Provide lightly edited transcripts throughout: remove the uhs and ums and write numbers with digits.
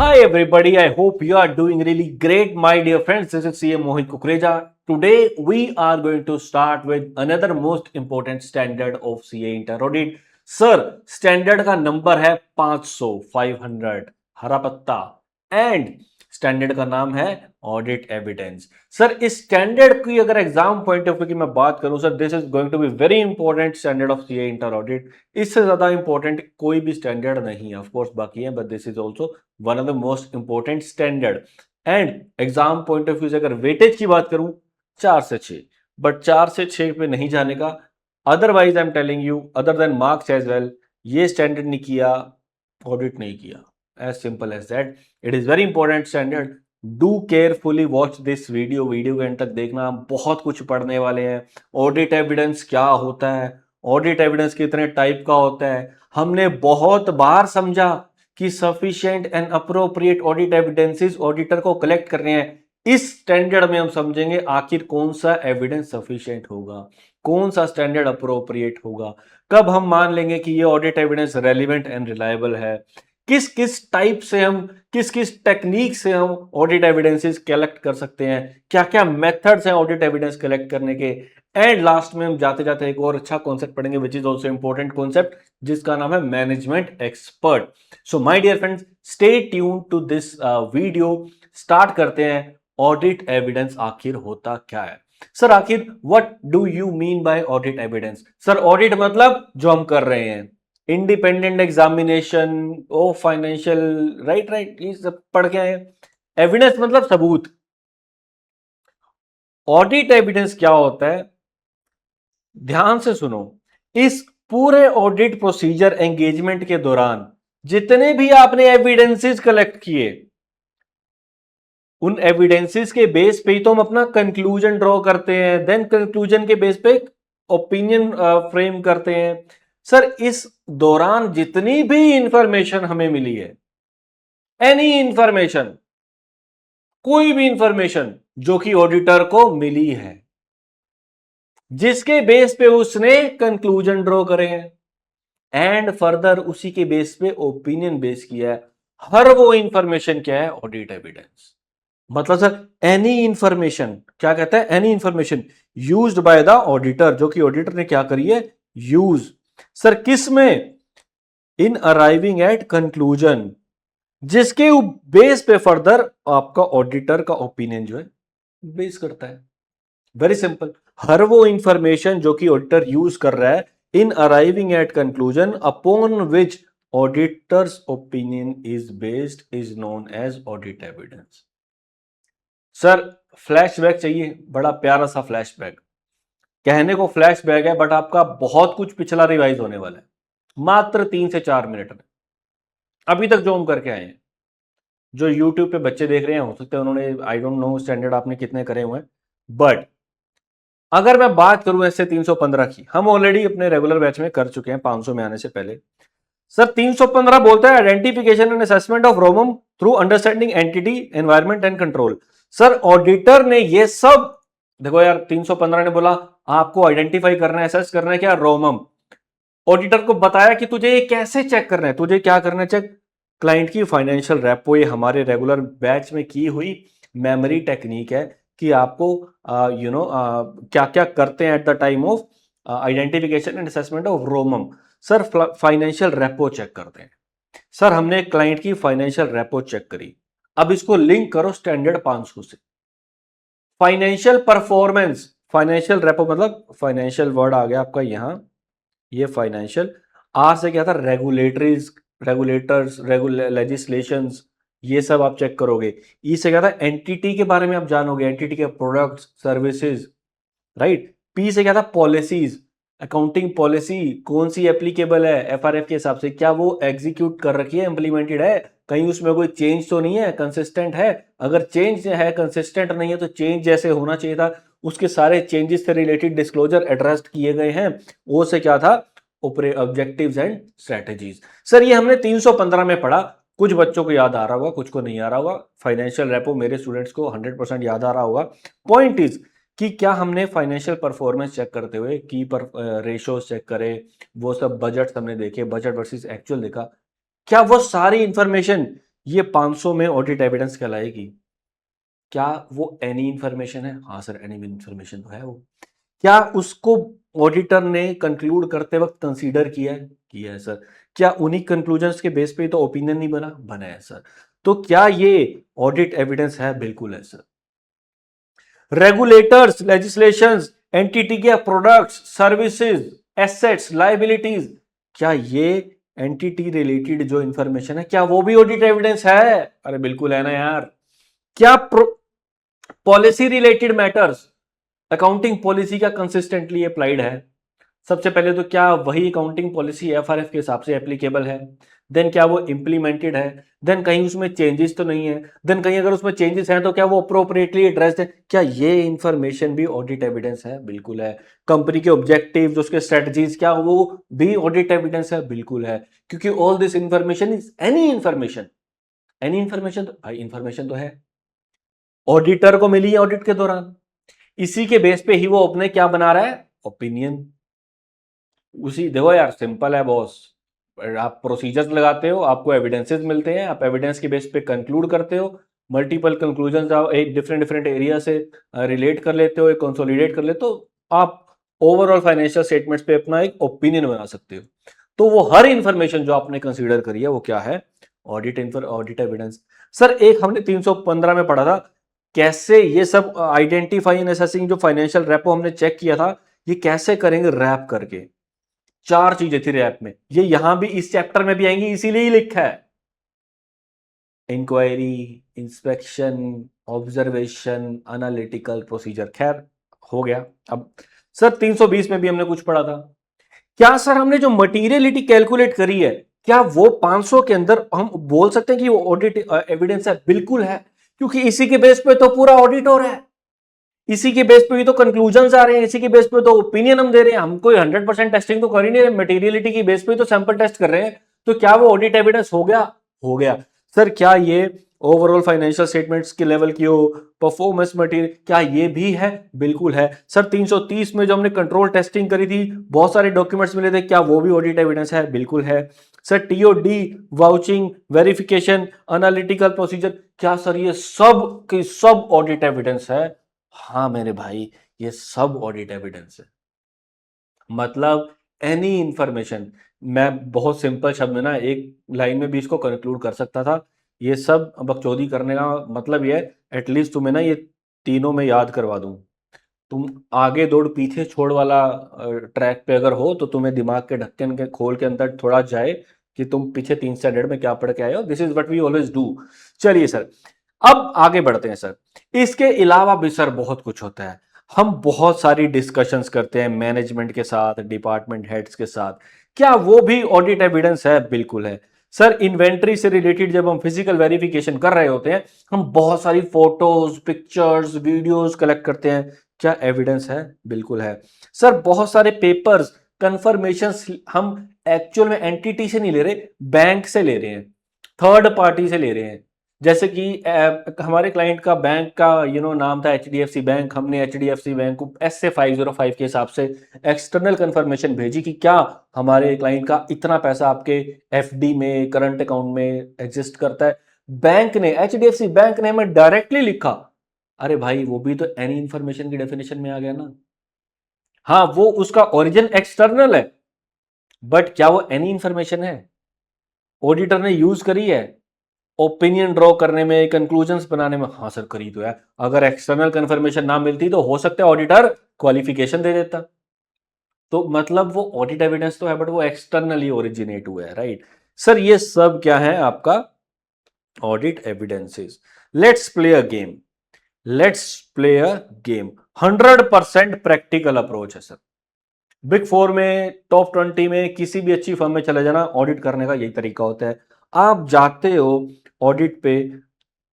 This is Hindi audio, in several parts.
Hi everybody, I hope you are doing really great, my dear friends. This is CM Mohit Kukreja. Today we are going to start with another most important standard of CA Inter Audit. Sir, standard का नंबर है 500, 500 हरा पत्ता एंड स्टैंडर्ड का नाम है ऑडिट एविडेंस. सर इस स्टैंडर्ड की अगर एग्जाम पॉइंट ऑफ व्यू की मैं बात करूं sir, this is going to be very important standard of CA inter audit. इससे ज्यादा इंपॉर्टेंट कोई भी स्टैंडर्ड नहीं है. ऑफ कोर्स बाकी है, but this is also one of the most important standard. And exam point of view से अगर वेटेज की बात करूं 4 से 6, बट 4 से 6 पे नहीं जाने का. Otherwise I am telling you, other than marks as well, ये स्टैंडर्ड नहीं किया, ऑडिट नहीं किया. As simple as that. It is very important standard. Do carefully watch this video. Video के एंड तक देखना, बहुत कुछ पढ़ने वाले हैं. ऑडिट एविडेंस क्या होता है, ऑडिट एविडेंस कितने टाइप का होता है, हमने बहुत बार समझा कि sufficient and appropriate audit evidences auditor को कलेक्ट करने हैं. इस स्टैंडर्ड में हम समझेंगे आखिर कौन सा एविडेंस सफिशिएंट होगा, कौन सा स्टैंडर्ड अप्रोप्रिएट होगा, कब हम मान लेंगे कि ये audit evidence relevant and reliable है, किस किस टाइप से हम, किस किस टेक्निक से हम ऑडिट एविडेंसेस कलेक्ट कर सकते हैं, क्या क्या मेथड्स हैं ऑडिट एविडेंस कलेक्ट करने के. एंड लास्ट में हम जाते जाते एक और अच्छा कॉन्सेप्ट पढ़ेंगे which is also important concept, जिसका नाम है management expert. So my dear friends, stay tune to this video. Start करते हैं. ऑडिट एविडेंस आखिर होता क्या है. सर आखिर what do you mean bye audit evidence. Sir audit मतलब जो हम कर रहे हैं, इंडिपेंडेंट एग्जामिनेशन, ओ फाइनेंशियल, राइट राइट, ये सब पढ़ के आए. एविडेंस मतलब सबूत. ऑडिट एविडेंस क्या होता है, ध्यान से सुनो. इस पूरे ऑडिट प्रोसीजर एंगेजमेंट के दौरान जितने भी आपने एविडेंसेस कलेक्ट किए, उन एविडेंसेस के बेस पे ही तो हम अपना कंक्लूजन ड्रॉ करते हैं. देन कंक्लूजन के बेस पे ओपिनियन फ्रेम करते हैं. सर इस दौरान जितनी भी इंफॉर्मेशन हमें मिली है, एनी इंफॉर्मेशन, कोई भी इंफॉर्मेशन जो कि ऑडिटर को मिली है, जिसके बेस पे उसने कंक्लूजन ड्रॉ करे हैं एंड फर्दर उसी के बेस पे ओपिनियन बेस किया है, हर वो इंफॉर्मेशन क्या है, ऑडिट एविडेंस. मतलब सर एनी इंफॉर्मेशन, क्या कहता है, any information used by the auditor, जो कि ऑडिटर ने क्या करी है, यूज. सर किस में, इन अराइविंग एट कंक्लूजन, जिसके बेस पे फर्दर आपका ऑडिटर का ओपिनियन जो है बेस करता है. Very simple. हर वो इंफॉर्मेशन जो कि ऑडिटर यूज कर रहा है in arriving at conclusion upon which auditors opinion is based is known as audit evidence. Sir flashback चाहिए, बड़ा प्यारा सा फ्लैशबैक. कहने को फ्लैशबैक है, बट आपका बहुत कुछ पिछला रिवाइज होने वाला है मात्र 3 से 4 मिनट में. अभी तक जो हम करके आए हैं, जो यूट्यूब पे बच्चे देख रहे हैं, हो सकता है उन्होंने, आई डोंट नो स्टैंडर्ड आपने कितने करे हुए हैं, बट अगर मैं बात करूं ऐसे 315 की, हम ऑलरेडी अपने रेगुलर बैच में कर चुके हैं 500 में आने से पहले. सर 315 बोलता है identification and assessment of रोमम through understanding entity environment and control. Sir auditor ने ये सब, देखो यार 315 ने बोला आपको आइडेंटिफाई करना है, असेस करना है क्या, रोमम. ऑडिटर को बताया कि तुझे ये कैसे चेक करना है, तुझे क्या करना है चेक, क्लाइंट की फाइनेंशियल रेपो. ये हमारे रेगुलर बैच में की हुई मेमोरी टेक्निक है कि आपको क्या क्या करते हैं at the time of identification and assessment of ROMM. Sir financial repo check करते हैं. सर हमने क्लाइंट की फाइनेंशियल रेपो चेक करी, अब इसको लिंक करो स्टैंडर्ड 500 से. फाइनेंशियल परफॉर्मेंस, फाइनेंशियल रेपो मतलब फाइनेंशियल वर्ड आ गया आपका यहां, ये फाइनेंशियल. आर से क्या था, रेगुलेटरीज, रेगुलेटर्स, लेजिस्लेशंस, ये सब आप चेक करोगे. ई से क्या था, एंटिटी के बारे में आप जानोगे, एंटिटी के प्रोडक्ट्स, सर्विसेज, राइट. पी से क्या था, पॉलिसीज, अकाउंटिंग पॉलिसी कौन सी एप्लीकेबल है एफआरएफ के हिसाब से, क्या वो एग्जीक्यूट कर रखी है, इंप्लीमेंटेड है, कहीं उसमें कोई चेंज तो नहीं है, कंसिस्टेंट है. अगर चेंज है, कंसिस्टेंट नहीं है, तो चेंज जैसे होना चाहिए था उसके सारे चेंजेस से रिलेटेड डिस्क्लोजर एड्रेस किए गए हैं. वो से क्या था, ऑब्जेक्टिव्स एंड स्ट्रेटेजीज. सर ये हमने 315 में पढ़ा. कुछ बच्चों को याद आ रहा होगा, कुछ को नहीं आ रहा होगा. फाइनेंशियल रेपो मेरे स्टूडेंट्स को 100% याद आ रहा होगा. पॉइंट इज कि क्या हमने फाइनेंशियल परफॉर्मेंस चेक करते हुए की पर रेशियोज चेक करे, वो सब बजट हमने देखे, बजट वर्सेस एक्चुअल देखा, क्या वो सारी इंफॉर्मेशन ये 500 में ऑडिट एविडेंस कहलाएगी। क्या वो एनी इंफॉर्मेशन है? हाँ सर, एनी इंफॉर्मेशन तो है वो। क्या उसको ऑडिटर ने कंक्लूड करते वक्त कंसीडर किया है? किया है सर। क्या उन्हीं कंक्लूजन्स के बेस पे तो ओपिनियन नहीं बना? बना है सर। तो क्या ये ऑडिट एविडेंस है? बिल्कुल है सर। रेगुलेटर्स, लेजिस्लेशंस, एंटिटी के प्रोडक्ट्स, सर्विसेज, एसेट्स, लाइबिलिटीज, क्या ये एंटिटी रिलेटेड जो इंफॉर्मेशन है क्या वो भी ऑडिट एविडेंस है? अरे बिल्कुल है ना यार। क्या policy related matters, accounting policy क्या कंसिस्टेंटली अप्लाइड है? सबसे पहले तो क्या वही अकाउंटिंग पॉलिसी एफआरएफ के हिसाब से एप्लीकेबल है? देन क्या वो इंप्लीमेंटेड है? देन कहीं उसमें चेंजेस तो नहीं है? देन कहीं अगर उसमें चेंजेस हैं तो क्या वो अप्रोप्रिएटली एड्रेस्ड है? क्या ये इंफॉर्मेशन भी ऑडिट एविडेंस है? बिल्कुल है। कंपनी के ऑब्जेक्टिव्स, उसके स्ट्रेटजीज, क्या वो भी ऑडिट एविडेंस है? बिल्कुल है। क्योंकि all this information is any information. Any information तो भाई इंफॉर्मेशन तो है, ऑडिटर को मिली है ऑडिट के दौरान, इसी के बेस पे ही वो अपने क्या बना रहा है? ओपिनियन। उसी देखो यार, सिंपल है बॉस। आप प्रोसीजर्स लगाते हो, आपको एविडेंसेस मिलते हैं, आप एविडेंस के बेस पे कंक्लूड करते हो, मल्टीपल कंक्लूजन आप एक डिफरेंट डिफरेंट एरिया से रिलेट कर लेते हो, एक कंसोलिडेट कर लेते हो, आप ओवरऑल फाइनेंशियल स्टेटमेंट्स पे अपना एक ओपिनियन बना सकते हो। तो वो हर इंफॉर्मेशन जो आपने कंसीडर करी है वो क्या है? Audit evidence. सर एक हमने 315 में पढ़ा था, कैसे ये सब आइडेंटिफाई एंड असेसिंग, जो फाइनेंशियल रेपो हमने चेक किया था, ये कैसे करेंगे? रैप करके। चार चीजें थी रैप में, ये यहां भी इस चैप्टर में भी आएंगी, इसीलिए ही लिखा है। Inquiry, inspection, observation, analytical procedure. खैर, हो गया। अब सर 320 में भी हमने कुछ पढ़ा था। क्या सर हमने जो मटीरियलिटी कैलकुलेट करी है, क्या वो 500 के अंदर हम बोल सकते हैं कि वो ऑडिट एविडेंस है? बिल्कुल है। क्योंकि इसी के बेस पे तो पूरा ऑडिट हो रहा है, इसी के बेस पे ही तो कंक्लूजन आ रहे हैं, इसी के बेस पे तो ओपिनियन हम दे रहे हैं। हम कोई 100% टेस्टिंग तो कर ही नहीं रहे, मटेरियलिटी की बेस पे तो सैंपल टेस्ट कर रहे हैं। तो क्या वो ऑडिट एविडेंस हो गया? हो गया। सर क्या ये ओवरऑल फाइनेंशियल स्टेटमेंट्स के लेवल की हो, परफॉर्मेंस मटेरियल, क्या ये भी है? बिल्कुल है। सर 330 में जो हमने कंट्रोल टेस्टिंग करी थी, बहुत सारे डॉक्यूमेंट्स मिले थे, क्या वो भी ऑडिट एविडेंस है? बिल्कुल है। Sir TOD, vouching, verification, analytical procedure, क्या सर ये सब की सब ऑडिट एविडेंस है? हाँ मेरे भाई, ये सब ऑडिट एविडेंस है। मतलब एनी इंफॉर्मेशन, मैं बहुत सिंपल शब्द में ना एक लाइन में भी इसको कंक्लूड कर सकता था। ये सब बकचोदी करने का मतलब ये है, एटलीस्ट तुम्हें ना ये तीनों में याद करवा दूं। तुम आगे दौड़ पीछे छोड़ वाला ट्रैक पे अगर हो तो तुम्हें दिमाग के ढक्कन के खोल के अंदर थोड़ा जाए कि तुम पीछे 3 स्टैंडर्ड में क्या पढ़ के आए हो। This is what we always do. चलिए सर, अब आगे बढ़ते हैं सर। इसके अलावा भी सर बहुत कुछ होता है। हम बहुत सारी डिस्कशंस करते हैं मैनेजमेंट के साथ, डिपार्टमेंट हेड्स के साथ, क्या वो भी ऑडिट एविडेंस है? बिल्कुल है। सर इन्वेंट्री से रिलेटेड जब हम फिजिकल वेरिफिकेशन कर रहे होते हैं, हम बहुत सारी फोटोज, पिक्चर्स, वीडियोस कलेक्ट करते हैं, क्या एविडेंस है? बिल्कुल है। सर बहुत सारे पेपर्स, कंफर्मेशंस हम एक्चुअल में एंटिटी से नहीं ले रहे, बैंक से ले रहे हैं, थर्ड पार्टी से ले रहे हैं। जैसे कि हमारे क्लाइंट का बैंक का नाम था एचडीएफसी बैंक, हमने एचडीएफसी बैंक को एस ए 505 के हिसाब से एक्सटर्नल कंफर्मेशन भेजी कि क्या हमारे क्लाइंट का इतना पैसा आपके एफडी में, करंट अकाउंट में एग्जिस्ट करता है। बैंक ने, एचडीएफसी बैंक ने हमें डायरेक्टली लिखा। अरे भाई वो भी तो एनी इंफॉर्मेशन की डेफिनेशन में आ गया ना। हाँ वो उसका ओरिजिन एक्सटर्नल है, बट क्या वो एनी इंफॉर्मेशन है? ऑडिटर ने यूज करी है ओपिनियन ड्रॉ करने में, कंक्लूजन्स बनाने में? हाँ सर करी तो है। अगर एक्सटर्नल कंफर्मेशन ना मिलती तो हो सकता है ऑडिटर क्वालिफिकेशन दे देता। तो मतलब वो ऑडिट एविडेंस तो है, बट वो एक्सटर्नली ओरिजिनेट हुआ है, राइट? सर ये सब क्या है आपका? Audit evidences. Let's play a game. Let's play a game. 100% practical approach है सर। बिग फोर में, टॉप 20 में, किसी भी अच्छी फर्म में चले जाना, ऑडिट करने का यही तरीका होता है। आप जाते हो ऑडिट पे,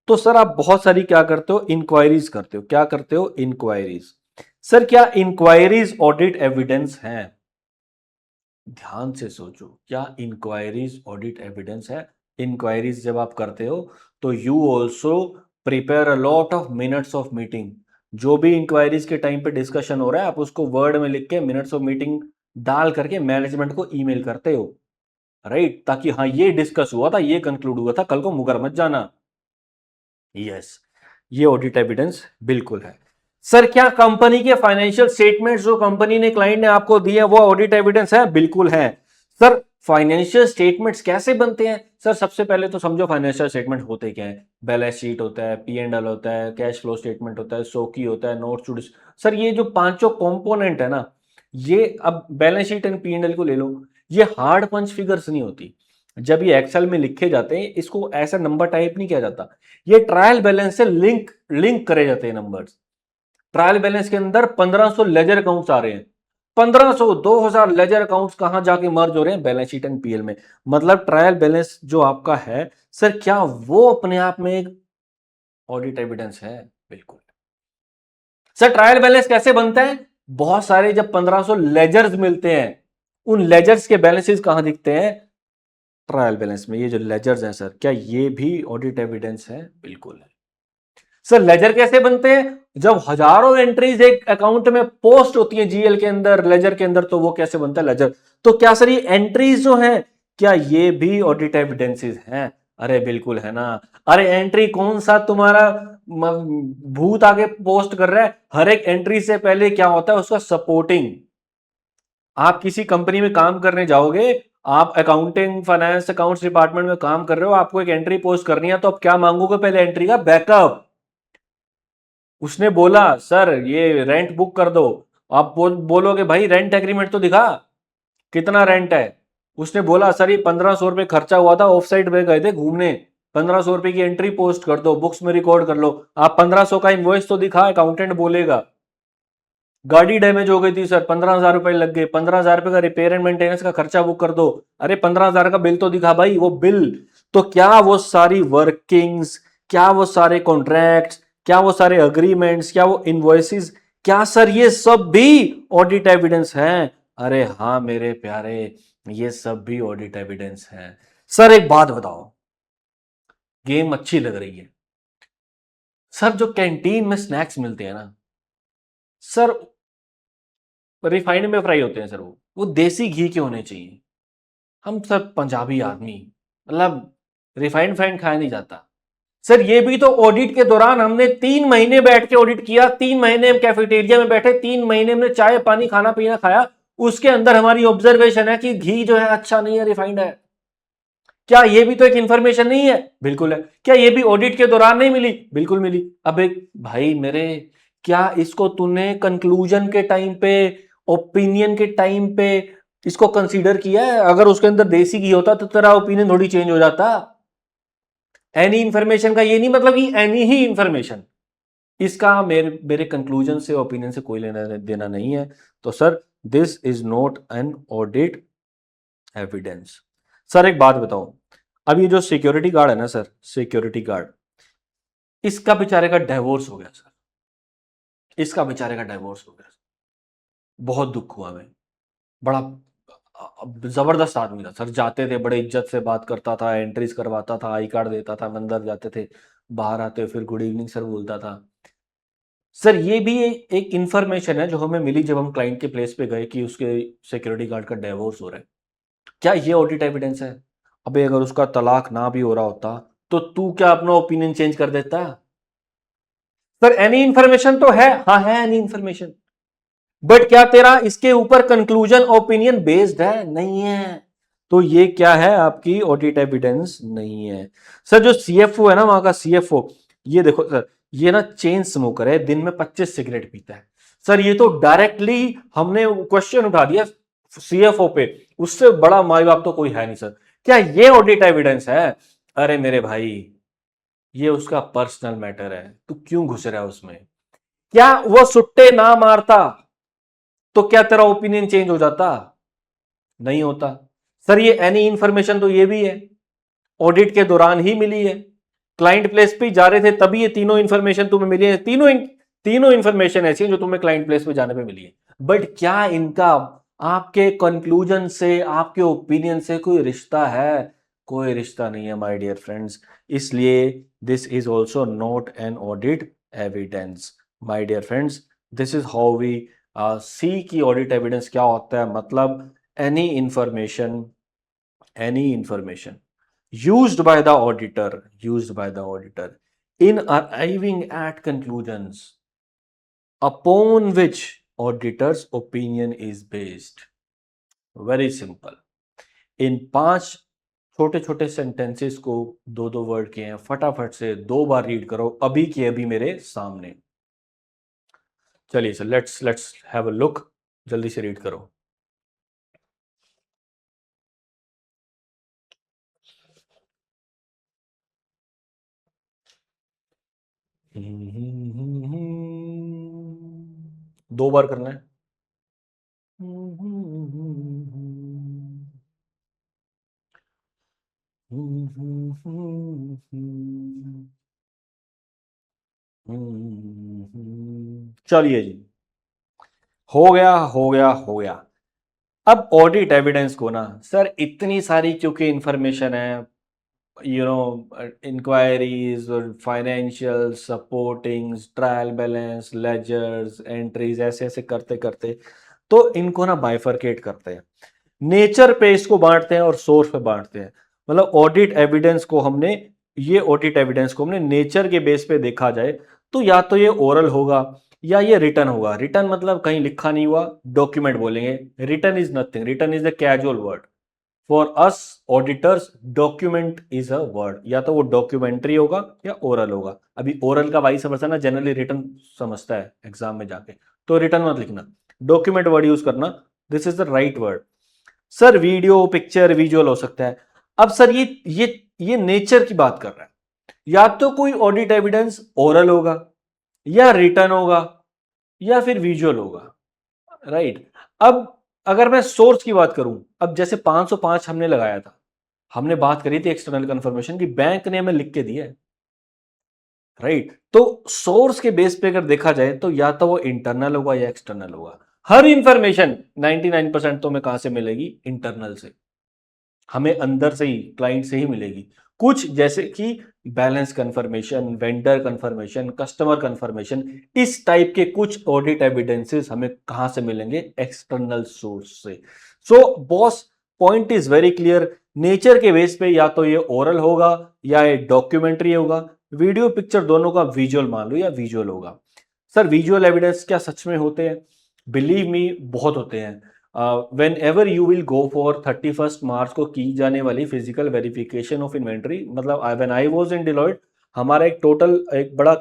तो सर आप बहुत सारी क्या करते हो? इंक्वायरीज करते हो। क्या करते हो? इंक्वायरीज। सर क्या इंक्वायरीज ऑडिट एविडेंस है? ध्यान से सोचो, क्या इंक्वायरीज ऑडिट एविडेंस है? इंक्वायरीज जब आप करते हो तो you also prepare a lot of minutes of meeting. जो भी इंक्वायरीज के टाइम पे डिस्कशन हो रहा है, आप उसको वर्ड में लिख के मिनट्स ऑफ मीटिंग डाल करके मैनेजमेंट को ईमेल करते हो। राइट, ताकि हाँ ये डिस्कस हुआ था, ये कंक्लूड हुआ था, कल को मुकर मत जाना। यस, ये ऑडिट एविडेंस बिल्कुल है। सर क्या कंपनी के फाइनेंशियल स्टेटमेंट्स जो कंपनी ने क्लाइंट ने आपको दिए वो ऑडिट एविडेंस है? बिल्कुल है। सर फाइनेंशियल स्टेटमेंट्स कैसे बनते हैं? सर सबसे पहले तो समझो फाइनेंशियल स्टेटमेंट होते क्या है। बैलेंस शीट होता है, P&L होता है, कैश फ्लो स्टेटमेंट होता है, सोकी होता है, नोट्स टू। सर ये जो पांचों कंपोनेंट है ना, ये अब बैलेंस शीट एंड P&L को ले लो, ये हार्ड पंच फिगर्स नहीं होती। जब ये एक्सेल में लिखे जाते हैं इसको ऐसा नंबर टाइप नहीं किया जाता, ये ट्रायल बैलेंस से लिंक लिंक करे जाते हैं नंबर्स। ट्रायल बैलेंस के अंदर 1500 लेजर अकाउंट्स आ रहे हैं, 1500 2000 लेजर अकाउंट्स कहां जाके मर्ज हो रहे हैं? बैलेंस शीट एंड पीएल में। मतलब ट्रायल बैलेंस जो आपका है सर, क्या वो अपने आप में एक ऑडिट एविडेंस है? बिल्कुल। सर ट्रायल बैलेंस कैसे बनता है? बहुत सारे जब 1500 लेजर्स मिलते हैं, उन लेजर्स के बैलेंसेस कहां दिखते हैं? ट्रायल बैलेंस में। ये जो लेजर्स हैं सर, क्या ये भी ऑडिट एविडेंस है? बिल्कुल है। सर लेजर कैसे बनते हैं? जब हजारों एंट्रीज एक अकाउंट में पोस्ट होती हैं जीएल के अंदर, लेजर के अंदर, तो वो कैसे बनता है? लेजर। तो क्या सर ये एंट्रीज जो हैं, क्या ये भी ऑडिट एविडेंसेस हैं? अरे बिल्कुल है ना। अरे एंट्री कौन सा तुम्हारा भूत आगे पोस्ट कर रहा है? हर एक एंट्री से पहले क्या होता है? उसका सपोर्टिंग। आप किसी कंपनी में काम करने जाओगे, आप अकाउंटिंग फाइनेंस अकाउंट्स डिपार्टमेंट में काम कर रहे हो, आपको एक एंट्री पोस्ट करनी है, तो आप क्या मांगोगे? पहले एंट्री का बैकअप। उसने बोला सर ये रेंट बुक कर दो, आप बोलोगे भाई रेंट एग्रीमेंट तो दिखा, कितना रेंट है? उसने बोला सर ये 1500 रुपए खर्चा हुआ था, ऑफ साइड में गए थे घूमने, 1500 रुपए की एंट्री पोस्ट कर दो, बुक्स में रिकॉर्ड कर लो। आप 1500 का इनवॉइस तो दिखा, अकाउंटेंट बोलेगा। गाड़ी डैमेज हो गई थी सर, 15,000 रुपए लग गए, 15,000 रुपए का रिपेयर एंड मेंटेनेंस का खर्चा बुक कर दो। अरे 15,000 का बिल तो दिखा भाई, वो बिल। तो क्या वो सारी वर्किंग्स, क्या वो सारे कॉन्ट्रैक्ट्स, क्या वो सारे अग्रीमेंट्स, क्या वो इनवॉइसेस, क्या सर ये सब भी ऑडिट एविडेंस हैं? अरे हाँ मेरे प्यारे, ये सब भी ऑडिट एविडेंस हैं। सर एक बात बताओ, गेम अच्छी लग रही है। सर जो कैंटीन में स्नैक्स मिलते हैं ना सर, रिफाइंड में फ्राई होते हैं सर, वो देसी घी के होने चाहिए। हम सब पंजाबी आदमी, मतलब रिफाइंड फाइंड खाया नहीं जाता। सर ये भी तो ऑडिट के दौरान हमने 3 महीने बैठ के ऑडिट किया, 3 महीने हम कैफेटेरिया में बैठे, 3 महीने हमने चाय पानी खाना पीना खाया, उसके अंदर हमारी ऑब्जर्वेशन है कि घी जो है अच्छा नहीं है, रिफाइंड है। क्या ये भी तो एक इंफॉर्मेशन नहीं है? बिल्कुल है। क्या ये भी ऑडिट के दौरान नहीं मिली? बिल्कुल मिली। अब एक भाई मेरे, क्या इसको तूने कंक्लूजन के टाइम पे, ओपिनियन के टाइम पे इसको कंसीडर किया है? अगर उसके अंदर देसी घी होता तो तेरा ओपिनियन थोड़ी चेंज हो जाता। एनी इंफॉर्मेशन का ये नहीं मतलब कि एनी ही इंफॉर्मेशन, इसका मेरे मेरे कंक्लूजन से ओपिनियन से कोई लेना देना नहीं है। तो sir this is not an audit evidence. Sir एक बात बताओ, अब ये जो सिक्योरिटी गार्ड है ना सर, सिक्योरिटी गार्ड, इसका बेचारे का डिवोर्स हो गया सर, इसका बेचारे का डिवोर्स हो गया। बहुत दुख हुआ मैं। बड़ा जबरदस्त आदमी था सर, जाते थे बड़े इज्जत से बात करता था, एंट्रीज करवाता था, आई कार्ड देता था, अंदर जाते थे, बाहर आते फिर गुड इवनिंग सर बोलता था। सर ये भी एक इंफॉर्मेशन है जो हमें मिली जब हम क्लाइंट के प्लेस पे गए कि उसके सिक्योरिटी गार्ड का डिवोर्स हो रहा है। क्या ये ऑडिट एविडेंस है? अबे अगर उसका तलाक ना भी हो रहा होता तो तू क्या अपना ओपिनियन चेंज कर देता? सर एनी इंफॉर्मेशन तो है, हाँ है एनी इंफॉर्मेशन, बट क्या तेरा इसके ऊपर कंक्लूजन ओपिनियन बेस्ड है? नहीं है। तो ये क्या है? आपकी ऑडिट एविडेंस नहीं है। सर जो सीएफओ है ना वहां का सीएफओ, ये देखो सर, ये ना चेन स्मोकर है, दिन में 25 सिगरेट पीता है। सर ये तो डायरेक्टली हमने क्वेश्चन उठा दिया सीएफओ पे, उससे बड़ा माई बाप तो कोई है नहीं सर। क्या ये ऑडिट एविडेंस है? अरे मेरे भाई, ये उसका पर्सनल मैटर है, तू क्यों घुस रहा है उसमें? क्या वो सुट्टे ना मारता तो क्या तेरा ओपिनियन चेंज हो जाता? नहीं होता। सर ये एनी इंफॉर्मेशन तो ये भी है, ऑडिट के दौरान ही मिली है, क्लाइंट प्लेस पे जा रहे थे तभी ये तीनों इंफॉर्मेशन तुम्हें मिली है। तीनों इंफॉर्मेशन ऐसी हैं जो तुम्हें क्लाइंट प्लेस पे जाने पे मिली है। बट क्या इनका आपके कंक्लूजन से, आपके ओपिनियन से कोई रिश्ता है? कोई रिश्ता नहीं है माय डियर फ्रेंड्स। इसलिए this is also not an audit evidence my dear friends. This is how we see की ऑडिट एविडेंस क्या होता है। मतलब any information any information used by the auditor in arriving at conclusions upon which auditor's opinion is based. Very simple. इन 5 छोटे छोटे सेंटेंसेस को 2-2 वर्ड के हैं, फटाफट से 2 बार रीड करो अभी के अभी मेरे सामने। चलिए sir, let's have a look, जल्दी से रीड करो। दो बार करना है। चलिए जी, हो गया हो गया हो गया। अब ऑडिट एविडेंस को ना सर इतनी सारी क्योंकि इंफॉर्मेशन है, इंक्वायरीज और financial supportings, trial balance, ledgers, entries, ऐसे ऐसे करते करते तो इनको ना बाइफरकेट करते हैं, नेचर पे इसको बांटते हैं और सोर्स पे बांटते हैं। मतलब ऑडिट एविडेंस को हमने नेचर के बेस पे देखा जाए तो या तो ये ओरल होगा या ये रिटन होगा। रिटन मतलब कहीं लिखा नहीं हुआ, डॉक्यूमेंट बोलेंगे। Written is nothing, written is the casual word for us auditors. Document is a word, या तो वो डॉक्यूमेंट्री होगा या ओरल होगा। अभी ओरल का वाइस वर्सा ना जनरली रिटन समझता है एग्जाम में जाके, तो रिटन मत लिखना, डॉक्यूमेंट वर्ड यूज करना, this is the right word. Sir video, picture, visual हो सकता है। अब सर ये नेचर की बात कर रहा है, या तो कोई ऑडिट एविडेंस ओरल होगा या रिटन होगा या फिर विजुअल होगा, राइट। अब अगर मैं सोर्स की बात करूं, अब जैसे 505 हमने लगाया था, हमने बात करी थी एक्सटर्नल कंफर्मेशन की, बैंक ने हमें लिख के दिया है, राइट। तो सोर्स के बेस पे अगर देखा जाए तो या तो वो इंटरनल होगा या एक्सटर्नल होगा। हर इंफॉर्मेशन 99% तो हमें कहां से मिलेगी? इंटरनल से, हमें अंदर से ही, क्लाइंट से ही मिलेगी। कुछ जैसे कि balance confirmation, vendor confirmation, customer confirmation, इस टाइप के कुछ ऑडिट एविडेंसेस हमें कहां से मिलेंगे? एक्सटर्नल सोर्स से। So boss, point is very clear, nature के बेस पे या तो ये ओरल होगा या ये डॉक्यूमेंट्री होगा। वीडियो पिक्चर दोनों का विजुअल मान लो या विजुअल होगा। सर विजुअल एविडेंस क्या सच में होते हैं? बिलीव मी, बहुत होते हैं। When ever you will go for 31 मार्च को की जाने वाली फिजिकल वेरिफिकेशन ऑफ इन्वेंट्री, मतलब when I was in Deloitte, हमारा एक बड़ा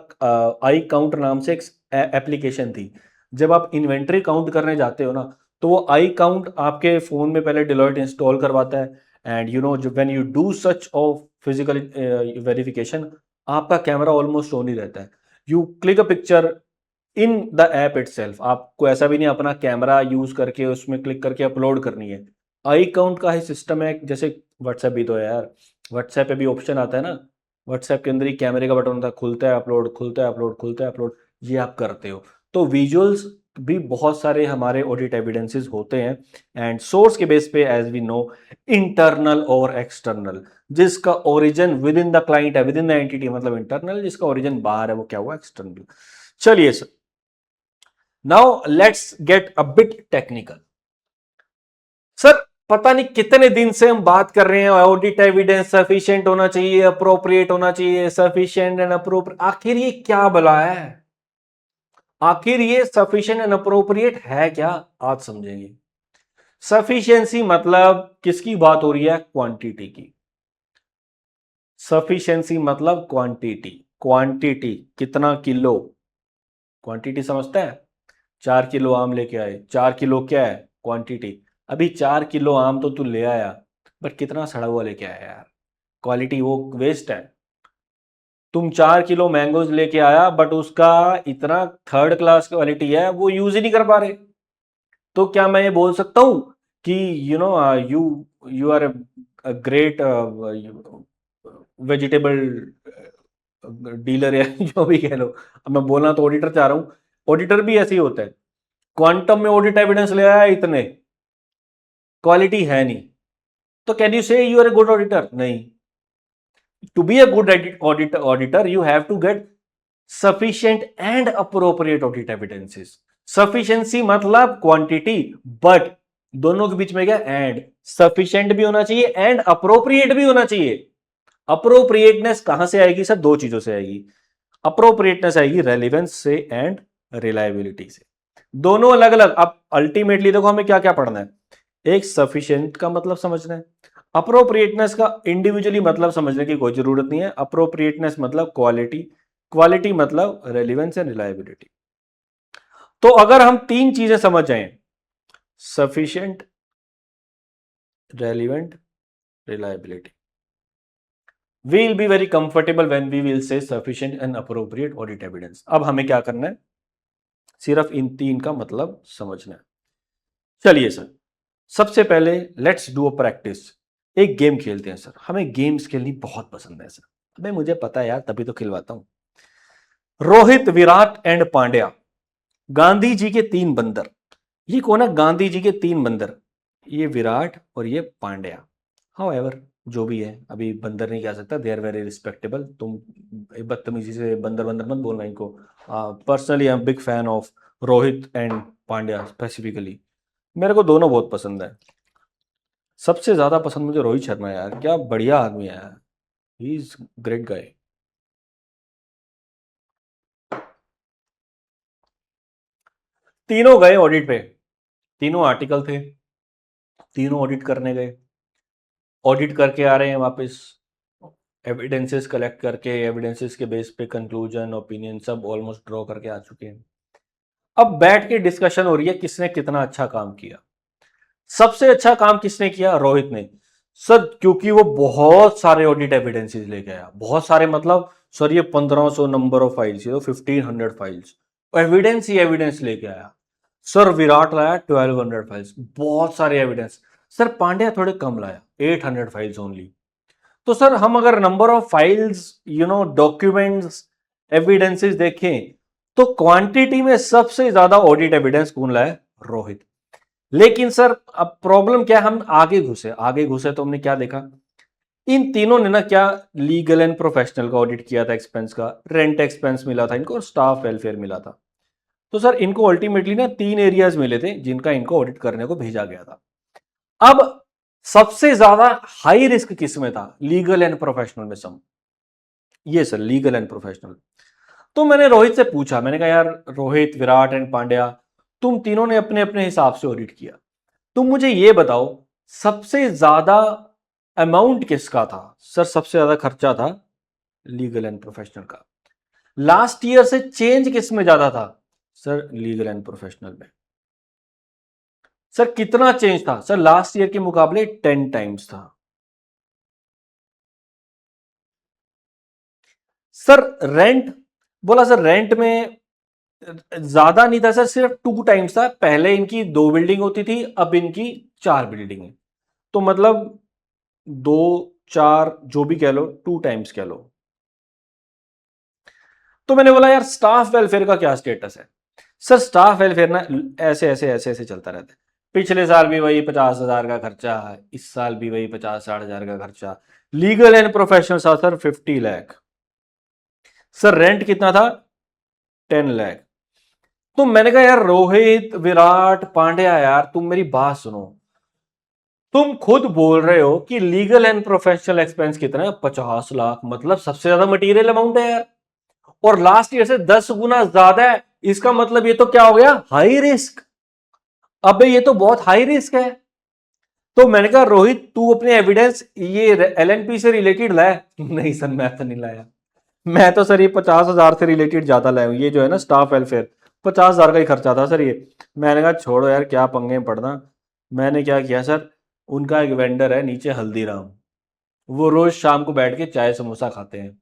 आई काउंट नाम से एक एप्लीकेशन थी। जब आप इन्वेंट्री काउंट करने जाते हो ना, तो वो आई काउंट आपके फोन में पहले डिलॉयट इंस्टॉल करवाता है। And you know when you do such of physical verification, आपका कैमरा ऑलमोस्ट ऑन ही रहता है। You click a picture in the app itself, आपको ऐसा भी नहीं अपना कैमरा यूज करके उसमें क्लिक करके अपलोड करनी है। आई काउंट का ही सिस्टम है, जैसे व्हाट्सएप भी तो है यार, व्हाट्सएप पे भी ऑप्शन आता है ना, व्हाट्सएप के अंदर ही कैमरे का बटन होता है, खुलता है अपलोड, खुलता है अपलोड, खुलता है अपलोड, ये आप करते हो। तो विजुअल्स भी बहुत सारे हमारे ऑडिट एविडेंसेस होते हैं। एंड सोर्स के बेस पे एज वी नो, इंटरनल और एक्सटर्नल। जिसका origin with in the client है, विद इन द एंटिटी, मतलब इंटरनल, जिसका ओरिजिन बाहर है वो क्या हुआ? एक्सटर्नल। चलिए sir, now let's get a bit technical. Sir पता नहीं कितने दिन से हम बात कर रहे हैं ऑडिट एविडेंस सफिशिएंट होना चाहिए, अप्रोप्रिएट होना चाहिए, सफिशिएंट एंड अप्रोप्रिएट। आखिर ये क्या भला है? आखिर ये सफिशिएंट एंड अप्रोप्रिएट है क्या? आज समझेंगे। सफिशिएंसी मतलब किसकी बात हो रही है? क्वांटिटी की। सफिशिएंसी मतलब क्वांटिटी। क्वांटिटी कितना किलो, क्वांटिटी समझता है? 4 किलो आम लेके आए, 4 किलो क्या है? क्वांटिटी। अभी 4 किलो आम तो तू ले आया, बट कितना सड़ा हुआ लेके आया यार, क्वालिटी वो वेस्ट है। तुम 4 किलो मैंगोज लेके आया, बट उसका इतना थर्ड क्लास क्वालिटी है, वो यूज ही नहीं कर पा रहे। तो क्या मैं ये बोल सकता हूं कि you you are great vegetable dealer है जो भी कह लो। अब मैं बोलना तो ऑडिटर चाह रहा हूं, ऑडिटर भी ऐसे ही होता है। क्वांटम में ऑडिट एविडेंस ले आया इतने, क्वालिटी है नहीं, तो can you say you are a good auditor? नहीं। To be a good auditor, you have to get sufficient and appropriate audit evidences. Sufficiency मतलब quantity, but दोनों के बीच में क्या, एंड। सफिशिएंट भी होना चाहिए एंड अप्रोप्रिएट भी होना चाहिए। अप्रोप्रिएटनेस कहां से आएगी सर, दो चीजों से आएगी। अप्रोप्रिएटनेस आएगी रेलिवेंस से एंड रिलायबिलिटी से। दोनों अलग अलग। अब अल्टीमेटली देखो हमें क्या क्या पढ़ना है। एक सफिशिएंट का मतलब समझना है, अप्रोप्रिएटनेस का इंडिविजुअली मतलब समझने की कोई जरूरत नहीं है। अप्रोप्रिएटनेस मतलब क्वालिटी, क्वालिटी मतलब रेलिवेंस एंड रिलायबिलिटी। तो अगर हम तीन चीजें समझ जाएं, sufficient, relevant, reliability, we will be very comfortable when we will say sufficient and appropriate audit evidence। अब हमें क्या करना है, सिर्फ इन तीन का मतलब समझना है। चलिए सर, सबसे पहले लेट्स डू अ प्रैक्टिस। एक गेम खेलते हैं सर, हमें गेम्स खेलनी बहुत पसंद है सर। अबे मुझे पता है यार, तभी तो खिलवाता हूं। रोहित, विराट एंड पांड्या, गांधी जी के तीन बंदर। ये कौन है गांधी जी के तीन बंदर? ये विराट और ये पांड्या। हाउएवर जो भी है, अभी बंदर नहीं कह सकता, दे आर वेरी रिस्पेक्टेबल। तुम बदतमीजी से बंदर बंदर मत बोलना इनको। Personally I am big fan of Rohit and Pandya specifically. मेरे को दोनों बहुत पसंद है। सबसे ज्यादा पसंद मुझे रोहित शर्मा है यार, क्या बढ़िया आदमी है यार, ही इज ग्रेट गाय। तीनों गए ऑडिट पे, तीनों आर्टिकल थे, तीनों ऑडिट करने गए। ऑडिट करके आ रहे हैं वापस, एविडेंसेस कलेक्ट करके, एविडेंसेस के बेस पे कंक्लूजन, ओपिनियन सब ऑलमोस्ट ड्रॉ करके आ चुके हैं। अब बैठ के डिस्कशन हो रही है किसने कितना अच्छा काम किया। सबसे अच्छा काम किसने किया? रोहित ने। सर क्योंकि वो बहुत सारे ऑडिट एविडेंसेस लेके आया, बहुत सारे मतलब सर ये 1500 नंबर ऑफ फाइल्स, ये तो 1500 फाइल्स एविडेंस ही एविडेंस लेके आया। सर विराट लाया 1200 फाइल्स, बहुत सारे एविडेंस। सर पांड्या थोड़े कम लाया, 800 फाइल्स ओनली। तो सर हम अगर number of files, documents, evidences देखें, तो क्वांटिटी में सबसे ज्यादा ऑडिट एविडेंस कौन लाया? रोहित। लेकिन सर अब प्रॉब्लम क्या है, हम आगे घुसे तो हमने क्या देखा, इन तीनों ने ना क्या, लीगल एंड प्रोफेशनल का ऑडिट किया था, एक्सपेंस का, रेंट एक्सपेंस मिला था इनको और स्टाफ वेलफेयर मिला था। तो सर इनको अल्टीमेटली ना तीन एरियाज मिले थे जिनका इनको ऑडिट करने को भेजा गया था। अब सबसे ज्यादा हाई रिस्क किस में था? लीगल एंड प्रोफेशनल में सम। ये सर लीगल एंड प्रोफेशनल। तो मैंने रोहित से पूछा, मैंने कहा यार रोहित, विराट एंड पांड्या, तुम तीनों ने अपने अपने हिसाब से ऑडिट किया, तुम मुझे ये बताओ सबसे ज्यादा अमाउंट किसका था? सर सबसे ज्यादा खर्चा था लीगल एंड प्रोफेशनल का। लास्ट ईयर से चेंज किस में ज्यादा था? सर लीगल एंड प्रोफेशनल में। सर कितना चेंज था? सर लास्ट ईयर के मुकाबले 10 टाइम्स था। सर रेंट, बोला सर रेंट में ज्यादा नहीं था सर, सिर्फ 2 टाइम्स था। पहले इनकी 2 बिल्डिंग होती थी, अब इनकी 4 बिल्डिंग है। तो मतलब 2 4 जो भी कह लो, 2 टाइम्स कह लो। तो मैंने बोला यार स्टाफ वेलफेयर का क्या स्टेटस है? सर स्टाफ वेलफेयर ना ऐसे ऐसे ऐसे ऐसे चलता रहता है। पिछले साल भी वही 50,000 का खर्चा, इस साल भी वही 50-60,000 का खर्चा। लीगल एंड प्रोफेशनल था सर 50 लाख। सर रेंट कितना था? 10 लाख। तो मैंने कहा यार रोहित, विराट, पांड्या, यार तुम मेरी बात सुनो। तुम खुद बोल रहे हो कि लीगल एंड प्रोफेशनल एक्सपेंस कितना है? 50 लाख, मतलब सबसे ज्यादा मटेरियल अमाउंट है यार, और लास्ट ईयर से 10 गुना ज्यादा है। इसका मतलब ये तो क्या हो गया, हाई रिस्क। अबे ये तो बहुत हाई रिस्क है। तो मैंने कहा रोहित तू अपने एविडेंस ये एलएनपी से रिलेटेड लाया। नहीं सर मैं तो नहीं लाया, मैं तो सर ये 50,000 से रिलेटेड ज्यादा लाया हूं। ये जो है ना स्टाफ वेलफेयर, 50,000 का ही खर्चा था सर ये। मैंने कहा छोड़ो यार क्या पंगे में पड़ना। मैंने क्या किया सर, उनका एक वेंडर है नीचे हल्दीराम, वो रोज शाम को बैठ के चाय समोसा खाते हैं।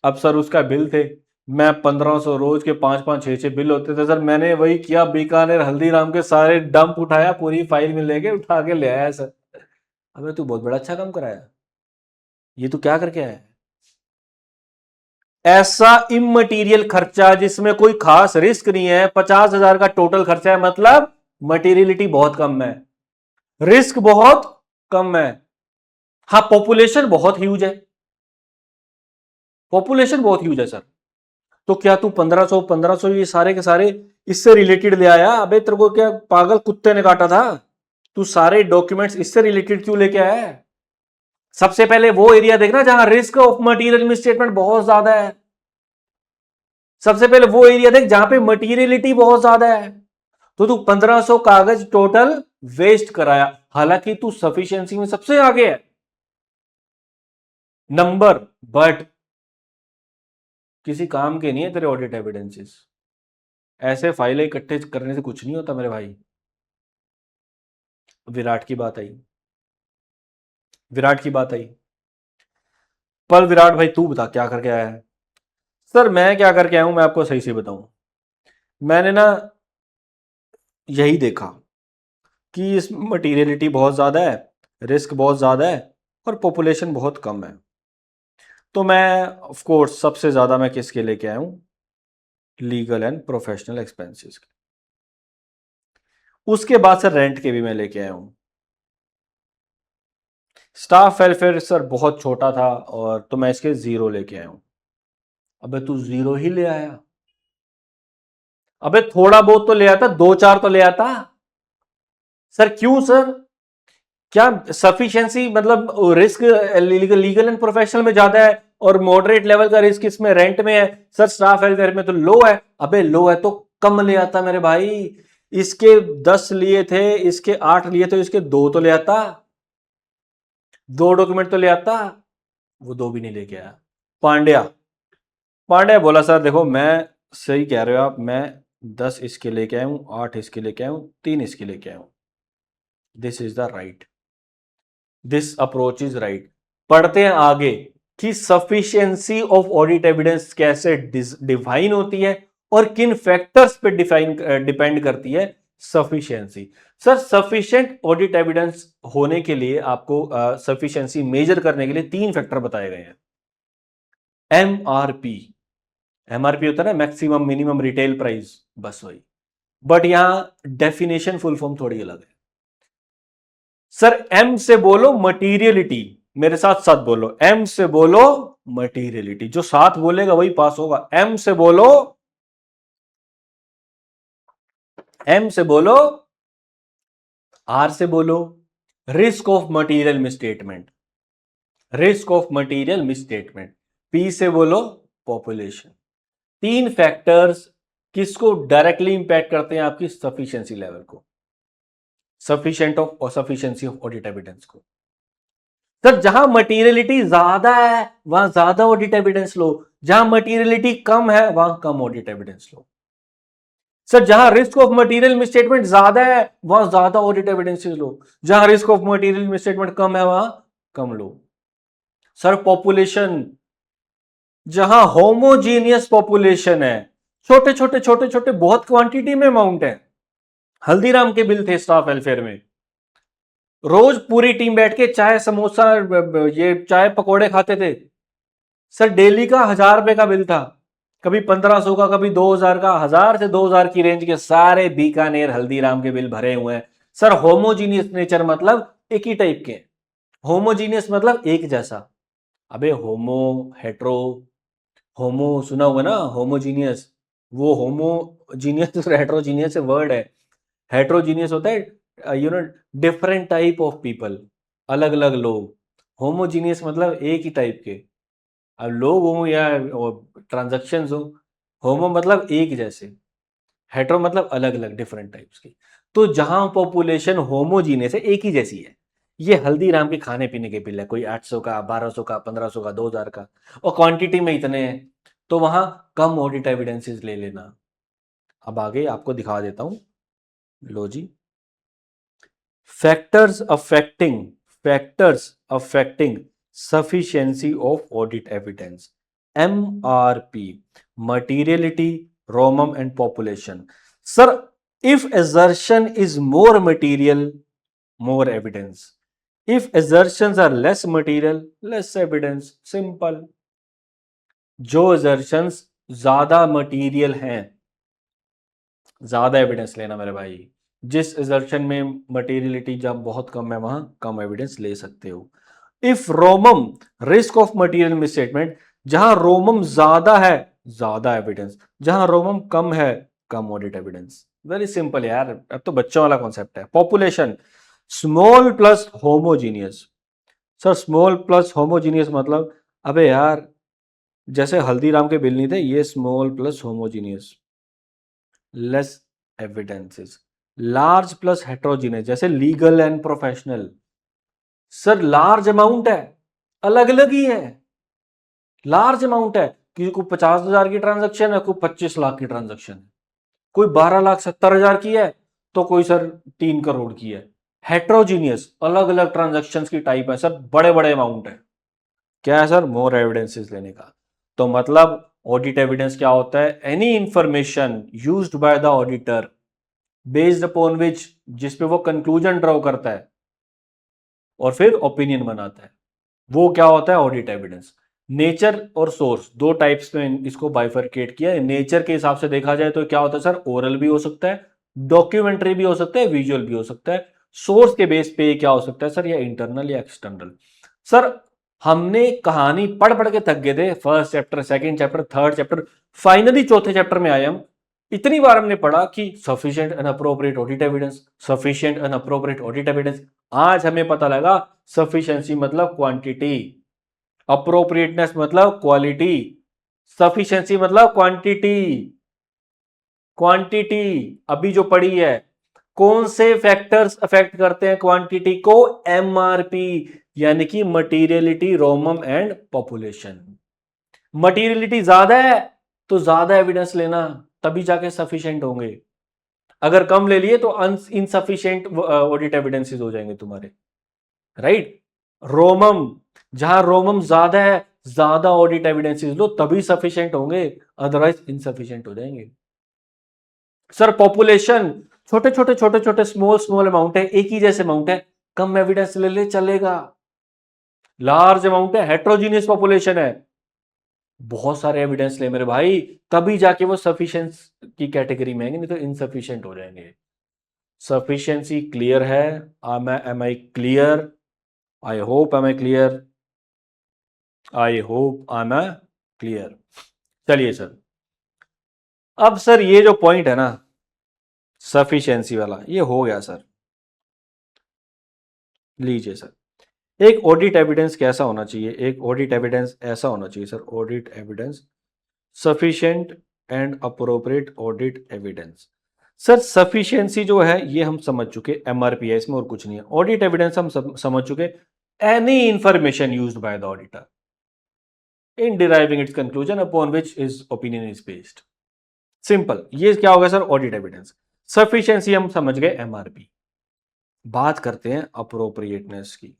अब सर उसका बिल थे, मैं 1500 रोज के 5-5 6-6 बिल होते थे सर। मैंने वही किया, बीकानेर हल्दीराम के सारे डंप उठाया, पूरी फाइल में लेके उठा के ले आया सर। अबे तू बहुत बड़ा अच्छा काम कराया, ये तू क्या करके आया? ऐसा इमटेरियल खर्चा जिसमें कोई खास रिस्क नहीं है, 50,000 का टोटल खर्चा है, मतलब मटेरियलिटी बहुत कम है, रिस्क बहुत कम है। हाँ पॉपुलेशन बहुत ह्यूज है, पॉपुलेशन बहुत ह्यूज है सर। तो क्या तू 1500 ये सारे के सारे इससे रिलेटेड ले आया? अबे तेरे को क्या पागल कुत्ते ने काटा था? तू सारे डॉक्यूमेंट्स इससे रिलेटेड क्यों लेके आया है? सबसे पहले वो एरिया देखना जहां रिस्क ऑफ मटेरियल मिसस्टेटमेंट बहुत ज्यादा है। सबसे पहले वो एरिया देख जहां पे मटीरियलिटी बहुत ज्यादा है। तो तू 1500 कागज टोटल वेस्ट कराया, हालांकि तू सफिशिएंसी में सबसे आगे है नंबर, बट किसी काम के नहीं है तेरे ऑडिट एविडेंसेस। ऐसे फाइलें इकट्ठे करने से कुछ नहीं होता मेरे भाई। विराट की बात आई, विराट की बात आई। पर विराट भाई तू बता क्या करके आया है? सर मैं क्या करके आया हूं, मैं आपको सही से बताऊं। मैंने ना यही देखा कि इसमें मटीरियलिटी बहुत ज़्यादा है, रिस्क बहुत ज़्यादा है और पॉपुलेशन बहुत कम है। तो मैं ऑफ कोर्स सबसे ज़्यादा मैं किसके लेके आया हूँ? लीगल एंड प्रोफेशनल एक्सपेंसेस के। उसके बाद सर रेंट के भी मैं लेके आया हूँ। स्टाफ वेलफेयर सर बहुत छोटा था और तो मैं इसके 0 लेके आया हूँ। अबे तू 0 ही ले आया? अबे थोड़ा बहुत तो ले आता, 2-4 तो ले आता। सर क्यों सर? क्या सफिशिएंसी मतलब रिस्क लीगल एंड प्रोफेशनल में ज्यादा है और मॉडरेट लेवल का रिस्क इसमें रेंट में है? सर स्टाफ वेलफेयर में तो लो है। अबे लो है तो कम ले आता मेरे भाई। इसके 10 लिए थे, इसके 8 लिए थे, इसके 2 तो ले आता, 2 डॉक्यूमेंट तो ले आता। वो 2 भी नहीं लेके आया। पांड्या, पांड्या बोला सर देखो मैं, सही कह रहे हो आप, मैं 10 इसके लेके आया हूं, 8 इसके लेके आया हूं, 3 इसके लेके आया हूं। This is the right, this approach is right. पढ़ते हैं आगे कि सफिशिएंसी ऑफ ऑडिट एविडेंस कैसे डिफाइन होती है और किन फैक्टर्स पे डिपेंड करती है sufficiency. Sir sufficient audit evidence होने के लिए आपको सफिशिएंसी मेजर करने के लिए 3 फैक्टर बताए गए हैं। एमआरपी, एमआरपी होता है ना मैक्सिमम मिनिमम रिटेल प्राइस, बस वही। बट यहां डेफिनेशन फुल फॉर्म थोड़ी अलग है। सर एम से बोलो मटीरियलिटी, मेरे साथ साथ बोलो, एम से बोलो मटीरियलिटी। जो साथ बोलेगा वही पास होगा। एम से बोलो, एम से बोलो, आर से बोलो risk of material misstatement, risk of material misstatement. P से बोलो पॉपुलेशन। 3 फैक्टर्स किसको डायरेक्टली इंपैक्ट करते हैं? आपकी सफिशिएंसी लेवल को, सफिशिएंट ऑफ और सफिशिएंसी ऑफ ऑडिट एविडेंस को। सर जहां मटीरियलिटी ज्यादा है वहां ज्यादा ऑडिट एविडेंस लो, जहां मटीरियलिटी कम है वहां कम ऑडिट एविडेंस लो। सर जहां रिस्क ऑफ मटीरियल मिसस्टेटमेंट ज्यादा है वहां ज्यादा ऑडिट एविडेंस लो, जहां रिस्क ऑफ मटीरियल मिसस्टेटमेंट कम है वहां कम लो। सर पॉपुलेशन, जहां होमोजीनियस पॉपुलेशन है, छोटे छोटे छोटे छोटे बहुत क्वांटिटी में अमाउंट है। हल्दीराम के बिल थे स्टाफ वेलफेयर में, रोज पूरी टीम बैठ के चाय समोसा ये चाय पकोड़े खाते थे। सर डेली का 1000 रुपए का बिल था, कभी 1500 का, कभी 2000 का। 1000 से 2000 की रेंज के सारे बीकानेर हल्दीराम के बिल भरे हुए हैं। सर होमोजीनियस नेचर मतलब एक ही टाइप के, होमोजीनियस मतलब एक जैसा। अबे होमो, हेट्रो, होमो सुना होगा ना, होमोजीनियस। वो होमोजीनियस हेट्रोजीनियस से वर्ड है। हेट्रोजीनियस होता है you know different type of people, अलग अलग लोग। होमोजीनियस मतलब एक ही टाइप के। अब लोग हो या ट्रांजेक्शन हो, होमो मतलब एक जैसे, हेट्रो मतलब अलग अलग डिफरेंट टाइप्स की। तो जहां पॉपुलेशन होमोजीनियस है, एक ही जैसी है, ये हल्दीराम के खाने पीने के बिल है, कोई 800 का, 1200 का, 1500 का, 2000 का, और क्वांटिटी में इतने हैं, तो वहां कम ऑडिट एविडेंसेस ले लेना। अब आगे आपको दिखा देता हूं, लो जी। Factors affecting, factors affecting sufficiency of audit evidence, MRP, materiality, ROMM and population. Sir, if assertion is more material, more evidence. If assertions are less material, less evidence. Simple. जो assertions ज्यादा material हैं, ज्यादा एविडेंस लेना मेरे भाई। जिस assertion में materiality जब बहुत कम है वहां कम एविडेंस ले सकते हो। If रोमम, risk of material misstatement, जहां रोमम ज्यादा है ज्यादा एविडेंस, जहां रोमम कम है कम ऑडिट एविडेंस। वेरी सिंपल यार, अब तो बच्चों वाला कॉन्सेप्ट है। Population, small plus homogeneous. Sir small plus homogeneous मतलब, अबे यार जैसे हल्दीराम के बिल नहीं थे, ये small plus homogeneous, less evidences. Large plus heterogeneous, जैसे legal and professional. Sir large amount है, अलग अलग ही है। लार्ज अमाउंट है, किसी को 50,000 की ट्रांजैक्शन है, कोई 25 लाख की ट्रांजैक्शन है, कोई 12,70,000 की है, तो कोई सर 3 करोड़ की है। हेट्रोजीनियस, अलग अलग ट्रांजैक्शन की टाइप है सर, बड़े बड़े अमाउंट है। क्या है सर? मोर एविडेंसेस लेने का। तो मतलब ऑडिट एविडेंस क्या होता है? Any information used by the auditor based upon which, जिसपे वो कंक्लूजन ड्रॉ करता है और फिर ओपिनियन बनाता है, वो क्या होता है? Audit evidence. नेचर और सोर्स, दो टाइप्स में इसको बाइफरकेट किया है। नेचर के हिसाब से देखा जाए तो क्या होता है सर? ओरल भी हो सकता है, डॉक्यूमेंट्री भी हो सकता है, विजुअल भी हो सकता है। सोर्स के बेस पे क्या हो सकता है सर? या इंटरनल या एक्सटर्नल। सर हमने कहानी पढ़ पढ़ के थक गए थे, first chapter, second chapter, third chapter, finally चौथे चैप्टर में आए हम। इतनी बार हमने पढ़ा कि sufficient and appropriate audit evidence, sufficient and appropriate audit evidence. आज हमें पता लगा सफिशिएंसी मतलब क्वांटिटी, अप्रोप्रिएटनेस मतलब क्वालिटी, सफिशिएंसी मतलब क्वांटिटी। क्वांटिटी अभी जो पढ़ी है, कौन से फैक्टर्स अफेक्ट करते हैं क्वांटिटी को? एमआरपी, यानी कि materiality, ROMM and population. Materiality ज्यादा है तो ज्यादा एविडेंस लेना, तभी जाके सफिशिएंट होंगे। अगर कम ले लिए तो इनसफिशिएंट ऑडिट एविडेंसेस हो जाएंगे तुम्हारे, राइट। रोमम, जहां रोमम ज्यादा है, ज्यादा ऑडिट एविडेंसेस लो, तभी सफिशिएंट होंगे, अदरवाइज इनसफिशिएंट हो जाएंगे। सर पॉपुलेशन, छोटे छोटे छोटे छोटे स्मॉल स्मॉल अमाउंट है, एक ही जैसे अमाउंट है, कम एविडेंस ले ले चलेगा। लार्ज अमाउंट है, हेट्रोजीनियस पॉपुलेशन है, बहुत सारे एविडेंस ले मेरे भाई, तभी जाके वो सफिशिएंट की कैटेगरी में आएंगे, नहीं तो इनसफिशिएंट हो जाएंगे। सफिशिएंसी क्लियर है? Am I clear? I hope am I clear, I hope I am clear. चलिए सर, अब सर ये जो पॉइंट है ना सफिशिएंसी वाला, ये हो गया सर। लीजिए सर, एक ऑडिट एविडेंस कैसा होना चाहिए? एक ऑडिट एविडेंस ऐसा होना चाहिए sir, audit evidence sufficient and appropriate audit evidence. Sir sufficiency जो है ये हम समझ चुके, एमआरपी है इसमें और कुछ नहीं है। ऑडिट एविडेंस हम समझ चुके, any information used by the auditor in deriving it's conclusion upon which is opinion is based. Simple, ये क्या होगा सर? Audit evidence. सफिशिएंसी हम समझ गए, एमआरपी। बात करते हैं अप्रोप्रिएटनेस की।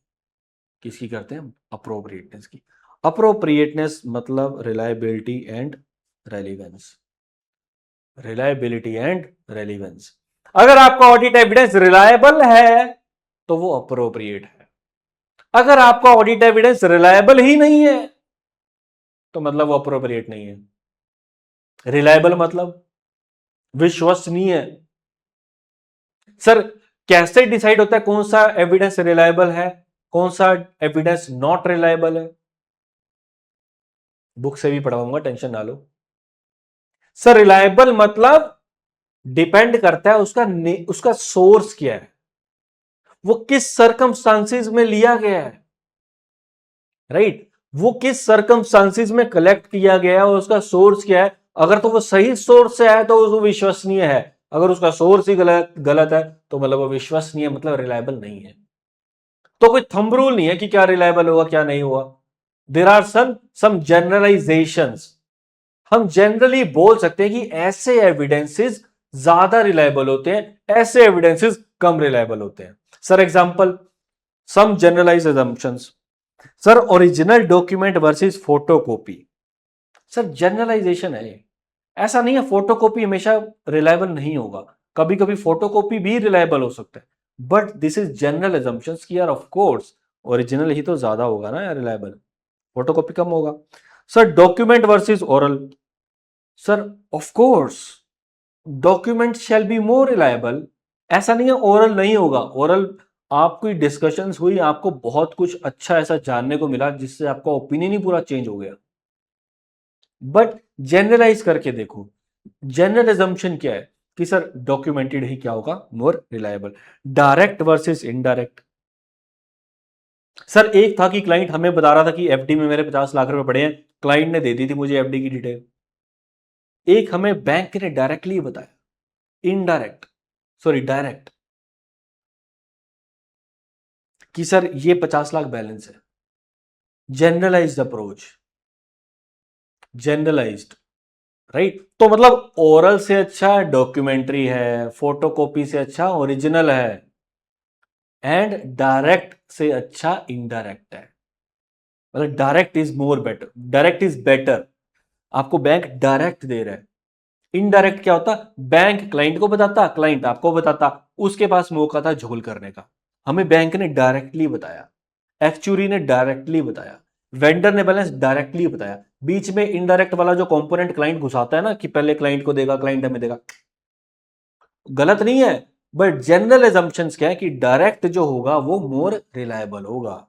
किसकी करते हैं? अप्रोप्रिएटनेस की। अप्रोप्रिएटनेस मतलब reliability and relevance. Reliability and relevance. अगर आपका ऑडिट एविडेंस रिलायबल है तो वो अप्रोप्रिएट है। अगर आपका ऑडिट एविडेंस रिलायबल ही नहीं है तो मतलब वो अप्रोप्रिएट नहीं है। रिलायबल मतलब विश्वसनीय। सर कैसे डिसाइड होता है कौन सा एविडेंस रिलायबल है, कौन सा एविडेंस नॉट रिलायबल है? बुक से भी पढ़ाऊंगा, टेंशन ना लो। सर रिलायबल मतलब डिपेंड करता है उसका सोर्स क्या है, वो किस सरकमस्टांसिस में लिया गया है, राइट। वो किस सरकमस्टांसिस में कलेक्ट किया गया है और उसका सोर्स क्या है। अगर तो वो सही सोर्स से है तो वो विश्वसनीय है, अगर उसका सोर्स ही गलत गलत है तो मतलब वो विश्वसनीय मतलब रिलायबल नहीं है। तो कोई थंब रूल नहीं है कि क्या रिलायबल होगा क्या नहीं हुआ। There are some generalizations. हम जनरली बोल सकते हैं कि ऐसे एविडेंसेस ज्यादा रिलायबल होते हैं, ऐसे एविडेंसेस कम रिलायबल होते हैं। Sir example, some generalize assumptions। Sir original document versus photocopy. Sir generalization है ये, ऐसा नहीं है फोटोकॉपी हमेशा रिलायबल नहीं होगा, कभी कभी फोटोकॉपी भी रिलायबल हो सकता है, but this is general assumptions कि यार ऑफ कोर्स ओरिजिनल ही तो ज्यादा होगा ना यार रिलायबल, फोटोकॉपी कम होगा। Sir document versus oral. Sir of course document shall be more reliable, ऐसा नहीं है ओरल नहीं होगा। ओरल आपकी डिस्कशंस हुई, आपको बहुत कुछ अच्छा ऐसा जानने को मिला जिससे आपका ओपिनियन ही पूरा चेंज हो गया। बट जनरलाइज करके देखो, जनरल एजम्पशन क्या है कि सर डॉक्यूमेंटेड ही क्या होगा more reliable. Direct versus indirect. Sir एक था कि क्लाइंट हमें बता रहा था कि एफडी में मेरे 50 लाख रुपए पड़े हैं, क्लाइंट ने दे दी थी मुझे एफडी की डिटेल। एक हमें बैंक ने डायरेक्टली बताया, इनडायरेक्ट, सॉरी डायरेक्ट, कि सर ये 50 लाख बैलेंस है। Generalized approach, generalized, right. तो मतलब ओरल से अच्छा डॉक्यूमेंट्री है, फोटोकॉपी से अच्छा ओरिजिनल है, एंड डायरेक्ट से अच्छा इनडायरेक्ट है। मतलब direct is more better, direct is better. आपको बैंक डायरेक्ट दे रहा है। इनडायरेक्ट क्या होता? बैंक क्लाइंट को बताता, क्लाइंट आपको बताता, उसके पास मौका था झोल करने का। हमें बैंक ने डायरेक्टली बताया, एक्चुअरी ने डायरेक्टली बताया, वेंडर ने बैलेंस डायरेक्टली बताया। बीच में इनडायरेक्ट वाला जो कंपोनेंट क्लाइंट घुसाता है ना, कि पहले क्लाइंट को देगा, क्लाइंट हमें देगा, गलत नहीं है, बट जनरल एजम्पशंस क्या है कि डायरेक्ट जो होगा वो मोर रिलायबल होगा,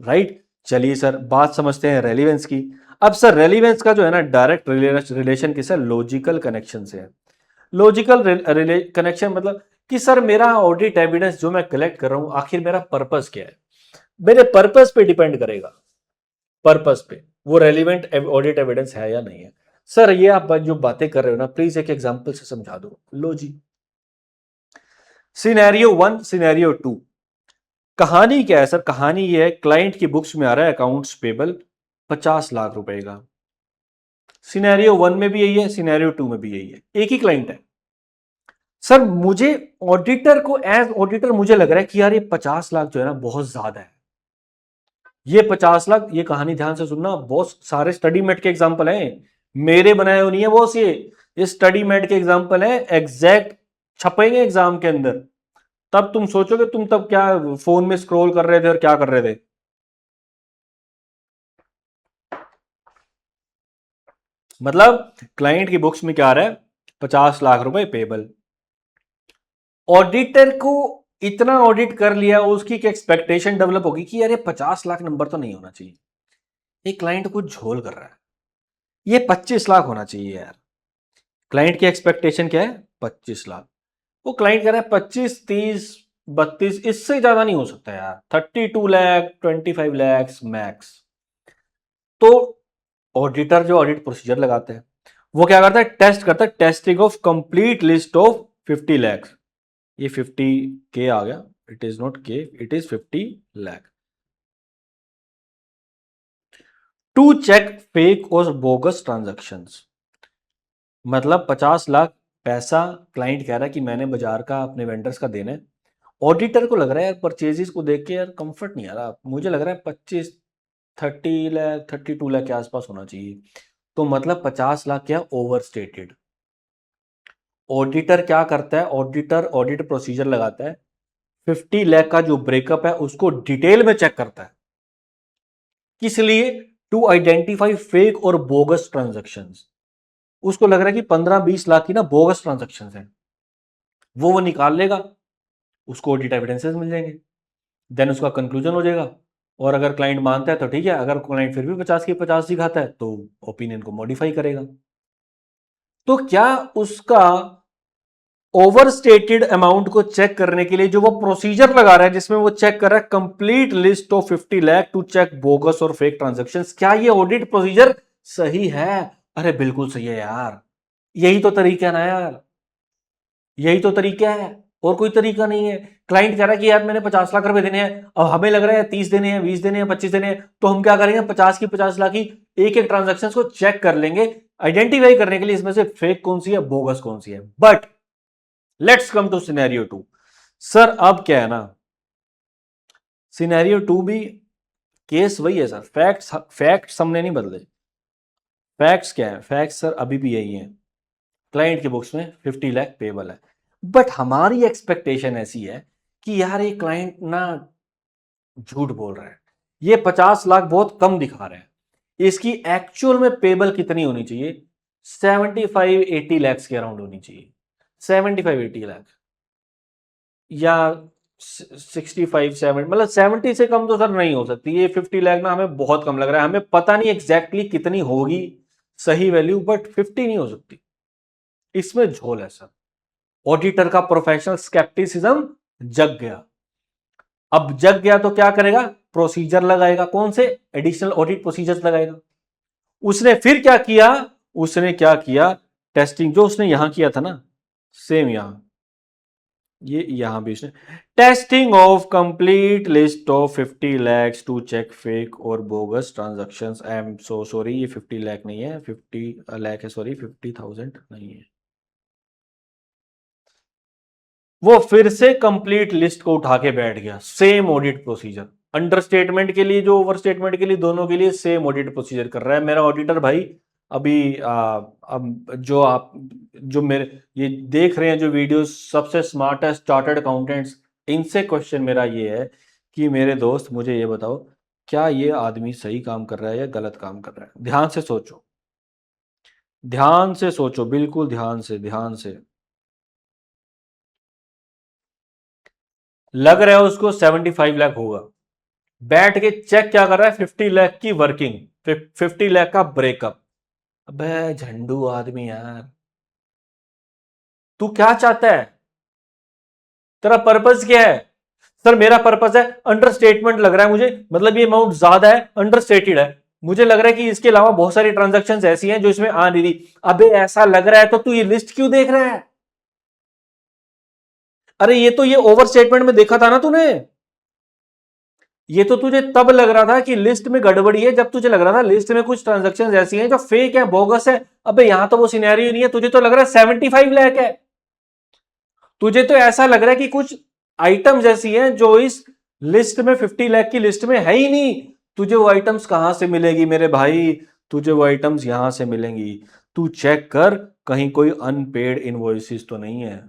राइट। चलिए सर बात समझते हैं रेलिवेंस की। अब सर रेलिवेंस का जो है ना डायरेक्ट रिलेशन किससे? लॉजिकल कनेक्शन से है। लॉजिकल कनेक्शन मतलब कि सर मेरा ऑडिट एविडेंस जो मैं कलेक्ट कर रहा हूं, आखिर मेरा पर्पस क्या है, मेरे पर्पस पे डिपेंड करेगा, पर्पस पे वो रेलिवेंट ऑडिट एविडेंस है या नहीं है। सर ये आप जो बातें कर रहे हो ना, प्लीज एक एग्जांपल से समझा दो। लो जी, सिनेरियो 1, सिनेरियो 2। कहानी क्या है सर? कहानी ये है, क्लाइंट की बुक्स में आ रहा है अकाउंट्स पेबल 50 लाख रुपए का। सिनेरियो 1 में भी यही है, सिनेरियो 2 में भी यही है, एक ही क्लाइंट है। सर मुझे ऑडिटर को, एज ऑडिटर मुझे लग रहा है कि यार ये 50 लाख जो है ना बहुत ज्यादा है। ये 50 लाख, ये कहानी ध्यान से सुनना, बहुत सारे स्टडी मेट के एग्जांपल हैं, मेरे बनाए हुए नहीं है बॉस, ये स्टडी मेट के एग्जांपल हैं, एग्जैक्ट छपेंगे एग्जाम के अंदर। तब तुम सोचोगे तुम तब क्या फोन में स्क्रॉल कर रहे थे और क्या कर रहे थे। मतलब क्लाइंट की बुक्स में क्या आ रहा है? 50 लाख रुपए पेबल। ऑडिटर को इतना ऑडिट कर लिया, उसकी एक एक्सपेक्टेशन डेवलप होगी कि यार ये 50 लाख नंबर तो नहीं होना चाहिए, ये क्लाइंट कुछ झोल कर रहा है, ये 25 लाख होना चाहिए यार। क्लाइंट की एक्सपेक्टेशन क्या है? 25 लाख। वो क्लाइंट कह रहा है 25, 30, 32, इससे ज्यादा नहीं हो सकता यार, 32 लाख, 25 लाख मैक्स। तो ऑडिटर जो ऑडिट प्रोसीजर लगाते हैं, वो क्या करता है? टेस्ट करता है, testing of complete list of 50 lakh. ये 50 के आ गया, it is not K, it is 50 lakh, to check fake और बोगस ट्रांजैक्शंस। मतलब 50 लाख पैसा क्लाइंट कह रहा है कि मैंने बाजार का अपने वेंडर्स का देना है। ऑडिटर को लग रहा है यार परचेजेस को देख के यार कंफर्ट नहीं आ रहा, मुझे लग रहा है 25, 30 लाख, 32 लाख के आसपास होना चाहिए। तो मतलब 50 लाख क्या? Over stated. ऑडिटर क्या करता है? ऑडिटर ऑडिट प्रोसीजर लगाता है, 50 लाख का जो ब्रेकअप है उसको डिटेल में चेक करता है। किस लिए? टू आइडेंटिफाई फेक और बोगस ट्रांजैक्शंस। उसको लग रहा है कि 15-20 लाख की ना बोगस ट्रांजैक्शंस हैं, वो निकाल लेगा, उसको ऑडिट एविडेंसेस मिल जाएंगे, देन उसका कंक्लूजन हो जाएगा। और अगर क्लाइंट मानता है तो ठीक है, अगर क्लाइंट फिर भी 50 की 50 दिखाता है तो ओपिनियन को मॉडिफाई करेगा। तो क्या उसका ओवर स्टेटेड अमाउंट को चेक करने के लिए जो वो प्रोसीजर लगा रहा है, जिसमें वो चेक कर रहा है complete list of 50 lakh to check bogus और फेक ट्रांजैक्शंस, क्या ये ऑडिट प्रोसीजर सही है? अरे बिल्कुल सही है यार, यही तो तरीका है ना यार, यही तो तरीका है, और कोई तरीका नहीं है। क्लाइंट कह रहा है कि यार मैंने 50 लाख रुपए देने हैं, अब हमें लग रहा है 30 देने हैं, 20 देने हैं, 25 देने हैं, तो हम क्या करेंगे? 50 की 50 लाख की एक एक ट्रांजेक्शन को चेक कर लेंगे, आइडेंटिफाई करने के लिए इसमें से फेक कौन सी है, बोगस कौन सी है। But let's come to scenario 2। Sir अब क्या है ना, सिनेरियो 2 भी केस वही है सर, फैक्ट्स फैक्ट्स हमने नहीं बदले। फैक्ट्स क्या है? फैक्ट्स सर अभी भी यही है, क्लाइंट के बुक्स में 50 लाख पेबल है। बट हमारी एक्सपेक्टेशन ऐसी है कि यार ये क्लाइंट ना झूठ बोल रहा है, ये 50 लाख बहुत कम दिखा रहा है, इसकी एक्चुअल में पेबल कितनी होनी चाहिए? 75-80 लाख के अराउंड होनी चाहिए, 75-80 लाख, या 65-70, मतलब 70 से कम तो सर नहीं हो सकती। ये 50 लाख ना हमें बहुत कम लग रहा है, हमें पता नहीं एग्जैक्टली कितनी होगी सही वैल्यू, बट 50 नहीं हो सकती। इसमें झोल है सर। ऑडिटर का प्रोफेशनल स्केप्टिसिज्म जग गया। अब जग गया तो क्या करेगा, प्रोसीजर लगाएगा। कौन से? एडिशनल ऑडिट प्रोसीजर्स लगाएगा। उसने फिर क्या किया, उसने क्या किया, टेस्टिंग जो उसने यहां किया था ना, सेम यहां, ये यहां भी उसने testing of complete list of 50 lakhs to check fake और bogus transactions. I am so sorry, ये 50 लाख नहीं है, 50 लाख है, सॉरी 50,000 नहीं है। वो फिर से कंप्लीट लिस्ट को उठा के बैठ गया, same audit procedure. Under statement के लिए जो ओवर स्टेटमेंट के लिए, दोनों के लिए सेम ऑडिट प्रोसीजर कर रहा है मेरा ऑडिटर भाई। अभी अब जो आप, जो मेरे ये देख रहे हैं जो वीडियो, सबसे स्मार्टेस्ट चार्टर्ड अकाउंटेंट्स, इनसे क्वेश्चन मेरा ये है कि मेरे दोस्त मुझे ये बताओ, क्या ये आदमी सही काम कर रहा है या गलत काम कर रहा है? ध्यान से सोचो, ध्यान से सोचो, बिल्कुल ध्यान से, ध्यान से। लग रहा है उसको 75 लाख होगा, बैठ के चेक क्या कर रहा है, 50 लाख की वर्किंग, 50 लाख का ब्रेकअप। अबे झंडू आदमी यार, तू क्या चाहता है? तेरा पर्पस क्या है? सर मेरा पर्पस है, अंडर स्टेटमेंट लग रहा है मुझे, मतलब ये अमाउंट ज्यादा है, अंडर स्टेटेड है, मुझे लग रहा है कि इसके अलावा बहुत सारी ट्रांजेक्शन ऐसी हैं जो इसमें आ नहीं रही। अबे ऐसा लग रहा है तो तू ये लिस्ट क्यों देख रहा है? अरे ये तो ये ओवर स्टेटमेंट में देखा था ना तूने, ये तो तुझे तब लग रहा था कि लिस्ट में गड़बड़ी है, जब तुझे लग रहा था लिस्ट में कुछ ट्रांजेक्शन ऐसी हैं जो फेक है, बोगस है। अबे यहां तो वो सिनेरियो नहीं है, तुझे तो लग रहा है 75 लाख है। तुझे तो ऐसा लग रहा है कि कुछ आइटम्स ऐसी हैं जो इस लिस्ट में, 50 लाख की लिस्ट में है ही नहीं। तुझे वो आइटम्स कहां से मिलेगी मेरे भाई? तुझे वो आइटम्स यहां से मिलेंगी। तू चेक कर, कहीं कोई अनपेड इनवॉइसेस तो नहीं है।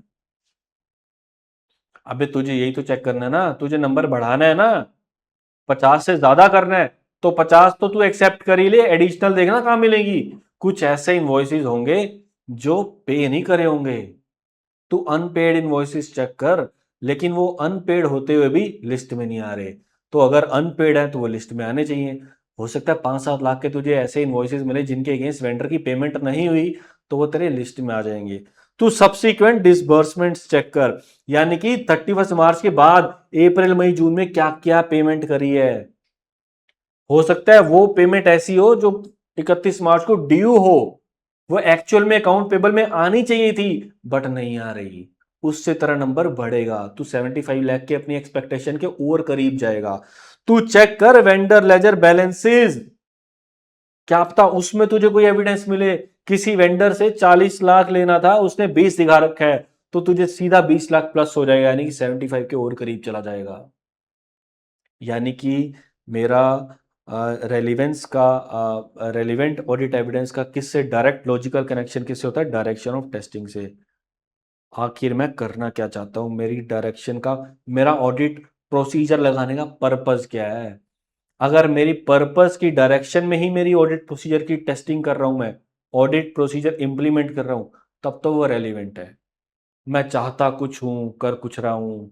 अबे तुझे यही तो चेक करना है ना, तुझे नंबर बढ़ाना है ना, 50 से ज्यादा करना है, तो 50 तो तू एक्सेप्ट कर ही ले, एडिशनल देखना कहां मिलेगी। कुछ ऐसे इनवॉइसेस होंगे जो पे नहीं करे होंगे। तू अनपेड इनवॉइसेस चेक कर, लेकिन वो अनपेड होते हुए भी लिस्ट में नहीं आ रहे। तो अगर अनपेड है तो वो लिस्ट में आने चाहिए। हो सकता है 5-7 लाख के तुझे ऐसे इनवॉइसेस मिले जिनके अगेंस्ट वेंडर की पेमेंट नहीं हुई, तो वो तेरे लिस्ट में आ जाएंगे। तू सब्सिक्वेंट डिसबर्समेंट्स चेक कर, यानी कि 31 मार्च के बाद अप्रैल मई जून में क्या क्या पेमेंट करी है। हो सकता है वो पेमेंट ऐसी हो जो 31 मार्च को ड्यू हो, वो एक्चुअल में अकाउंट पेबल में आनी चाहिए थी, बट नहीं आ रही। उससे तेरा नंबर बढ़ेगा, तू 75 लाख के अपनी एक्सपेक्टेशन के और करीब जाएगा। तू चेक कर वेंडर लेजर बैलेंसेस, क्या पता उसमें तुझे कोई एविडेंस मिले। किसी वेंडर से 40 लाख लेना था, उसने 20 दिखा रखा है, तो तुझे सीधा 20 लाख प्लस हो जाएगा, यानी कि 75 के और करीब चला जाएगा। यानी कि मेरा रेलिवेंस का, रेलिवेंट ऑडिट एविडेंस का किससे डायरेक्ट लॉजिकल कनेक्शन किससे होता है? डायरेक्शन ऑफ टेस्टिंग से। आखिर मैं करना क्या चाहता हूं, मेरी डायरेक्शन का, मेरा ऑडिट प्रोसीजर लगाने का पर्पस क्या है? अगर मेरी पर्पस की डायरेक्शन में ही मेरी ऑडिट प्रोसीजर की टेस्टिंग कर रहा हूं, मैं ऑडिट प्रोसीजर इंप्लीमेंट कर रहा हूं, तब तो वो रेलिवेंट है। मैं चाहता कुछ हूं, कर कुछ रहा हूं,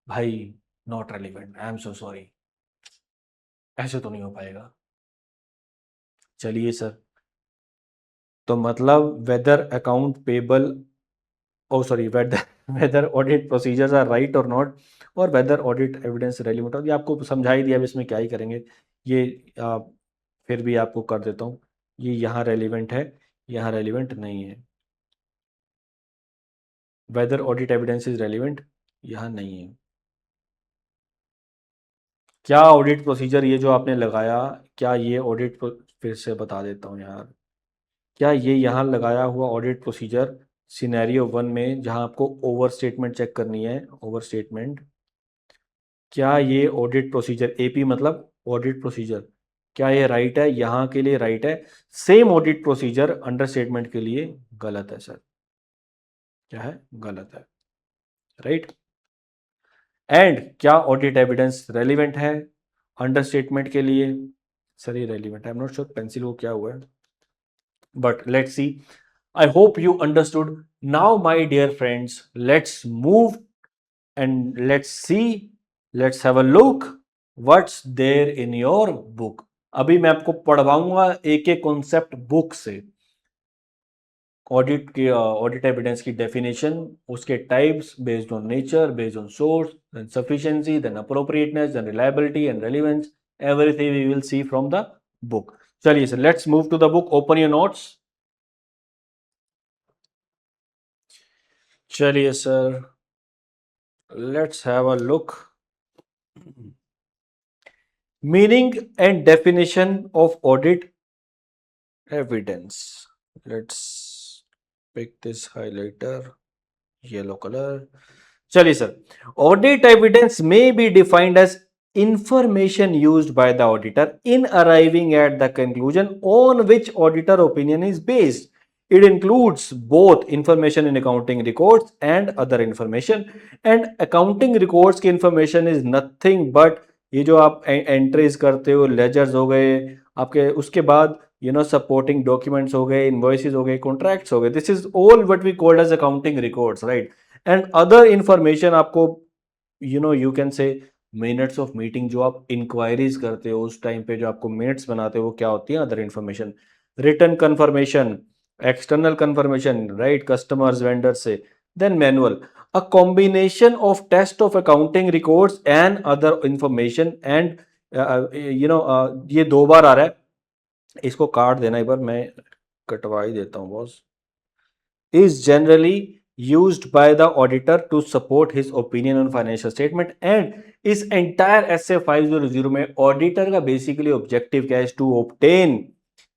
भाई not relevant, I am so sorry, ऐसे तो नहीं हो पाएगा। चलिए सर, तो मतलब whether account payable, oh sorry, whether whether audit procedures are right और नॉट, और वेदर ऑडिट एविडेंस रेलिवेंट, और ये आपको समझा ही दिया, अब इसमें क्या ही करेंगे। ये आ, फिर भी आपको कर देता हूँ। ये यहाँ रेलिवेंट है, यहाँ रेलिवेंट नहीं है। Whether audit evidence is relevant, यहाँ नहीं है। क्या ऑडिट प्रोसीजर ये जो आपने लगाया, क्या ये ऑडिट, फिर से बता देता हूँ यार, क्या ये यहाँ लगाया हुआ ऑडिट प्रोसीजर सिनेरियो 1 में, जहाँ आपको ओवर स्टेटमेंट चेक करनी है, ओवर स्टेटमेंट, क्या ये ऑडिट प्रोसीजर, एपी मतलब ऑडिट प्रोसीजर, क्या ये राइट है? यहाँ के लिए राइट है। Same audit procedure under statement के लिए गलत है सर। क्या है? गलत है, राइट। एंड क्या ऑडिट एविडेंस रेलिवेंट है अंडर स्टेटमेंट के लिए? सर ये रेलिवेंट है, I am not sure pencil को क्या हुआ है, but let's see. I hope you understood. Now, my dear friends, let's move and let's see, let's have a look what's there in your book. अभी मैं आपको पढ़वाऊंगा एक एक कॉन्सेप्ट बुक से। ऑडिट की ऑडिट एविडेंस की डेफिनेशन, उसके types based on nature, based on source, then sufficiency, then appropriateness, then reliability and relevance, everything we will see from the book. चलिए sir, let's move to the book. Open your notes. चलिए sir, let's have a look. Meaning and definition of audit evidence. Let's pick this highlighter, yellow color. चलिए sir, audit evidence may be defined as information used by the auditor in arriving at the conclusion on which auditor opinion is based. It includes both information in accounting records and other information. And accounting records की information is nothing but ये जो आप एंट्रीज करते हो, लेजर्स हो गए आपके, उसके बाद सपोर्टिंग डॉक्यूमेंट्स हो गए, इनवॉइसेस हो गए, कॉन्ट्रैक्ट्स हो गए. This is all what we called as accounting records, right. And other information आपको you can say minutes of meeting, जो आप इंक्वायरीज करते हो उस टाइम पे जो आपको मिनट्स बनाते हो, वो क्या होती है? Other information. Written confirmation, external confirmation, right, customers vendor से. Then manual, a combination of test of accounting records and other information. And ये दो बार आ रहा है, इसको काट देना एक बार, मैं कटवा ही देता हूं boss. is generally used by the auditor to support his opinion on financial statement. And इस entire SA 500 में auditor का basically objective क्या है? To obtain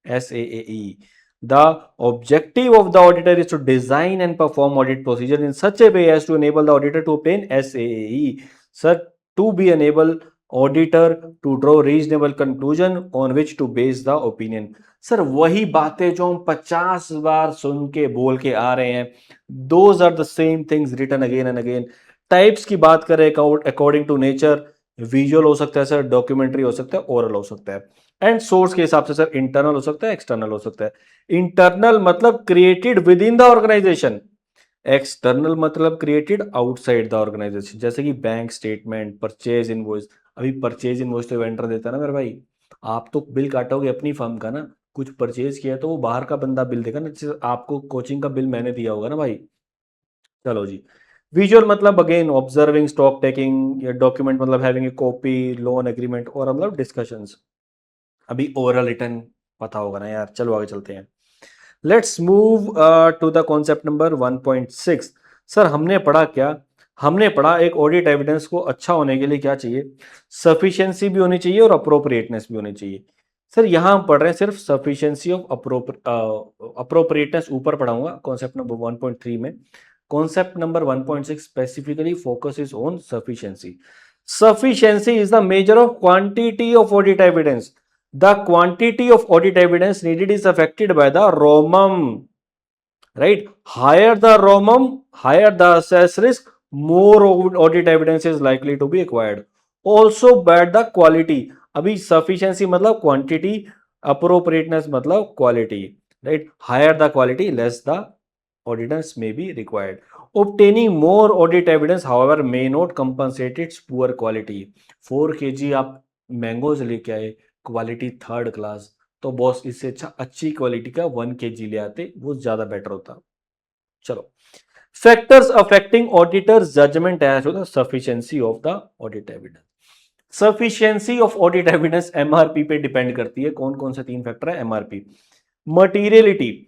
SAAE. The objective of the auditor is to design and perform audit procedure in such a way as to enable the auditor to obtain SAAE. Sir, to be enable auditor to draw reasonable conclusion on which to base the opinion. Sir वही बातें जो हम 50 बार सुन के बोल के आ रहे हैं, those are the same things written again and again. Types की बात करें, अकॉर्डिंग टू नेचर, विजुअल हो सकता है सर, डॉक्यूमेंट्री हो सकता है, ओरल हो सकता है. एंड सोर्स के हिसाब से सर इंटरनल हो सकता है, एक्सटर्नल हो सकता है. इंटरनल मतलब created within the organization, external मतलब क्रिएटेड आउटसाइड द ऑर्गेनाइजेशन. जैसे कि बैंक स्टेटमेंट, परचेज इनवॉइस. अभी परचेज इनवॉइस तो वेंडर देता है ना मेरे भाई, आप तो बिल काटोगे अपनी फर्म का ना, कुछ परचेज किया तो वो बाहर का बंदा बिल देगा ना, जैसे आपको कोचिंग का बिल मैंने दिया होगा ना भाई. चलो जी. विजुअल मतलब अगेन ऑब्जर्विंग, स्टॉक टेकिंग, या डॉक्यूमेंट मतलब having a copy, loan agreement, और मतलब डिस्कशंस. अभी ओरल रिटर्न पता होगा ना यार. चलो आगे चलते हैं. Let's move to the concept number 1.6. Sir हमने पढ़ा क्या? हमने पढ़ा एक ऑडिट एविडेंस को अच्छा होने के लिए क्या चाहिए? सफिशिएंसी भी होनी चाहिए और अप्रोप्रिएटनेस भी होनी चाहिए. सर यहां हम पढ़ रहे हैं सिर्फ सफिशिएंसी ऑफ अप्रोप्रिएटनेस, ऊपर पढ़ाऊंगा कॉन्सेप्ट नंबर 1.3 में. Concept number 1.6 specifically focuses on sufficiency. Sufficiency is the measure of quantity of audit evidence. The quantity of audit evidence needed is affected by the ROMUM, right? Higher the ROMUM, higher the assess risk, more audit evidence is likely to be acquired. Also bad the quality. अभी sufficiency मतलब quantity, appropriateness मतलब quality, right? Higher the quality, less the auditors may be required. Obtaining more audit evidence, however, may not compensate its poor quality. 4 kg आप मैंगोज लेके आए, क्वालिटी थर्ड क्लास, तो बॉस इससे अच्छा अच्छी क्वालिटी का 1 kg ले आते, वो ज्यादा बेटर होता. चलो, factors affecting auditors judgement as to the sufficiency of the audit evidence. Sufficiency of audit evidence MRP पे डिपेंड करती है. कौन कौन से 3 फैक्टर है? MRP, materiality,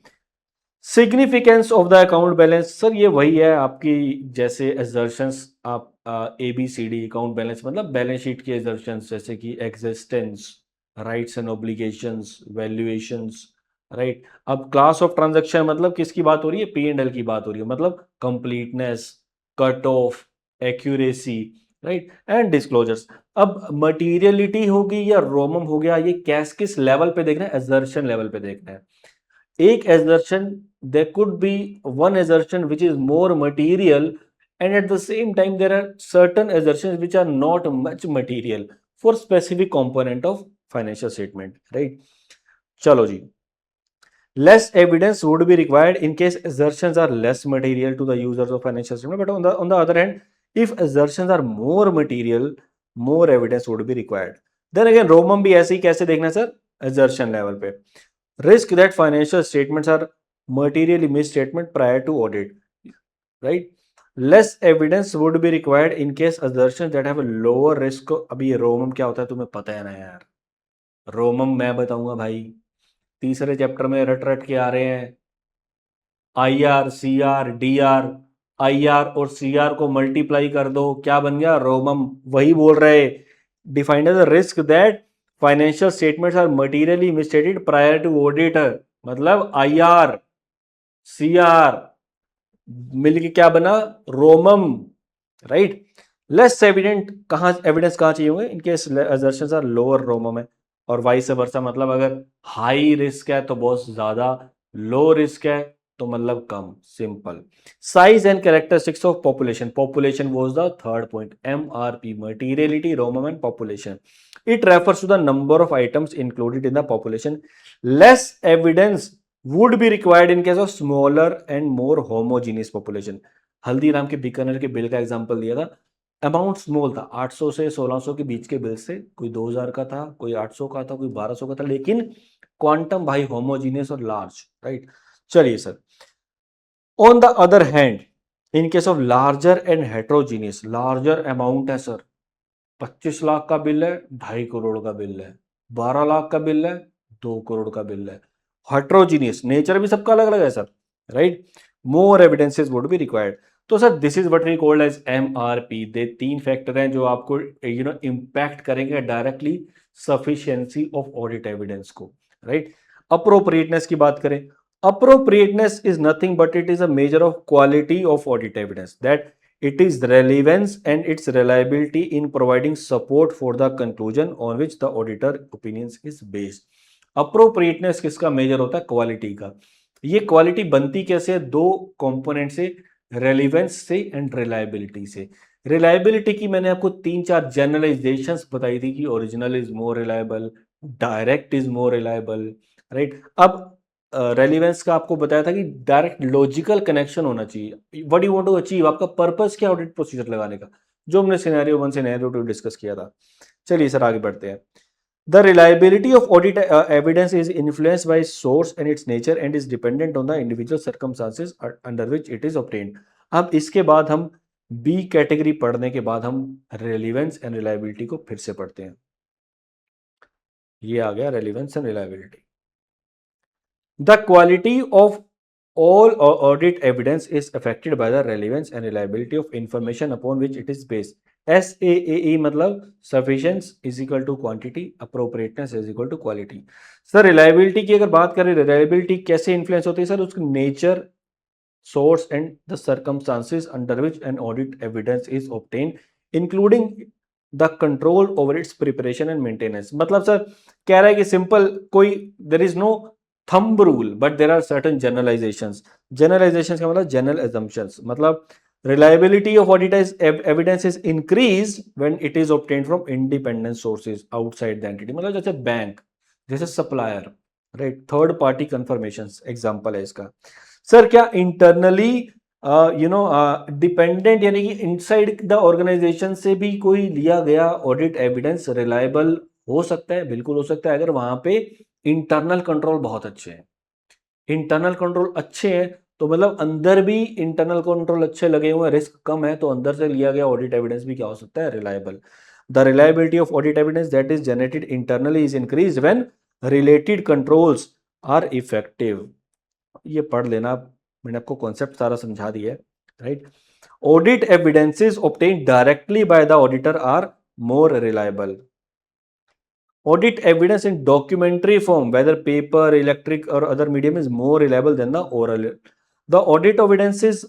significance of the account balance. Sir ये वही है आपकी, जैसे एजर्शंस आप ABCD अकाउंट बैलेंस मतलब बैलेंस शीट की एजर्शंस, जैसे कि existence, rights and obligations, valuations, right. अब क्लास ऑफ ट्रांजैक्शन मतलब किसकी बात हो रही है? P&L की बात हो रही है. मतलब completeness, cut off, accuracy, right, and disclosures. अब मटीरियलिटी होगी या रोमम हो गया, ये किस लेवल पे देखना है? एजर्शन लेवल पे देखना है. एक assertion, there could be one assertion which is more material, and at the same time there are certain assertions which are not much material for specific component of financial statement, right? चलो जी. Less evidence would be required in case assertions are less material to the users of financial statement, but on the other hand, if assertions are more material, more evidence would be required. Then again रोमम भी ऐसे ही कैसे देखना सर? assertion level पे. Risk that financial statements are materially misstatement prior to audit, right? Less evidence would be required in case assertions that have a lower risk. अभी ये रोमम क्या होता है तुम्हें पता है ना यार, रोमम मैं बताऊंगा भाई, तीसरे चैप्टर में रट रट के आ रहे हैं, I R C R D R, I R और सी आर को मल्टीप्लाई कर दो, क्या बन गया, रोमम। वही बोल रहे, defined as the risk that financial statements are materially misstated prior to audit, मतलब आई आर सी आर मिलके क्या बना, रोमम, राइट। लेस एविडेंट कहाँ, एविडेंस कहाँ चाहिए होंगे, इनके असर्शंस आर लोअर, रोमम है। और वाइस वर्सा, मतलब अगर हाई रिस्क है तो बहुत ज्यादा, लो रिस्क है तो मतलब कम, simple. Size and characteristics of population, population was the third point, MRP, materiality, ROMM and population. It refers to the number of items included in the population. Less evidence would be required in case of smaller and more homogeneous population। Haldiram के बीकानेर के बिल का एग्जांपल दिया था, अमाउंट स्मॉल था, 800 से 1600 के बीच के बिल से, कोई 2000 का था, कोई 800 का था, कोई 1200 का था, लेकिन क्वांटम भाई होमोजीनियस और लार्ज, राइट। चलिए sir, on the other hand in case of larger and heterogeneous, larger amount है सर, 25 लाख का बिल है, 2.5 करोड़ का बिल है, 12 लाख का बिल है, 2 करोड़ का बिल है, हेट्रोजीनियस, नेचर भी सबका अलग अलग है sir, right. More evidences would be required. तो sir this is what we called as MRP. They तीन फैक्टर हैं जो आपको इंपैक्ट करेंगे directly sufficiency of audit evidence को, राइट। अप्रोप्रिएटनेस की बात करें, appropriateness is nothing but it is a measure of quality of audit evidence, that it is relevance and its reliability in providing support for the conclusion on which the auditor opinions is based। Appropriateness किसका मेजर होता है, क्वालिटी का। ये क्वालिटी बनती कैसे है, दो कंपोनेंट से, रेलिवेंस से एंड रिलायबिलिटी से। रिलायबिलिटी की मैंने आपको 3-4 जनरलाइजेशंस बताई थी कि original is more reliable, direct is more reliable, right. अब रेलिवेंस का आपको बताया था कि डायरेक्ट लॉजिकल कनेक्शन होना चाहिए। What you want to achieve, आपका पर्पस क्या ऑडिट प्रोसीजर लगाने का, जो हमने सिनेरियो 1 सिनेरियो 2 डिस्कस किया था। चलिए सर आगे बढ़ते हैं। The reliability of audit evidence is influenced by source and its nature and is dependent on the individual circumstances under which it is obtained। अब इसके बाद हम बी कैटेगरी पढ़ने के बाद हम रेलिवेंस एंड रिलायबिलिटी को फिर से पढ़ते हैं। ये आ गया relevance and reliability. The quality of all audit evidence is affected by the relevance and reliability of information upon which it is based। SAAE मतलब sufficiency is equal to quantity, appropriateness is equal to quality। Sir reliability की अगर बात करें, रिलायबिलिटी कैसे इन्फ्लुएंस होती है सर, उसकी nature, source and the circumstances under which an audit evidence is obtained including the control over its preparation and maintenance। मतलब सर कह रहा है कि सिंपल कोई, there is no thumb rule but there are certain generalizations। generalizations का मतलब general assumptions, मतलब reliability of audit evidence is increased when it is obtained from independent sources outside the entity। मतलब जैसे बैंक, जैसे supplier, right, third party confirmations example है इसका। सर क्या इंटरनली डिपेंडेंट यानी कि इनसाइड द ऑर्गेनाइजेशन से भी कोई लिया गया ऑडिट एविडेंस रिलायबल हो सकता है? बिल्कुल हो सकता है, अगर वहां पे इंटरनल कंट्रोल बहुत अच्छे हैं। इंटरनल कंट्रोल अच्छे हैं तो मतलब अंदर भी इंटरनल कंट्रोल अच्छे लगे हुए हैं, रिस्क कम है, तो अंदर से लिया गया ऑडिट एविडेंस भी क्या हो सकता है, reliable. The reliability of audit evidence that is generated internally is increase when related controls are effective. ये पढ़ लेना, मैंने आपको कॉन्सेप्ट सारा समझा दिया है, right. Audit evidences obtained directly by the auditor are more reliable. Audit evidence in documentary form, whether paper, electric or other medium, is more reliable than the oral। The audit evidence is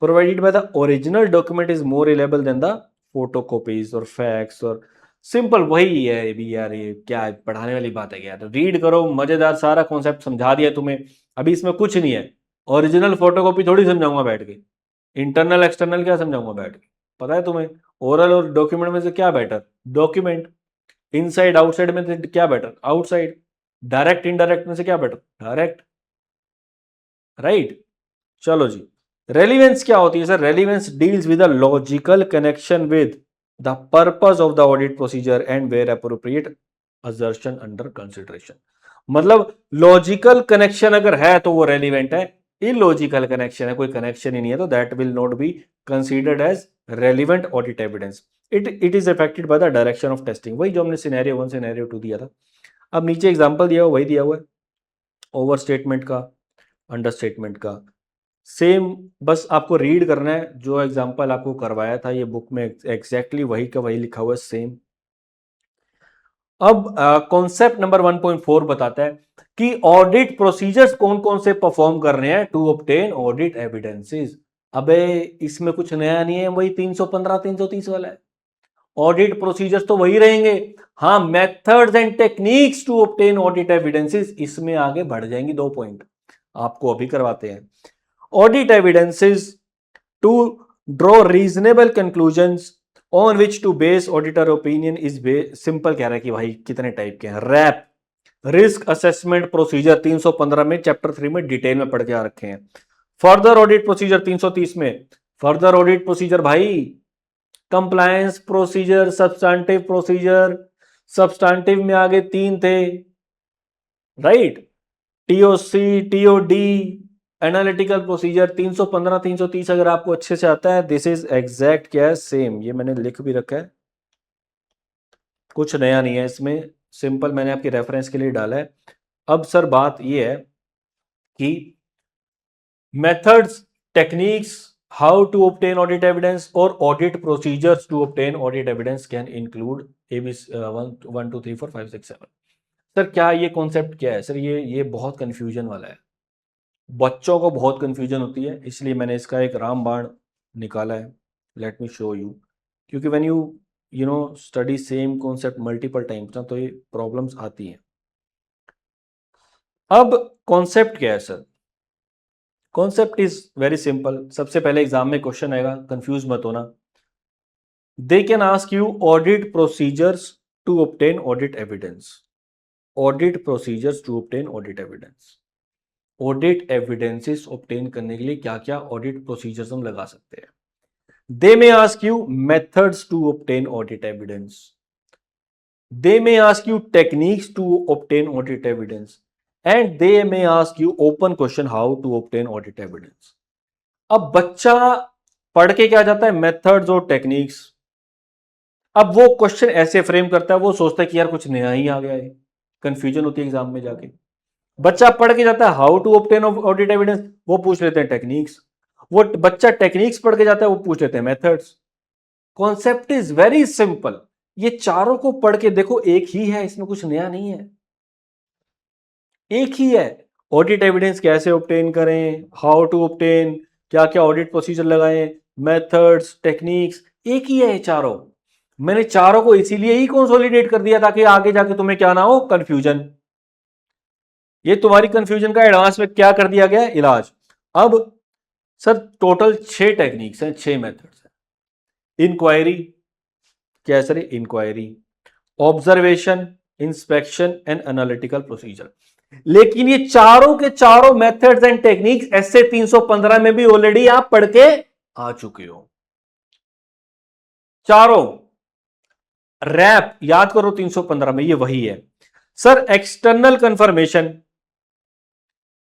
provided by the original document is more reliable than the photocopies or fax और सिंपल वही है भी यार, ये क्या पढ़ाने वाली बात है यार, रीड करो, मजेदार, सारा कॉन्सेप्ट समझा दिया तुम्हें। अभी इसमें कुछ नहीं है, ओरिजिनल फोटोकॉपी थोड़ी समझाऊंगा बैठ के, इंटरनल एक्सटर्नल क्या समझाऊंगा बैठ के, पता है तुम्हें? ओरल और डॉक्यूमेंट में से क्या बेटर? डॉक्यूमेंट। इनसाइड आउटसाइड में से क्या बेटर? आउटसाइड। डायरेक्ट इनडायरेक्ट में से क्या बेटर? Direct, right. चलो जी, रेलिवेंस क्या होती है sir? Relevance deals with the logical connection with the purpose of the audit procedure and where appropriate assertion under consideration. मतलब लॉजिकल कनेक्शन अगर है तो वो रेलिवेंट है, इलॉजिकल कनेक्शन है, कोई कनेक्शन ही नहीं है, तो that will not be considered as relevant audit evidence. It is affected by the direction of testing, वही जो हमने सिनेरियो 1 सिनेरियो 2 दिया था। अब नीचे एग्जांपल दिया हुआ, वही दिया हुआ है, ओवर स्टेटमेंट का, अंडर स्टेटमेंट का, सेम, बस आपको रीड करना है, जो एग्जांपल आपको करवाया था ये बुक में एग्जैक्टली वही का वही लिखा हुआ है, सेम। अब कॉन्सेप्ट नंबर 1.4 बताता है कि ऑडिट प्रोसीजर्स कौन कौन से परफॉर्म कर रहे हैं टू ऑब्टेन ऑडिट एविडेंसेस। अबे इसमें कुछ नया नहीं है, वही 315 330 वाला है। ऑडिट प्रोसीजर्स तो वही रहेंगे, हाँ, methods and techniques to obtain audit evidences इसमें आगे बढ़ जाएंगी 2 पॉइंट, आपको अभी करवाते हैं। Audit evidences to draw reasonable conclusions on which to base auditor opinion is simple कह रहा है कि भाई कितने टाइप के हैं। रैप रिस्क असेसमेंट प्रोसीजर 315 में चैप्टर 3 में डिटेल में पढ़ के आ रखे हैं। फर्दर ऑडिट प्रोसीजर 330 में, फर्दर ऑडिट प्रोसीजर भाई compliance procedure, substantive procedure, substantive में आगे 3 थे, right, TOC, TOD, analytical procedure. 315 330 अगर आपको अच्छे से आता है, दिस इज एग्जैक्ट क्या है, सेम, ये मैंने लिख भी रखा है, कुछ नया नहीं है इसमें, सिंपल मैंने आपके रेफरेंस के लिए डाला है। अब सर बात ये है कि methods, techniques, how to obtain audit evidence और audit procedures to obtain audit evidence can include ABC 1 2 3 4 5 6 7। Sir क्या ये कॉन्सेप्ट क्या है सर, ये बहुत कंफ्यूजन वाला है, बच्चों को बहुत कंफ्यूजन होती है, इसलिए मैंने इसका एक रामबाण निकाला है। लेट मी शो यू, क्योंकि when you know study same concept multiple times ना, तो ये प्रॉब्लम्स आती हैं। अब कॉन्सेप्ट क्या है sir, concept is very simple. सबसे पहले एग्जाम में क्वेश्चन आएगा, कंफ्यूज मत होना। They can ask you audit procedures to obtain audit evidence, audit procedures to obtain audit evidence, audit evidences obtain करने के लिए क्या क्या ऑडिट प्रोसीजर्स हम लगा सकते हैं। They may ask you methods to obtain audit evidence, they may ask you techniques to obtain audit evidence, and they may ask you open question how to obtain audit evidence. अब बच्चा पढ़ के क्या जाता है, मेथड्स और टेक्निक्स। अब वो क्वेश्चन ऐसे फ्रेम करता है, वो सोचता है कि यार कुछ नया ही आ गया है, कंफ्यूजन होती है एग्जाम में जाके। बच्चा पढ़ के जाता है how to obtain audit evidence, वो पूछ लेते हैं टेक्निक्स। वो बच्चा टेक्निक्स पढ़ के जाता है, वो पूछ लेते हैं methods. Concept is very simple, ये चारों को पढ़ के देखो, एक ही है, इसमें कुछ नया नहीं है, एक ही है। ऑडिट एविडेंस कैसे ऑब्टेन करें, हाउ टू ऑब्टेन, क्या क्या ऑडिट प्रोसीजर लगाएं, मेथड्स, टेक्निक्स, एक ही है ये चारों। मैंने चारों को इसीलिए ही कंसोलिडेट कर दिया ताकि आगे जाके तुम्हें क्या ना हो, कंफ्यूजन। ये तुम्हारी कंफ्यूजन का एडवांस में क्या कर दिया गया, इलाज। अब सर टोटल 6 टेक्निक्स हैं, 6 मेथड्स हैं। इंक्वायरी, क्या है sir, inquiry, observation, inspection and analytical procedure. लेकिन ये चारों के चारों मेथड्स एंड टेक्निक्स ऐसे 315 में भी ऑलरेडी आप पढ़ के आ चुके हो, चारों। रैप याद करो 315 में ये वही है सर। एक्सटर्नल कंफर्मेशन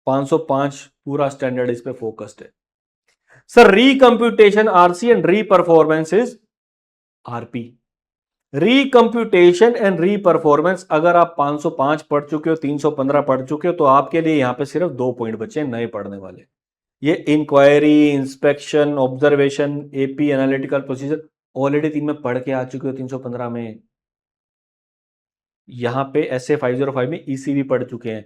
505 पूरा स्टैंडर्ड इस पे फोकस्ड है sir. रिकंप्यूटेशन RC and re performance is RP. रिकंप्यूटेशन and re performance, अगर आप 505 पढ़ चुके हो, 315 पढ़ चुके हो, तो आपके लिए यहां पे सिर्फ 2 पॉइंट बचे हैं नए पढ़ने वाले। ये inquiry, inspection, observation, AP, analytical procedure already 3 में पढ़ के आ चुके हो 315 में। यहां पे ऐसे 505 में ईसी भी पढ़ चुके हैं।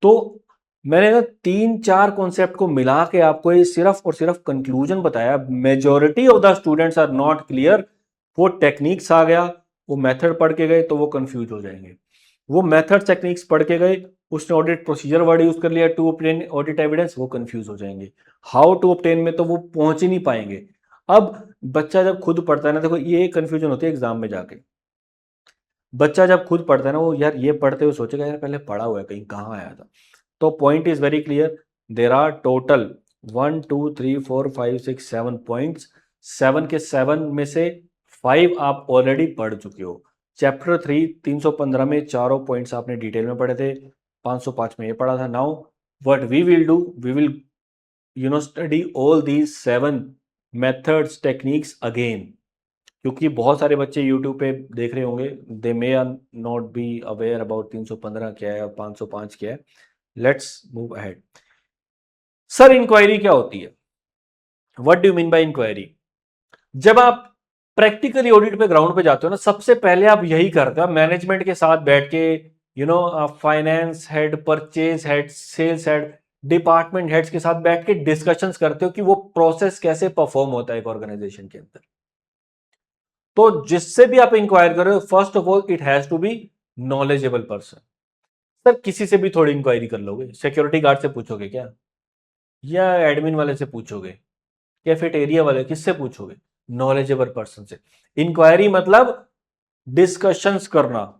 तो मैंने ना 3-4 कॉन्सेप्ट को मिला के आपको ये सिर्फ और सिर्फ कंक्लूजन बताया। Majority of the students are not clear. वो टेक्निक्स आ गया, वो मेथड पढ़ के गए तो वो कंफ्यूज हो जाएंगे। वो मेथड टेक्निक्स पढ़ के गए, उसने ऑडिट प्रोसीजर वर्ड यूज कर लिया टू ऑब्टेन ऑडिट एविडेंस, वो कंफ्यूज हो जाएंगे। हाउ टू ऑब्टेन में तो वो पहुंच ही नहीं पाएंगे। अब बच्चा जब खुद पढ़ता है ना, देखो ये कंफ्यूजन होती है एग्जाम में जाके। बच्चा जब खुद पढ़ता है ना, वो यार ये पढ़ते हुए सोचेगा यार पहले पढ़ा हुआ है कहीं, कहाँ आया था। तो point is very clear, there are total 1 2 3 4 5 6 7 points. 7 के 7 में से 5 आप ऑलरेडी पढ़ चुके हो। चैप्टर 3 315 में चारों पॉइंट्स आपने डिटेल में पढ़े थे, 505 में ये पढ़ा था। Now what we will do, we will study all these 7 methods techniques again, क्योंकि बहुत सारे बच्चे यूट्यूब पे देख रहे होंगे, they may are not be aware about 315 क्या है और 505 क्या है। Let's move ahead. Sir inquiry क्या होती है? What do you mean by inquiry? जब आप प्रैक्टिकली ऑडिट पे ग्राउंड पे जाते हो ना, सबसे पहले आप यही करते हो, मैनेजमेंट के साथ बैठ के finance head, purchase head, sales head, department heads के साथ बैठ के डिस्कशंस करते हो कि वो प्रोसेस कैसे परफॉर्म होता है एक ऑर्गेनाइजेशन के अंदर। तो जिससे भी आप इंक्वायर कर रहे हो, first of all it has to be knowledgeable person. Sir किसी से भी थोड़ी इंक्वायरी कर लोगे? सिक्योरिटी गार्ड से पूछोगे क्या, या एडमिन वाले से पूछोगे, कैफेटेरिया वाले, किससे पूछोगे? नॉलेजेबल पर्सन से। इंक्वायरी मतलब डिस्कशंस करना,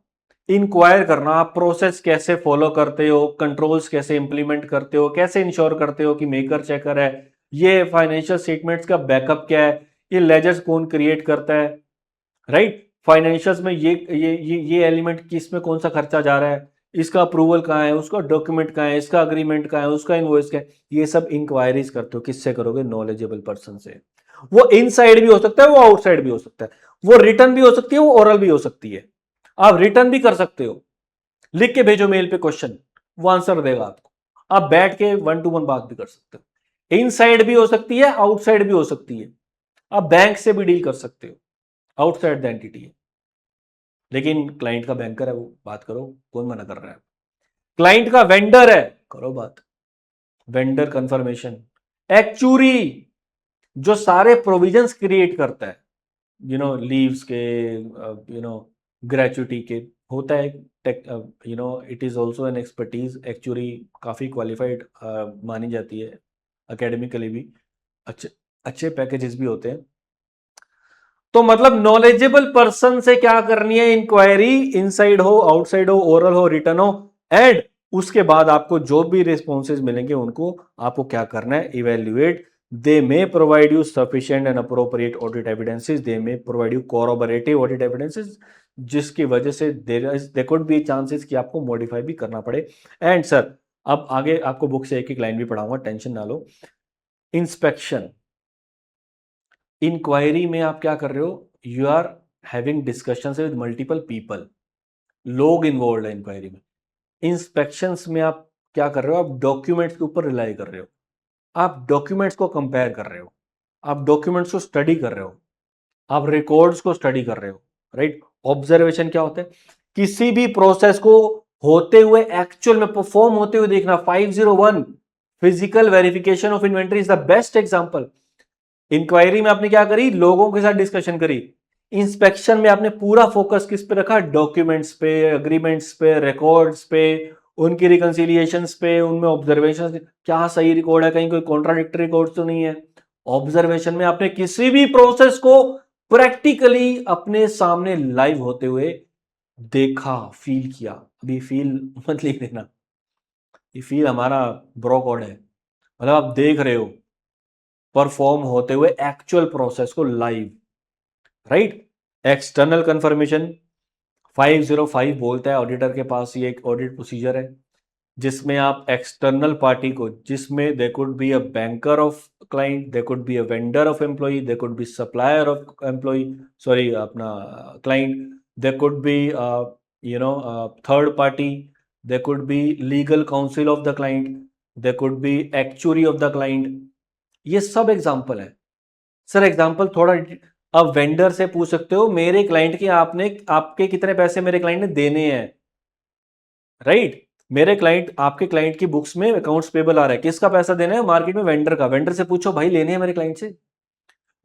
इंक्वायर करना, आप प्रोसेस कैसे फॉलो करते हो, कंट्रोल्स कैसे इंप्लीमेंट करते हो, कैसे इंश्योर करते हो कि मेकर चेकर है, ये फाइनेंशियल स्टेटमेंट्स का बैकअप क्या है, ये लेजर्स कौन क्रिएट करता है, राइट? फाइनेंशियल्स में ये एलिमेंट किस में कौन सा खर्चा जा रहा है, इसका अप्रूवल कहाँ है, उसका डॉक्यूमेंट कहाँ है, इसका अग्रीमेंट कहाँ है, उसका इनवॉइस क्या है, ये सब इंक्वायरीज करते हो। किससे करोगे? नॉलेजेबल पर्सन से। वो इनसाइड भी हो सकता है, वो आउटसाइड भी हो सकता है, वो रिटर्न भी हो सकती है, वो ओरल भी हो सकती है। आप रिटर्न भी कर सकते हो, लिख के भेजो मेल पे क्वेश्चन, वो आंसर देगा आपको। आप बैठ के 1 to 1 बात भी कर सकते हो। इनसाइड भी हो सकती है, आउटसाइड भी हो सकती है। आप बैंक से भी डील कर सकते हो, आउटसाइड द एंटिटी है, लेकिन क्लाइंट का बैंकर है, वो बात करो, कौन मना कर रहा है? क्लाइंट का वेंडर है, करो बात। Vendor confirmation. एक्चुरी, जो सारे प्रोविजंस क्रिएट करता है, लीव्स के, ग्रेचुटी के, होता है। It is also an expertise. Actuary काफी क्वालिफाइड मानी जाती है, एकेडमिकली भी अच्छे अच्छे पैकेजेस भी होते हैं। तो मतलब नॉलेजेबल पर्सन से क्या करनी है इंक्वायरी, इनसाइड हो, आउटसाइड हो, ओरल हो, रिटर्न हो, एंड उसके बाद आपको जो भी रिस्पॉन्सेज मिलेंगे उनको आपको क्या करना है? Evaluate. They may provide you sufficient and appropriate audit evidences, they may provide you corroborative audit evidences, जिसकी वजह से देयर कुड बी चांसेस कि आपको मॉडिफाई भी करना पड़े। एंड सर, अब आगे आपको बुक से एक एक लाइन भी पढ़ाऊंगा, टेंशन ना लो। इंस्पेक्शन। इंक्वायरी में आप क्या कर रहे हो? You are having discussion with multiple people, लोग इन्वॉल्व है इंक्वायरी में। इंस्पेक्शंस में आप क्या कर रहे हो? आप डॉक्यूमेंट्स के ऊपर रिलाई कर रहे हो, आप डॉक्यूमेंट्स को कंपेयर कर रहे हो, आप डॉक्यूमेंट्स को स्टडी कर रहे हो, आप रिकॉर्ड्स को स्टडी कर रहे हो, राइट? ऑब्जर्वेशन क्या होता है? किसी भी प्रोसेस को होते हुए, एक्चुअल में परफॉर्म होते हुए देखना। 501 physical verification of inventory is the best example. Inquiry में आपने क्या करी? लोगों के साथ डिस्कशन करी। इंस्पेक्शन में आपने पूरा फोकस किस पे रखा? डॉक्यूमेंट्स पे, अग्रीमेंट्स पे, रिकॉर्ड्स पे, उनकी रिकंसिलिएशंस पे, उनमें ऑब्जर्वेशन, क्या सही रिकॉर्ड है, कहीं कोई कॉन्ट्राडिक्टरी रिकॉर्ड तो नहीं है। ऑब्जर्वेशन में आपने किसी भी प्रोसेस को प्रैक्टिकली अपने सामने लाइव होते हुए देखा, फील किया। अभी फील मत लिख देना, ये फील हमारा ब्रो कोड है, मतलब आप देख रहे हो परफॉर्म होते हुए एक्चुअल प्रोसेस को लाइव, राइट? एक्सटर्नल कंफर्मेशन 505 बोलता है, ऑडिटर के पास ये एक ऑडिट प्रोसीजर है जिसमें आप एक्सटर्नल पार्टी को, जिसमें they could be a banker of client, they could be a vendor of employ, they could be supplier of employ, sorry अपना client, they could be third party, they could be legal council of the client, they could be actuary of the client. ये सब एग्जाम्पल है। सर एग्जाम्पल थोड़ा, अब वेंडर से पूछ सकते हो मेरे क्लाइंट के, आपने आपके कितने पैसे मेरे क्लाइंट ने देने हैं, राइट? मेरे क्लाइंट, आपके क्लाइंट की बुक्स में अकाउंट्स पेबल आ रहा है, किसका पैसा देना है? मार्केट में वेंडर का। वेंडर से पूछो भाई लेने हैं मेरे क्लाइंट से।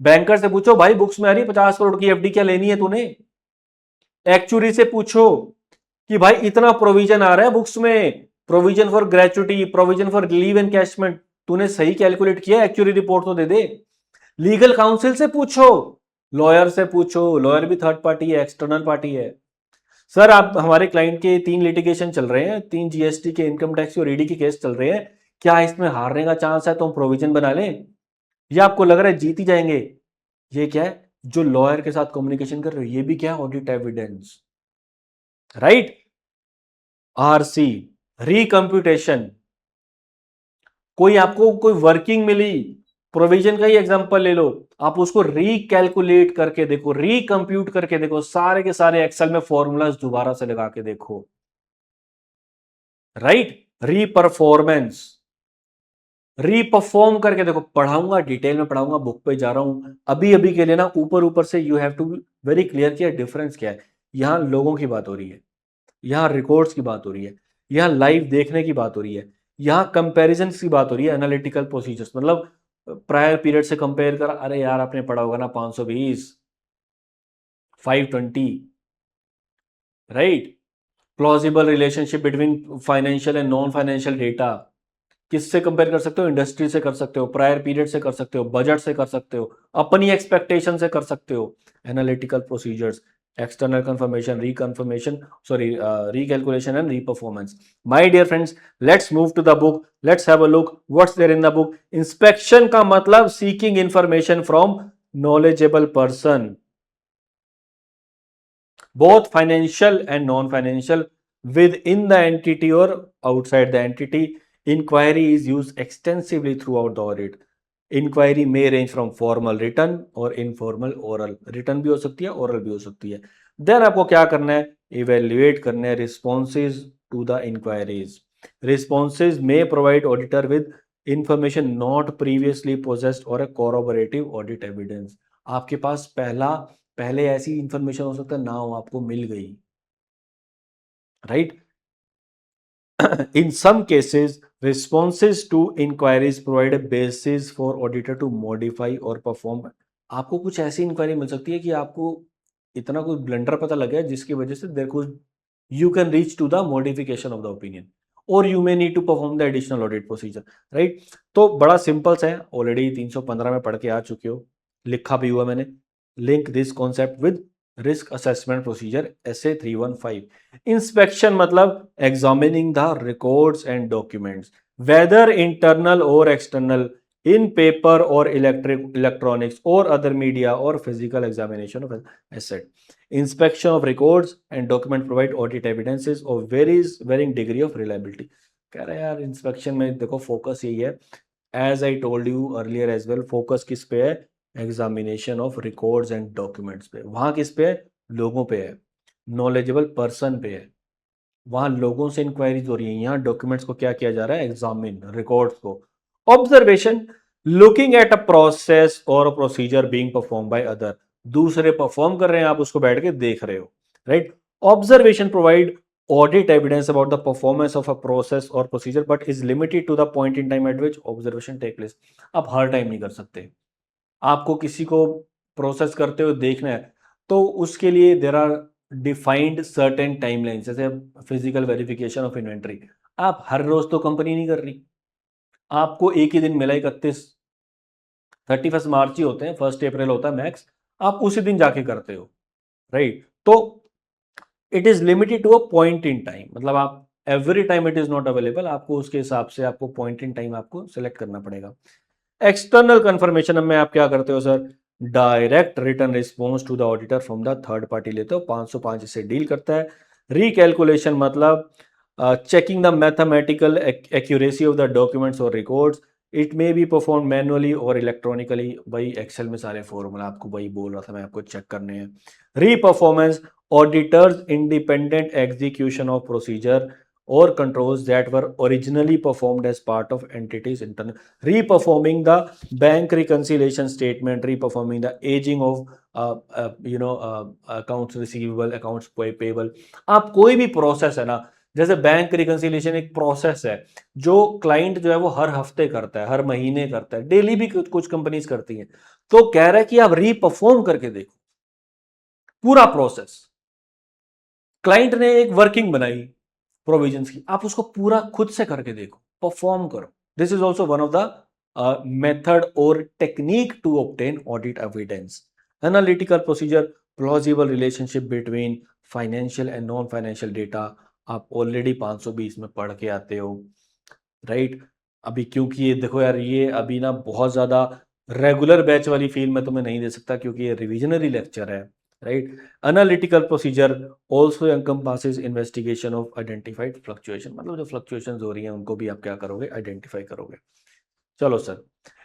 बैंकर से पूछो भाई बुक्स में आ रही है 50 करोड़ की एफडी, क्या लेनी है तूने? एक्चुरी से पूछो कि भाई इतना प्रोविजन आ रहा है बुक्स में, provision for gratuity, provision for leave encashment, तूने सही कैलकुलेट किया? एक्चुरी रिपोर्ट तो दे दे। लीगल काउंसिल से पूछो, लॉयर से पूछो, लॉयर भी थर्ड पार्टी है, एक्सटर्नल पार्टी है। सर आप, हमारे क्लाइंट के 3 लिटिगेशन चल रहे हैं, 3 जीएसटी के, इनकम टैक्स और ईडी के केस चल रहे हैं, क्या इसमें हारने का चांस है तो हम प्रोविजन बना लें, या आपको लग रहा है जीत ही जाएंगे? ये क्या है जो लॉयर के साथ कम्युनिकेशन कर रहे हो? ये भी क्या है? Audit evidence, right? आरसी, रिकम्प्यूटेशन, कोई आपको कोई वर्किंग मिली, प्रोविजन का ही एग्जांपल ले लो, आप उसको रिकैलकुलेट करके देखो, रिकंप्यूट करके देखो, सारे के सारे एक्सेल में फॉर्मूलाज दोबारा से लगा के देखो, राइट। रीपरफॉर्मेंस, रीपरफॉर्म करके देखो, पढ़ाऊंगा डिटेल में पढ़ाऊंगा, बुक पे जा रहा हूं, अभी अभी के लिए ना ऊपर ऊपर से you have to be very clear कि डिफरेंस क्या है। यहां लोगों की बात हो रही है, यहाँ रिकॉर्ड्स की बात हो रही है, यहाँ लाइव देखने की बात हो रही है, यहाँ कंपैरिजन की बात हो रही है, एनालिटिकल प्रोसीजर्स, मतलब प्रायर पीरियड से कंपेयर कर, अरे यार आपने पढ़ा होगा ना 520, 520, right. Plausible relationship between financial and non financial data, किससे कंपेयर कर सकते हो, इंडस्ट्री से कर सकते हो, प्रायर पीरियड से कर सकते हो, बजट से कर सकते हो, अपनी एक्सपेक्टेशन से कर सकते हो, analytical procedures, external confirmation, reconfirmation, sorry, recalculation and reperformance. My dear friends, let's move to the book. Let's have a look what's there in the book. Inspection का मतलब seeking information from knowledgeable person, both financial and non-financial, within the entity or outside the entity. Inquiry is used extensively throughout the audit. Inquiry में रेंज फ्रॉम फॉर्मल रिटर्न और इनफॉर्मल ओरल, रिटर्न भी हो सकती है, ओरल भी हो सकती है। देन आपको क्या करना है, इवेल्युएट करना है responses to the inquiries. Responses में provide auditor with information not previously possessed और ए कोरोबोरेटिव ऑडिट एविडेंस। आपके पास पहले ऐसी इंफॉर्मेशन हो सकता है ना हो, आपको मिल गई, right. In some cases, responses to inquiries provide a basis for auditor to modify or perform. आपको कुछ ऐसी इंक्वायरी मिल सकती है कि आपको इतना कोई ब्लंडर पता लग गया जिसकी वजह से there could you can reach to the modification of the opinion और you may need to perform the additional audit procedure, right. तो बड़ा सिंपल सा है, ऑलरेडी 315 में पढ़ के आ चुके हो, लिखा भी हुआ मैंने। Link this concept with risk assessment procedure SA 315। Inspection मतलब examining the records and documents, whether internal और external, in paper or electronics or other media or physical examination of asset. Inspection of records and document provide audit evidences of varying degree of reliability. कह रहे हैं यार इंस्पेक्शन में देखो फोकस यही है, as I told you earlier as well, focus किस पे है, examination of records and documents पे। वहां किस पे है, लोगों पे है, नॉलेजेबल पर्सन पे है, वहां लोगों से इंक्वायरीज हो रही है, यहाँ डॉक्यूमेंट्स को क्या किया जा रहा है, एग्जामिन रिकॉर्ड्स को। Observation, looking at a process और procedure being perform by other, दूसरे परफॉर्म कर रहे हैं, आप उसको बैठ के देख रहे हो, right. Observation provide audit evidence about the performance of a process और procedure but is limited to the point in time at which observation take place. आप हर टाइम नहीं कर सकते, आपको किसी को प्रोसेस करते हुए देखना है तो उसके लिए there are defined certain timeline, जैसे फिजिकल वेरिफिकेशन ऑफ इन्वेंट्री, आप हर रोज तो कंपनी नहीं कर रही, आपको एक ही दिन मिला 31 मार्च ही होते हैं, 1 अप्रैल होता है मैक्स, आप उसी दिन जाके करते हो, राइट। तो it is limited to a point in time, मतलब आप every time it is not available, आपको उसके हिसाब से आपको पॉइंट इन टाइम आपको सेलेक्ट करना पड़ेगा। एक्सटर्नल कंफर्मेशन में आप क्या करते हो sir, direct return response to the auditor from the third party लेते हो, 505 इससे डील करता है। रिकैलकुलेशन मतलब checking the mathematical accuracy of the documents और records, it may be perform manually और इलेक्ट्रॉनिकली, भाई एक्सेल में सारे फॉर्मूला आपको वही बोल रहा था मैं, आपको चेक करने हैं। Reperformance, auditors independent execution of procedure or controls that were originally performed as part of entities internal, reperforming the bank reconciliation statement, reperforming the aging of accounts receivable, accounts payable। आप कोई भी प्रोसेस है ना, जैसे बैंक रिकंसिलिएशन एक प्रोसेस है जो क्लाइंट जो है वो हर हफ्ते करता है, हर महीने करता है, डेली भी कुछ कंपनीज करती हैं, तो कह रहा है कि आप रीपरफॉर्म करके देखो पूरा प्रोसेस। क्लाइंट ने एक वर्किंग बनाई प्रोविजंस की, आप उसको पूरा खुद से करके देखो, परफॉर्म करो। This is also one of the method और technique to obtain audit evidence. Analytical procedure, plausible relationship between financial and non financial data, आप ऑलरेडी 520 में पढ़ के आते हो, राइट। अभी क्योंकि ये देखो यार, ये अभी ना बहुत ज्यादा रेगुलर बैच वाली फील में तुम्हें नहीं दे सकता क्योंकि ये रिविजनरी लेक्चर है, right. Analytical procedure also encompasses investigation of identified fluctuation, मतलब जो फ्लक्चुएशन हो रही हैं उनको भी आप क्या करोगे, आइडेंटिफाई करोगे। चलो सर,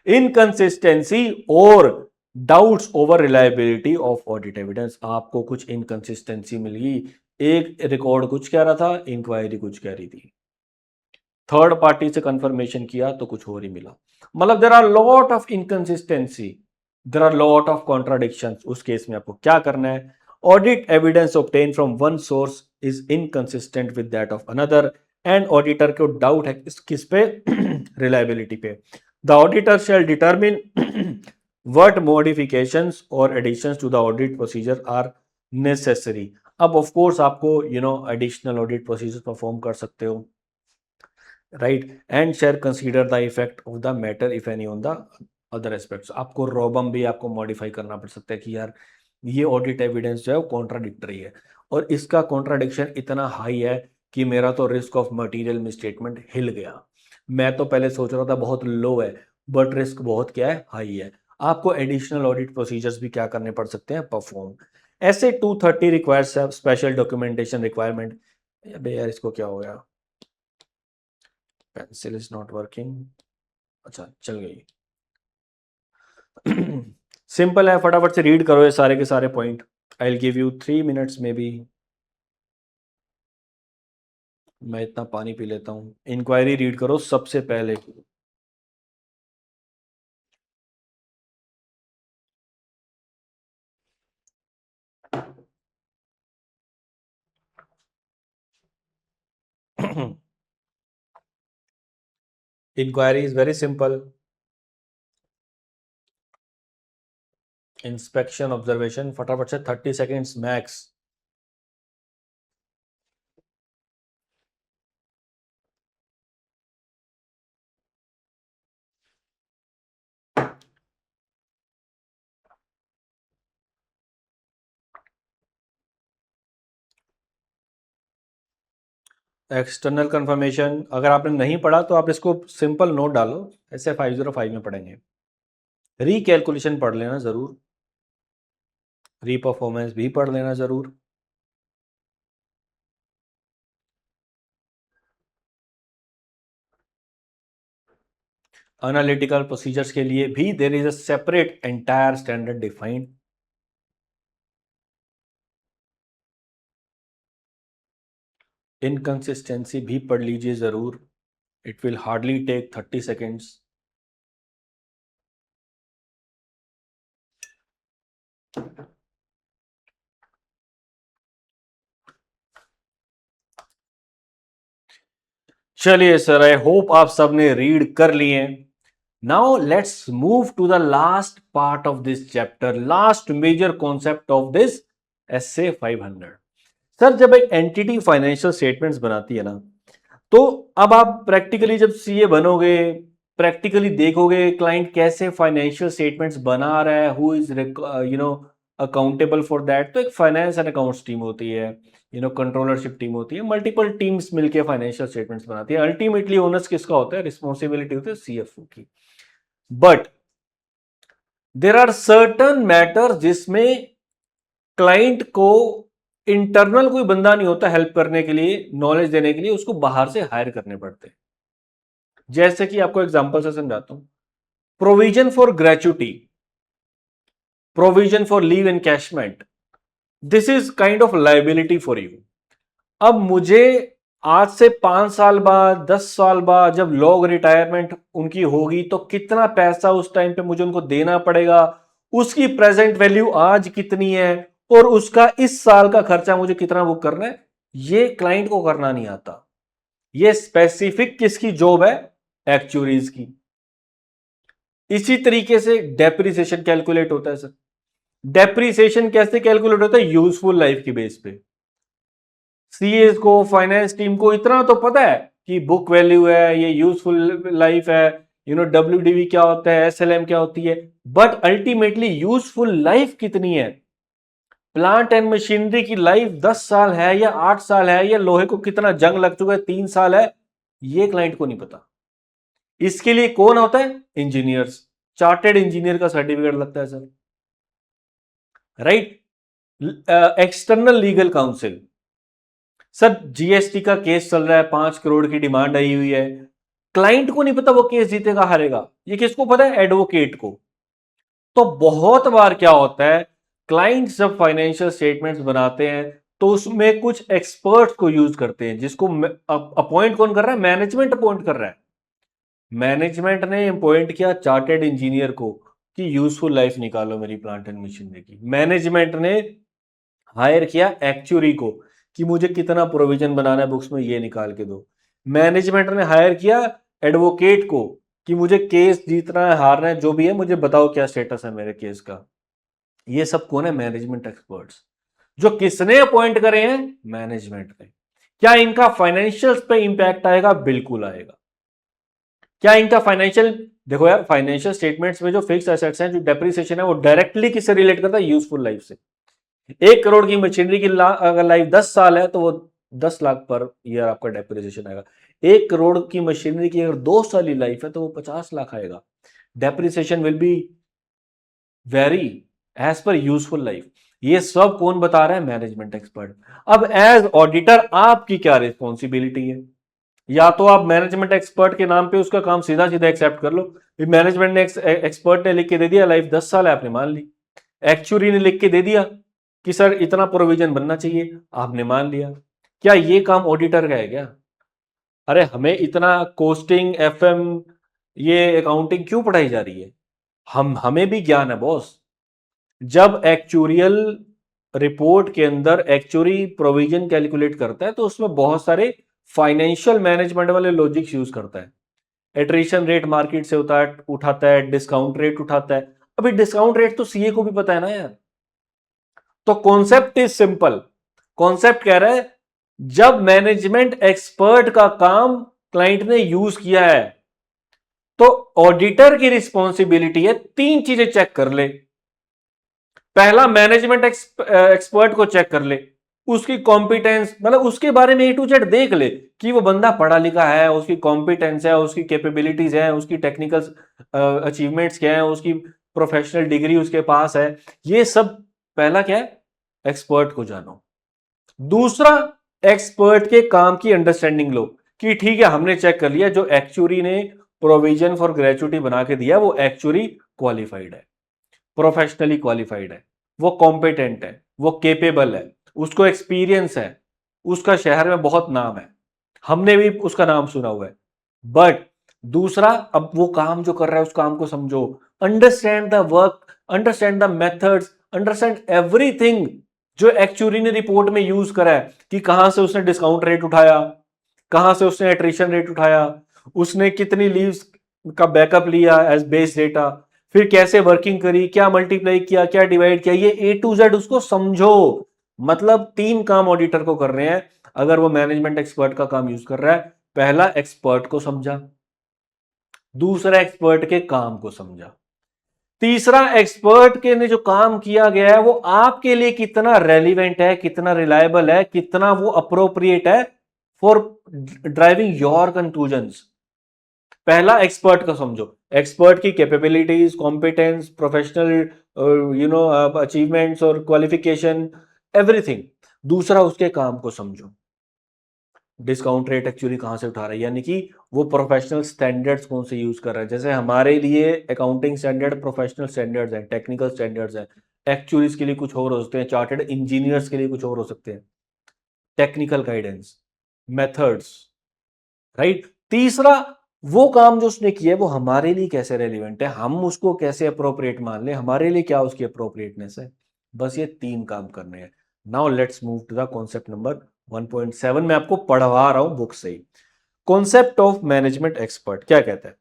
इनकंसिस्टेंसी और doubts over reliability of audit evidence. आपको कुछ इनकंसिस्टेंसी मिल गई, एक रिकॉर्ड कुछ कह रहा था, इंक्वायरी कुछ कह रही थी, थर्ड पार्टी से कंफर्मेशन किया तो कुछ और ही मिला। मतलब there are lot of inconsistency, there are lot of contradiction. उस केस में आपको क्या करना है, audit evidence obtain from one source is inconsistent with that of another, and auditor को डाउट है किस पे, रिलायबिलिटी पे। The auditor shall determine what modifications or additions to the audit procedure are necessary। अब ऑफ कोर्स आपको एडिशनल ऑडिट प्रोसीजर परफॉर्म कर सकते हो, right, and share consider the effect of the matter if any on the other aspects. आपको रोबम भी आपको मॉडिफाई करना पड़ सकता है कि यार ये ऑडिट एविडेंस जो है वो कॉन्ट्राडिक्टरी है, और इसका कॉन्ट्राडिक्शन इतना हाई है कि मेरा तो रिस्क ऑफ मटेरियल मिसस्टेटमेंट हिल गया। मैं तो पहले सोच रहा था बहुत लो है, बट रिस्क बहुत क्या है, हाई है। आपको एडिशनल ऑडिट प्रोसीजर्स भी क्या करने पड़ सकते हैं, परफॉर्म। ऐसे 230 रिक्वायर्स स्पेशल डॉक्यूमेंटेशन रिक्वायरमेंट। अबे यार इसको क्या हो गया, पेंसिल इज नॉट वर्किंग, अच्छा चल गई। सिंपल है, फटाफट से रीड करो ये सारे के सारे point. I will give you 3 minutes may be. मैं इतना पानी पी लेता हूँ। इंक्वायरी रीड करो सबसे पहले। Inquiry is very simple, inspection observation, फटाफट से 30 सेकेंड्स मैक्स। एक्सटर्नल कंफर्मेशन अगर आपने नहीं पढ़ा तो आप इसको सिंपल नोट डालो, ऐसे 505 में पढ़ेंगे। रीकैलकुलेशन पढ़ लेना जरूर, रीपरफॉर्मेंस भी पढ़ लेना जरूर। एनालिटिकल प्रोसीजर्स के लिए भी there is a separate entire standard defined. Inconsistency भी पढ़ लीजिए जरूर, it will hardly take 30 seconds. चलिए सर, आई होप आप सबने रीड कर लिए। Now let's move to the last part of this chapter, last major concept of this SA 500। Sir जब एक एंटिटी फाइनेंशियल स्टेटमेंट्स बनाती है ना, तो अब आप प्रैक्टिकली जब सीए बनोगे, प्रैक्टिकली देखोगे क्लाइंट कैसे फाइनेंशियल स्टेटमेंट्स बना रहा है, who is accountable for that. तो एक फाइनेंस एंड अकाउंट्स टीम होती है, कंट्रोलरशिप टीम होती है, मल्टीपल टीम्स मिलकर फाइनेंशियल स्टेटमेंट्स बनाती है। अल्टीमेटली ओनर्स किसका होता है, रिस्पॉन्सिबिलिटी होती है सीएफओ की। But there are certain matters जिसमें क्लाइंट को इंटरनल कोई बंदा नहीं होता हेल्प करने के लिए, नॉलेज देने के लिए, उसको बाहर से हायर करने पड़ते हैं। जैसे कि आपको एग्जांपल से समझाता हूं, provision for gratuity, provision for leave encashment, this is kind of liability for you. अब मुझे आज से 5 साल बाद, 10 साल बाद जब लोग रिटायरमेंट उनकी होगी, तो कितना पैसा उस टाइम पे मुझे उनको देना पड़ेगा, उसकी प्रेजेंट वैल्यू आज कितनी है, और उसका इस साल का खर्चा मुझे कितना बुक करना है, ये क्लाइंट को करना नहीं आता। ये स्पेसिफिक किसकी जॉब है, एक्चुअरीज की। इसी तरीके से डेप्रिसिएशन कैलकुलेट होता है सर। डेप्रिसिएशन कैसे कैलकुलेट होता है, यूजफुल लाइफ की बेस पे। सीए को, फाइनेंस टीम को इतना तो पता है कि बुक वैल्यू है, ये यूजफुल लाइफ है, डब्ल्यूडीवी क्या होता है, एसएलएम क्या होती है, बट अल्टीमेटली यूजफुल लाइफ कितनी है, प्लांट एंड मशीनरी की लाइफ 10 साल है या 8 साल है, या लोहे को कितना जंग लग चुका है, 3 साल है, ये क्लाइंट को नहीं पता। इसके लिए कौन होता है, इंजीनियर्स, चार्टेड इंजीनियर का सर्टिफिकेट लगता है sir, right. External legal council, sir GST का केस चल रहा है, 5 करोड़ की डिमांड आई हुई है, क्लाइंट को नहीं पता वो केस जीतेगा हारेगा, ये किसको पता है? एडवोकेट को। तो बहुत बार क्या होता है, क्लाइंट्स जब फाइनेंशियल स्टेटमेंट्स बनाते हैं तो उसमें कुछ एक्सपर्ट्स को यूज करते हैं, जिसको अपॉइंट कौन कर रहा है? मैनेजमेंट अपॉइंट कर रहा है। मैनेजमेंट ने अपॉइंट किया चार्टेड इंजीनियर को कि यूजफुल लाइफ निकालो मेरी प्लांट एंड मशीनरी की। मैनेजमेंट ने हायर किया एक्चुअरी को कि मुझे कितना प्रोविजन बनाना है बुक्स में, ये निकाल के दो। मैनेजमेंट ने हायर किया एडवोकेट को कि मुझे केस जीतना है हारना है जो भी है, मुझे बताओ क्या स्टेटस है मेरे केस का। ये सब कौन है? Management experts. जो किसने अपॉइंट करे हैं? मैनेजमेंट ने। क्या इनका फाइनेंशियल्स पे इंपैक्ट आएगा? बिल्कुल आएगा। क्या इनका फाइनेंशियल, देखो यार फाइनेंशियल स्टेटमेंट्स में जो फिक्स एसेट्स हैं, जो डेप्रिसिएशन है, वो डायरेक्टली किससे रिलेट करता है? यूजफुल लाइफ से। 1 करोड़ की मशीनरी की अगर लाइफ 10 साल है तो वो 10 लाख पर ईयर आपका डेप्रिसिएशन आएगा। 1 करोड़ की मशीनरी की अगर 2 साल की लाइफ है तो वो 50 लाख आएगा। Depreciation will be very as per useful life. ये सब कौन बता रहा है? Management expert. अब एज ऑडिटर आपकी क्या रिस्पॉन्सिबिलिटी है? या तो आप मैनेजमेंट एक्सपर्ट के नाम पे उसका काम सीधा सीधा एक्सेप्ट कर लो। मैनेजमेंट ने एक्सपर्ट ने लिख के दे दिया लाइफ 10 साल है, आपने मान ली। एक्चुअरी ने लिख के दे दिया कि सर इतना प्रोविजन बनना चाहिए, आपने मान लिया। क्या ये काम ऑडिटर का है क्या? अरे हमें इतना कोस्टिंग एफएम ये अकाउंटिंग क्यों पढ़ाई जा रही है? हमें भी ज्ञान है बॉस। जब एक्चुरियल रिपोर्ट के अंदर एक्चुरी प्रोविजन कैलकुलेट करता है तो उसमें बहुत सारे फाइनेंशियल मैनेजमेंट वाले लॉजिक्स यूज करता है। एट्रिशन रेट मार्केट से उठाता है, डिस्काउंट रेट उठाता है। अभी डिस्काउंट रेट तो सीए को भी पता है ना यार। तो कॉन्सेप्ट इज सिंपल। कॉन्सेप्ट कह रहा है जब मैनेजमेंट एक्सपर्ट का काम क्लाइंट ने यूज किया है तो ऑडिटर की रिस्पॉन्सिबिलिटी है 3 चीजें चेक कर ले। पहला, मैनेजमेंट एक्सपर्ट को चेक कर ले, उसकी कॉम्पिटेंस, मतलब उसके बारे में ए टू जेड देख ले कि वो बंदा पढ़ा लिखा है, उसकी कॉम्पिटेंस है, उसकी कैपेबिलिटीज है, उसकी टेक्निकल अचीवमेंट्स क्या है, उसकी प्रोफेशनल डिग्री उसके पास है। ये सब पहला क्या है? एक्सपर्ट को जानो। दूसरा, एक्सपर्ट के काम की अंडरस्टैंडिंग लो कि ठीक है हमने चेक कर लिया जो एक्चुरी ने प्रोविजन फॉर ग्रेचुटी बना के दिया वो एक्चुरी क्वालिफाइड है, प्रोफेशनली क्वालिफाइड है, वो कॉम्पिटेंट है, वो केपेबल है, उसको एक्सपीरियंस है, उसका शहर में बहुत नाम है, हमने भी उसका नाम सुना हुआ है। बट दूसरा, अब वो काम जो कर रहा है उस काम को समझो, understand the work, understand the methods, understand everything जो एक्चुरी ने रिपोर्ट में यूज करा है कि कहां से उसने डिस्काउंट रेट उठाया, कहां से उसने एट्रिशन रेट उठाया, उसने कितनी लीव्स का बैकअप लिया एज बेस डेटा, फिर कैसे वर्किंग करी, क्या मल्टीप्लाई किया, क्या डिवाइड किया, ये ए टू जेड उसको समझो। मतलब 3 काम ऑडिटर को कर रहे हैं अगर वो मैनेजमेंट एक्सपर्ट का काम यूज कर रहा है। पहला, एक्सपर्ट को समझा। दूसरा, एक्सपर्ट के काम को समझा। तीसरा, एक्सपर्ट के ने जो काम किया गया है वो आपके लिए कितना रेलिवेंट है, कितना रिलायबल है, कितना वो अप्रोप्रिएट है फॉर ड्राइविंग योर कंक्लूजन्स। पहला, एक्सपर्ट का समझो, एक्सपर्ट की कैपेबिलिटीज, कॉम्पिटेंस, प्रोफेशनल अचीवमेंट्स और क्वालिफिकेशन, एवरीथिंग। दूसरा, उसके काम को समझो, डिस्काउंट रेट एक्चुअली कहां से उठा रहा है, यानी कि वो प्रोफेशनल स्टैंडर्ड्स कौन से यूज कर रहा है। जैसे हमारे लिए अकाउंटिंग स्टैंडर्ड प्रोफेशनल स्टैंडर्ड्स हैं, टेक्निकल स्टैंडर्ड्स हैं, एक्चुअलीज के लिए कुछ और हो सकते हैं, चार्टर्ड इंजीनियर्स के लिए कुछ और हो सकते हैं, टेक्निकल गाइडेंस, मेथड्स, राइट। तीसरा, वो काम जो उसने किया है वो हमारे लिए कैसे रेलिवेंट है, हम उसको कैसे अप्रोप्रिएट मान ले, हमारे लिए क्या उसकी अप्रोप्रिएटनेस है। बस ये 3 काम करने हैं। Now let's move to the concept number 1.7। मैं आपको पढ़वा रहा हूं बुक से ही। कॉन्सेप्ट ऑफ मैनेजमेंट एक्सपर्ट क्या कहता है?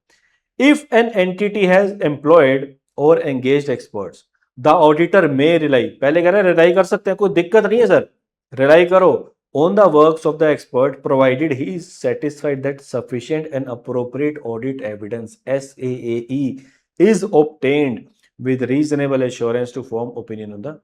If an entity has employed और engaged experts the auditor may rely, पहले कह रहे हैं रिलाई कर सकते हैं, कोई दिक्कत नहीं है सर, रिलाई करो, on the works of the expert provided he is satisfied that sufficient and appropriate audit evidence SAAE is obtained with reasonable assurance to form opinion on the,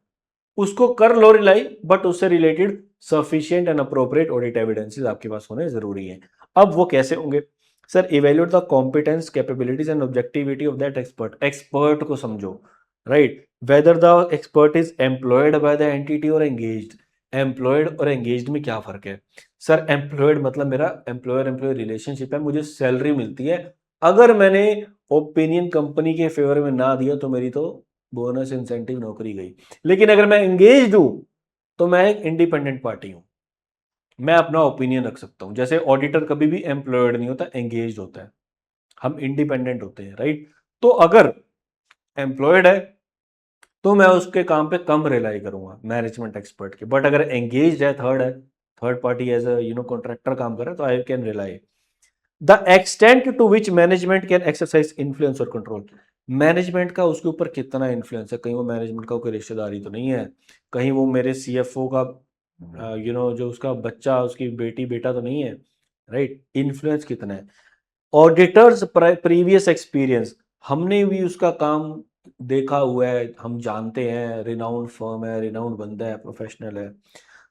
उसको कर लो रिलाई, बट उससे related sufficient and appropriate audit evidences आपके पास होने जरूरी है। अब वो कैसे होंगे? Sir, evaluate the competence, capabilities and objectivity of that expert, expert को समझो, right. Whether the expert is employed by the entity और एंगेज्ड, एम्प्लॉयड और एंगेज्ड में क्या फर्क है? सर एम्प्लॉयड मतलब मेरा एम्प्लॉयर एम्प्लॉय रिलेशनशिप है, मुझे सैलरी मिलती है। अगर मैंने ओपिनियन कंपनी के फेवर में ना दिया तो मेरी तो बोनस इंसेंटिव नौकरी गई। लेकिन अगर मैं एंगेज हूं तो मैं एक इंडिपेंडेंट पार्टी हूं, मैं अपना ओपिनियन रख सकता हूं। जैसे ऑडिटर कभी भी एम्प्लॉयड नहीं होता, एंगेज होता है, हम इंडिपेंडेंट होते हैं, राइट। तो अगर एम्प्लॉयड है तो मैं उसके काम पे कम रिलाई करूंगा मैनेजमेंट एक्सपर्ट के, बट अगर एंगेज है, third party as a contractor काम कर रहा है, तो I can rely. The extent to which management can exercise influence और कंट्रोल, मैनेजमेंट का उसके ऊपर कितना इन्फ्लुएंस है। कहीं वो मैनेजमेंट का कोई रिश्तेदारी तो नहीं है, कहीं वो मेरे सीएफओ का जो उसका बच्चा, उसकी बेटी बेटा तो नहीं है, राइट। इन्फ्लुएंस कितना है। ऑडिटर्स प्रीवियस एक्सपीरियंस, हमने भी उसका काम देखा हुआ है, हम जानते हैं, रिनाउंड फर्म है, रिनाउंड बंदा है, प्रोफेशनल है।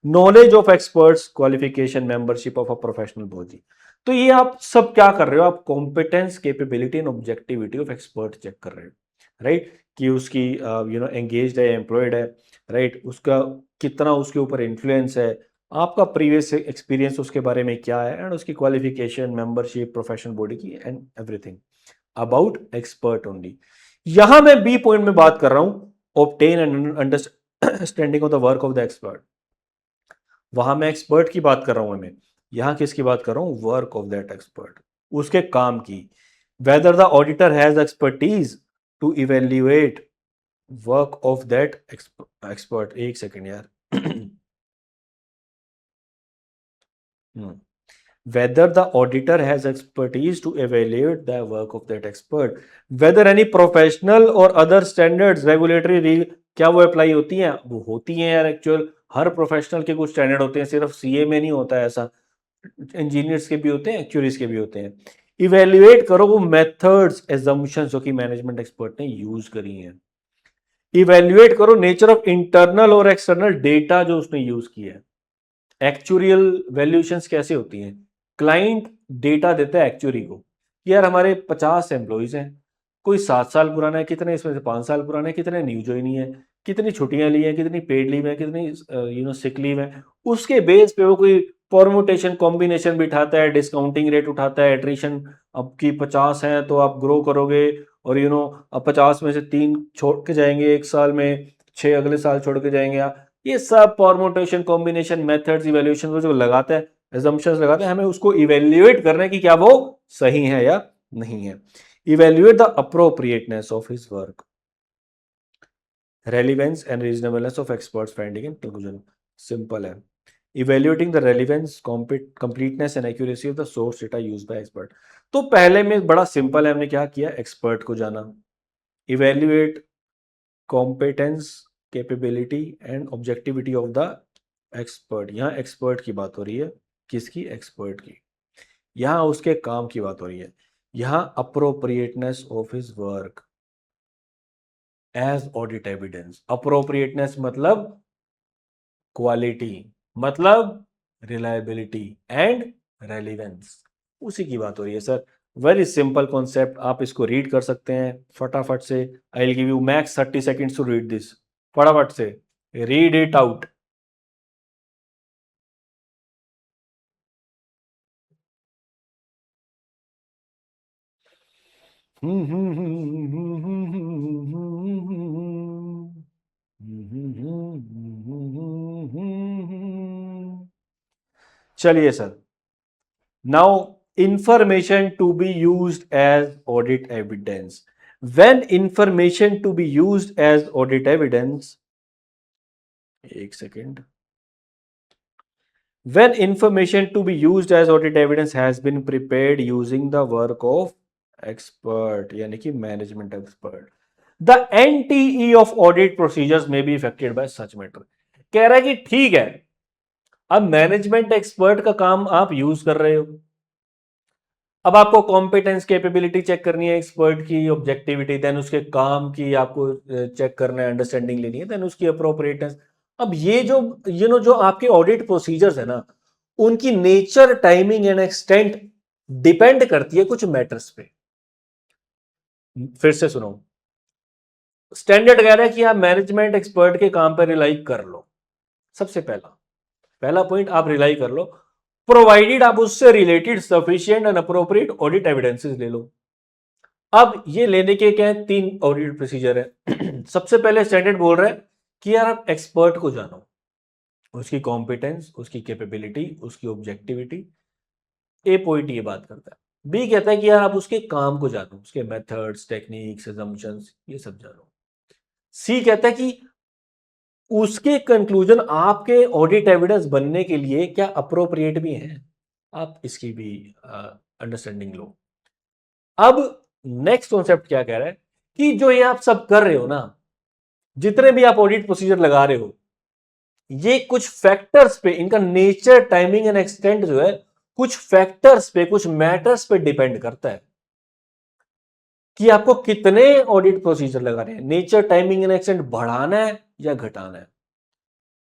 Knowledge of experts, qualification, membership of a professional body. तो ये आप सब क्या कर रहे हो, आप competence, capability and objectivity of expert check कर रहे हो, राइट। कि उसकी एंगेज्ड है, एम्प्लॉयड है, राइट, उसका कितना उसके ऊपर इन्फ्लुएंस है, आपका प्रीवियस एक्सपीरियंस उसके बारे में क्या है, एंड उसकी क्वालिफिकेशन, मेंबरशिप, प्रोफेशनल बॉडी की, and everything about expert only. यहां मैं बी पॉइंट में बात कर रहा हूं, obtain and understanding of the work of the expert. वहां मैं एक्सपर्ट की बात कर रहा हूं, मैं यहां किसकी बात कर रहा हूं, वर्क ऑफ दैट एक्सपर्ट, उसके काम की। Whether the auditor has expertise to evaluate work of that expert. एक सेकेंड यार whether the auditor has expertise to evaluate the work of that expert, whether any professional or other standards regulatory क्या वो अप्लाई होती हैं, वो होती हैं यार। एक्चुअल हर प्रोफेशनल के कुछ स्टैंडर्ड होते हैं, सिर्फ सीए में नहीं होता है ऐसा, इंजीनियर्स के भी होते हैं, एक्चुअलीज के भी होते हैं। इवेल्युएट करो वो मेथड्स, एजम्पशंस जो कि मैनेजमेंट एक्सपर्ट ने यूज करी हैं। इवेल्युएट करो नेचर ऑफ इंटरनल और एक्सटर्नल डेटा जो उसने यूज किया है। एक्चुरियल वैल्यूएशंस कैसे होती हैं, क्लाइंट डेटा देता है एक्चुरी को कि यार हमारे 50 एम्प्लॉइज हैं, कोई 7 साल पुराना है, कितने इसमें से 5 साल पुराने हैं, कितने न्यू ज्वाइनी है, कितनी छुट्टियां ली हैं, कितनी पेड लीव है, कितनी सिक लीव है। उसके बेस पे वो कोई परमुटेशन कॉम्बिनेशन बिठाता है, डिस्काउंटिंग रेट उठाता है, एट्रिशन अब की 50 है तो आप ग्रो करोगे, और अब 50 में से 3 छोड़ के जाएंगे एक साल में, 6 अगले साल छोड़ के जाएंगे आप। ये सब परमुटेशन कॉम्बिनेशन मेथड्स इवैल्यूएशन वो जो लगाता है, assumptions लगाता है, हमें उसको इवैल्यूएट करना है कि क्या वो सही है या नहीं है। Evaluate the appropriateness of his work, relevance and reasonableness of experts finding and conclusion. Simple है, evaluating the relevance, completeness and accuracy of the source data used by expert. तो पहले में बड़ा सिंपल है, हमने क्या किया, एक्सपर्ट को जाना, evaluate competence, capability and objectivity of the expert. यहाँ एक्सपर्ट की बात हो रही है, किसकी, एक्सपर्ट की। यहाँ उसके काम की बात हो रही है। यहाँ appropriateness of his work as audit evidence. Appropriateness मतलब क्वालिटी, मतलब रिलायबिलिटी एंड रेलिवेंस, उसी की बात हो रही है सर। वेरी सिंपल कॉन्सेप्ट, आप इसको रीड कर सकते हैं फटाफट से। I will give you max 30 seconds to read this, फटाफट से रीड इट आउट। चलिए sir, now information to be used as audit evidence. When information to be used as audit evidence, एक second, when information to be used as audit evidence has been prepared using the work of expert यानी कि management expert, the NTE of audit procedures may be affected by such matter। कह रहा है कि ठीक है, अब मैनेजमेंट एक्सपर्ट का काम आप यूज कर रहे हो, अब आपको कॉम्पिटेंस कैपेबिलिटी चेक करनी है एक्सपर्ट की, ऑब्जेक्टिविटी, देन उसके काम की आपको चेक करना है, अंडरस्टैंडिंग लेनी है, देन उसकी अप्रोप्रिएटनेस। अब ये जो जो आपके ऑडिट प्रोसीजर्स है ना, उनकी nature, timing and extent depend करती है कुछ मैटर्स पे। फिर से सुनो, स्टैंडर्ड कह रहा है कि आप मैनेजमेंट एक्सपर्ट के काम पर रिलाई कर लो। सबसे पहला पहला पॉइंट, आप रिलाई कर लो। प्रोवाइडेड आप उससे related sufficient and appropriate audit evidences ले लो। अब ये लेने के क्या है, 3 ऑडिट प्रोसीजर है। सबसे पहले स्टैंडर्ड बोल रहा है कि यार आप एक्सपर्ट को जानो, उसकी कॉम्पिटेंस, उसकी कैपेबिलिटी, उसकी ऑब्जेक्टिविटी। ए पॉइंट ये बात करता है। बी कहता है कि यार आप उसके काम को जानो, उसके मेथड्स, टेक्निक्स, असम्पशंस, ये सब जानो। सी कहता है कि उसके कंक्लूजन आपके ऑडिट एविडेंस बनने के लिए क्या अप्रोप्रिएट भी हैं, आप इसकी भी अंडरस्टैंडिंग लो। अब नेक्स्ट कॉन्सेप्ट क्या कह रहा है कि जो ये आप सब कर रहे हो ना, जितने भी आप ऑडिट प्रोसीजर लगा रहे हो, ये कुछ फैक्टर्स पे, इनका नेचर, टाइमिंग एंड एक्सटेंट जो है, कुछ फैक्टर्स पे, कुछ मैटर्स पे डिपेंड करता है कि आपको कितने ऑडिट प्रोसीजर लगाने हैं। नेचर, टाइमिंग एंड एक्सटेंट बढ़ाना है या घटाना है।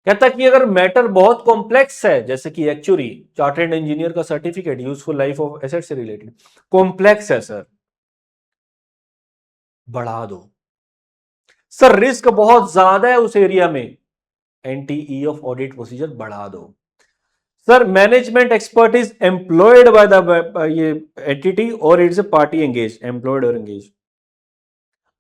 कहता कि अगर मैटर बहुत कॉम्प्लेक्स है, जैसे कि एक्चुअली चार्टर्ड इंजीनियर का certificate useful life of asset से रिलेटेड कॉम्प्लेक्स है सर, बढ़ा दो। सर रिस्क बहुत ज्यादा है उस एरिया में, एनटीई ऑफ ऑडिट प्रोसीजर बढ़ा दो। Sir management expert is employed by the ये एंटिटी और it's a party engage, employed और एंगेज।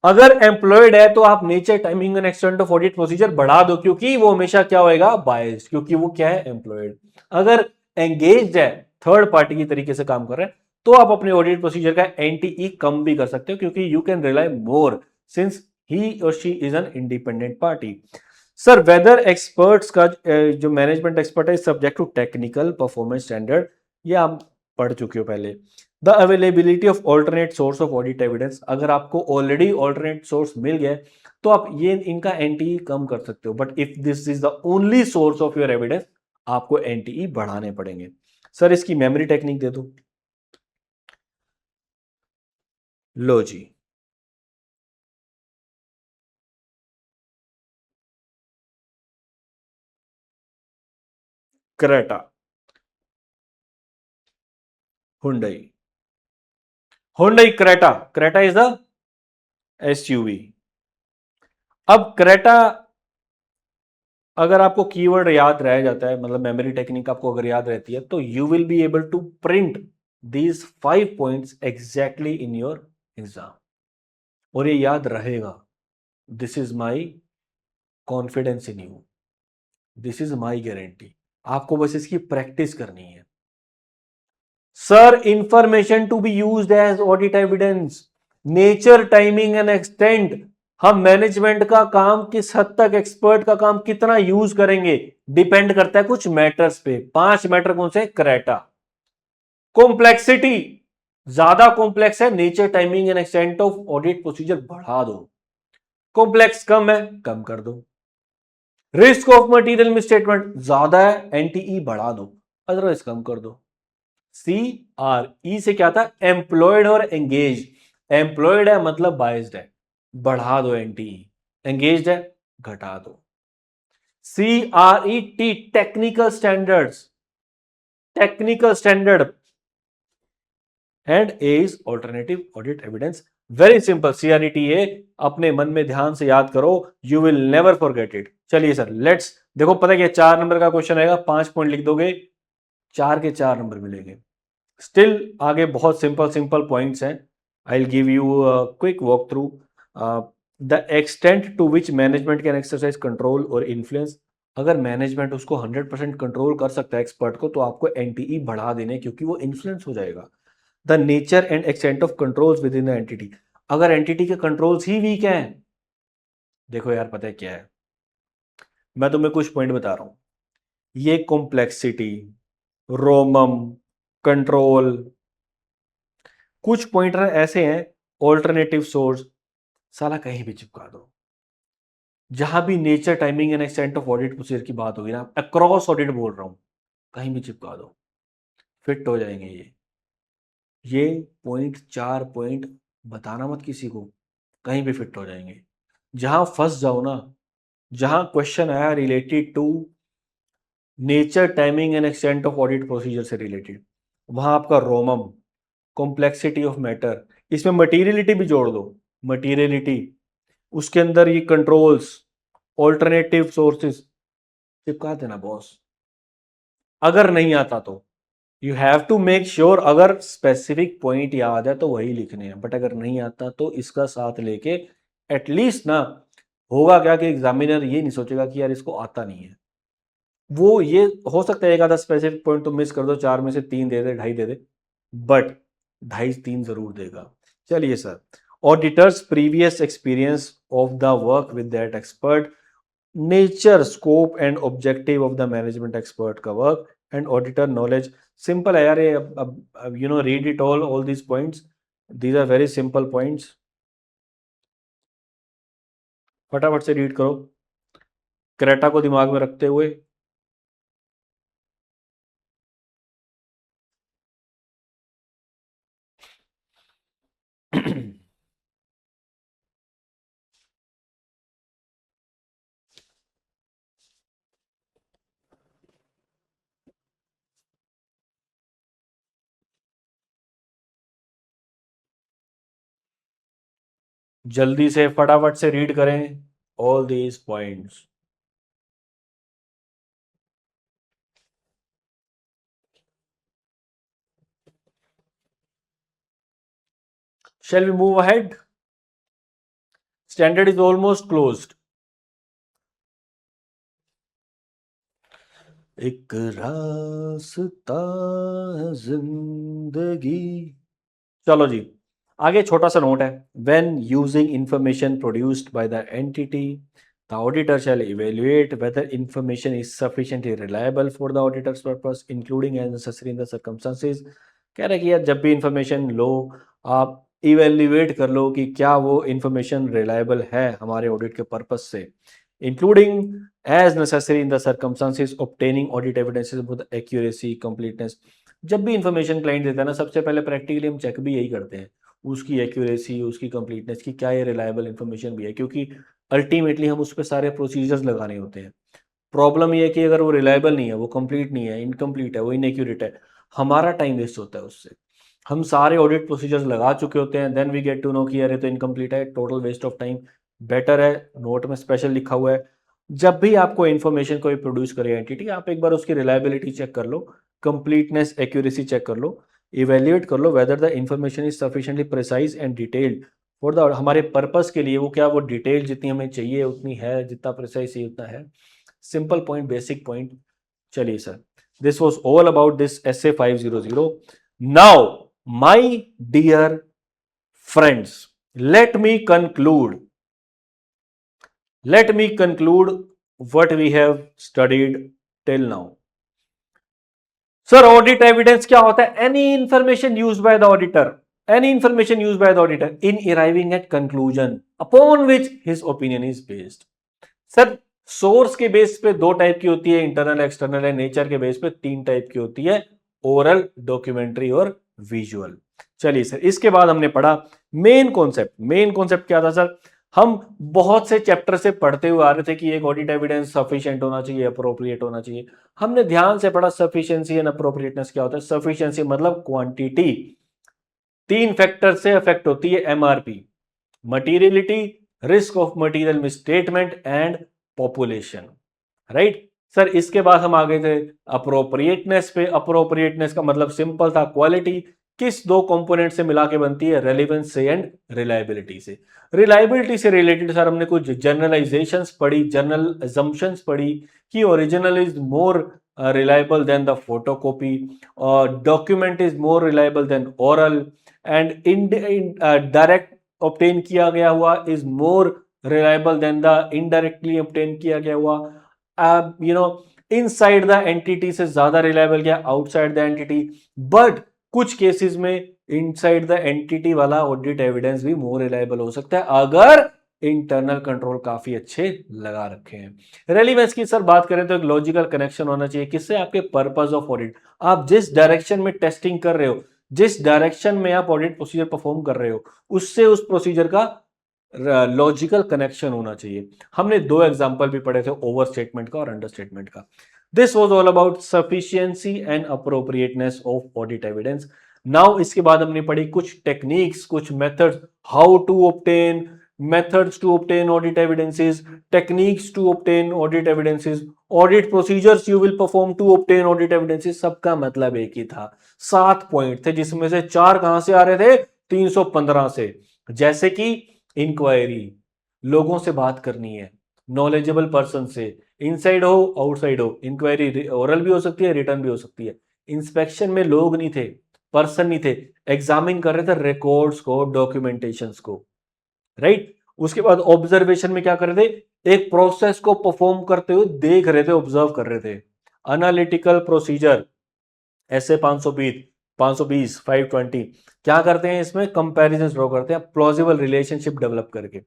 अगर एम्प्लॉयड है तो आप nature, timing and extent of audit procedure बढ़ा दो, क्योंकि वो हमेशा क्या होएगा, बायस्ड, क्योंकि वो क्या है, एम्प्लॉयड। अगर एंगेज्ड है, थर्ड पार्टी की तरीके से काम कर रहे हैं, तो आप अपने ऑडिट प्रोसीजर का एनटीई कम भी कर सकते हो, क्योंकि you can rely more since he और she is an independent party. Sir whether experts का जो मैनेजमेंट एक्सपर्ट है subject to technical performance standard, ये आप पढ़ चुके हो पहले। The availability of alternate source of audit evidence, अगर आपको ऑलरेडी ऑल्टरनेट सोर्स मिल गया तो आप ये इनका एनटीई कम कर सकते हो, but if this is the only source of your evidence, आपको एनटीई बढ़ाने पड़ेंगे। सर इसकी मेमोरी टेक्निक दे दो, लो जी। Creta, Hyundai, Hyundai Creta, Creta is the SUV. अब क्रेटा, अगर आपको कीवर्ड याद रह जाता है, मतलब मेमोरी टेक्निक आपको अगर याद रहती है, तो you will be able to print these 5 points exactly in your exam, और ये याद रहेगा। This is my confidence in you, this is my guarantee. आपको बस इसकी प्रैक्टिस करनी है। Sir information to be used as audit evidence, nature, timing and extent, हम मैनेजमेंट का काम किस हद तक, एक्सपर्ट का काम कितना यूज करेंगे, डिपेंड करता है कुछ मैटर्स पे। 5 मैटर कौन से, क्रेटा। कॉम्प्लेक्सिटी ज्यादा कॉम्प्लेक्स है, nature, timing and extent of audit procedure बढ़ा दो। कॉम्प्लेक्स कम है, कम कर दो। रिस्क ऑफ मटेरियल मिसस्टेटमेंट ज्यादा है, एनटीई बढ़ा दो, अदरवाइज कम कर दो। सी आर ई से क्या था, एम्प्लॉयड और एंगेज। एम्प्लॉयड है मतलब बाइज्ड है, बढ़ा दो एनटीई। एंगेज्ड है, घटा दो। C R E T, technical standards, technical standard. And A is alternative audit evidence. Very simple, CRET A, अपने मन में ध्यान से याद करो, you will never forget it. चलिए सर लेट्स देखो, पता क्या 4 नंबर का क्वेश्चन आएगा, 5 पॉइंट लिख दोगे, 4 के 4 नंबर मिलेंगे। स्टिल आगे बहुत सिंपल सिंपल पॉइंट्स हैं। I will give you quick walk through. The extent to which management can exercise control और इन्फ्लुएंस, अगर मैनेजमेंट उसको 100% कंट्रोल कर सकता है एक्सपर्ट को, तो आपको एनटीई बढ़ा देने, क्योंकि वो इन्फ्लुएंस हो जाएगा। The nature and extent of controls with in the entity, अगर एंटिटी के कंट्रोल्स ही वीक हैं, देखो यार पता है क्या है, मैं तुम्हें कुछ पॉइंट बता रहा हूं, ये कॉम्प्लेक्सिटी, रोमम, कंट्रोल, कुछ पॉइंटर ऐसे हैं, ऑल्टरनेटिव सोर्स, साला कहीं भी चिपका दो। जहां भी nature, timing and extent of audit procedure की बात होगी ना, अक्रॉस ऑडिट बोल रहा हूं, कहीं भी चिपका दो, फिट हो जाएंगे ये पॉइंट, 4 पॉइंट बताना मत किसी को, कहीं भी फिट हो जाएंगे। जहां फंस जाओ ना, जहां क्वेश्चन आया related to nature, timing and extent of audit procedure से रिलेटेड, वहां आपका रोमम, कॉम्प्लेक्सिटी ऑफ मैटर, इसमें मटीरियलिटी भी जोड़ दो, मटीरियलिटी, उसके अंदर ये कंट्रोल्स, ऑल्टरनेटिव सोर्सेस, चिपका देना बॉस। अगर नहीं आता तो you have to make sure, अगर स्पेसिफिक पॉइंट याद है तो वही लिखने हैं, बट अगर नहीं आता तो इसका साथ लेके एटलीस्ट ना, होगा क्या कि एग्जामिनर ये नहीं सोचेगा कि यार इसको आता नहीं है। वो ये हो सकता है एक आधा स्पेसिफिक पॉइंट तो मिस कर दो, 4 में से 3 दे दे, 2.5 दे दे, बट 2.5 3 जरूर देगा। चलिए sir, auditors previous experience of the work with that expert, nature scope and objective of the management expert का work, and auditor knowledge. Simple है यार ये, अब you know read it all these points, these are very simple points, फटाफट से रीड करो क्रेटा को दिमाग में रखते हुए। जल्दी से फटाफट से रीड करें all these points. Shall we move ahead? Standard is almost closed. एक रास्ता है जिंदगी। चलो जी, आगे छोटा सा नोट है। When using information produced by the entity, the auditor shall evaluate whether information is sufficiently reliable for the auditor's purpose including as necessary in the circumstances. कह रहे हैं कि यार जब भी इंफॉर्मेशन लो, आप इवेल्युएट कर लो कि क्या वो इंफॉर्मेशन रिलायबल है हमारे ऑडिट के पर्पस से, including as necessary in the circumstances obtaining audit evidences with accuracy completeness. जब भी इंफॉर्मेशन क्लाइंट देता है ना, सबसे पहले प्रैक्टिकली हम चेक भी यही करते हैं, उसकी एक्यूरेसी, उसकी कंप्लीटनेस की, क्या ये रिलायबल इंफॉर्मेशन भी है, क्योंकि अल्टीमेटली हम उस पर सारे प्रोसीजर्स लगाने होते हैं। प्रॉब्लम ये है कि अगर वो रिलायबल नहीं है, वो कंप्लीट नहीं है, इनकम्प्लीट है, वो इनएक्यूरेट है, हमारा टाइम वेस्ट होता है उससे। हम सारे ऑडिट प्रोसीजर्स लगा चुके होते हैं, then we get to know कि अरे तो इनकम्प्लीट है, total waste of time. Better है, नोट में स्पेशल लिखा हुआ है, जब भी आपको इन्फॉर्मेशन कोई प्रोड्यूस करे एंटिटी, आप एक बार उसकी रिलायबिलिटी चेक कर लो, कंप्लीटनेस एक्यूरेसी चेक कर लो, इवेल्युएट कर लो whether the information is sufficiently precise and detailed for the हमारे पर्पस के लिए, वो क्या वो डिटेल जितनी हमें चाहिए उतनी है, जितना प्रिसाइज चाहिए उतना है। Simple point, basic point. चलिए sir, this was all about this essay 500। Now my dear friends, let me conclude let me conclude what we have studied till now. Sir, audit evidence क्या होता है? Any information use by the auditor, any information use by the auditor in arriving at conclusion upon which his opinion is based. Sir, source के बेस पे 2 टाइप की होती है, इंटरनल एक्सटर्नल है। नेचर के बेस पे 3 टाइप की होती है, ओरल, डॉक्यूमेंट्री और विजुअल। चलिए सर, इसके बाद हमने पढ़ा मेन कॉन्सेप्ट। मेन कॉन्सेप्ट क्या था सर? हम बहुत से चैप्टर से पढ़ते हुए आ रहे थे कि एक ऑडिट एविडेंस सफिशिएंट होना चाहिए, अप्रोप्रिएट होना चाहिए। हमने ध्यान से पढ़ा सफिशिएंसी एंड अप्रोप्रिएटनेस क्या होता है। सफिशिएंसी मतलब क्वांटिटी, 3 फैक्टर से अफेक्ट होती है MRP, materiality, risk of material misstatement and population, right sir. इसके बाद हम आ गए थे अप्रोप्रिएटनेस पे। अप्रोप्रिएटनेस का मतलब सिंपल था, क्वालिटी किस 2 कंपोनेंट से मिला के बनती है? रेलिवेंस से एंड रिलायबिलिटी से। रिलायबिलिटी से रिलेटेड सर हमने कुछ जनरलाइजेशंस पढ़ी, जनरल अजम्पशंस पढ़ी कि original is more reliable than the photocopy, document is more reliable than oral, and direct obtain किया गया हुआ is more reliable than the indirectly obtain किया गया हुआ। you know, inside the entity से ज्यादा reliable क्या outside the entity, but कुछ केसेस में इनसाइड द एंटिटी वाला ऑडिट एविडेंस भी मोर रिलायबल हो सकता है अगर इंटरनल कंट्रोल काफी अच्छे लगा रखे हैं। रेलिवेंस की सर बात करें तो एक लॉजिकल कनेक्शन होना चाहिए, किससे? आपके पर्पस ऑफ ऑडिट। आप जिस डायरेक्शन में टेस्टिंग कर रहे हो, जिस डायरेक्शन में आप ऑडिट प्रोसीजर परफॉर्म कर रहे हो, उससे उस प्रोसीजर का लॉजिकल कनेक्शन होना चाहिए। हमने 2 एग्जांपल भी पढ़े थे, ओवर स्टेटमेंट का और अंडर स्टेटमेंट का। This was all about sufficiency and appropriateness of audit evidence. Now इसके बाद हमने पढ़ी कुछ टेक्निक्स, कुछ methods, how to obtain methods to obtain audit evidences, techniques to obtain audit evidences, audit procedures you will perform to obtain audit evidences, सबका मतलब एक ही था। 7 पॉइंट थे जिसमें से 4 कहां से आ रहे थे? 315 से। जैसे कि इंक्वायरी, लोगों से बात करनी है, नॉलेजेबल पर्सन से, इनसाइड हो आउटसाइड हो, इंक्वायरी ओरल भी हो सकती है, रिटर्न भी हो सकती है। इंस्पेक्शन में लोग नहीं थे, पर्सन नहीं थे, एग्जामिन कर रहे थे रिकॉर्ड्स को, डॉक्यूमेंटेशंस को, राइट। उसके बाद ऑब्जर्वेशन में क्या कर रहे थे? एक प्रोसेस को परफॉर्म करते हुए देख रहे थे, ऑब्जर्व कर रहे थे। एनालिटिकल प्रोसीजर, ऐसे 520 520 520 क्या करते हैं? इसमें कंपैरिजन ड्रॉ करते हैं, प्लॉजिबल रिलेशनशिप डेवलप करके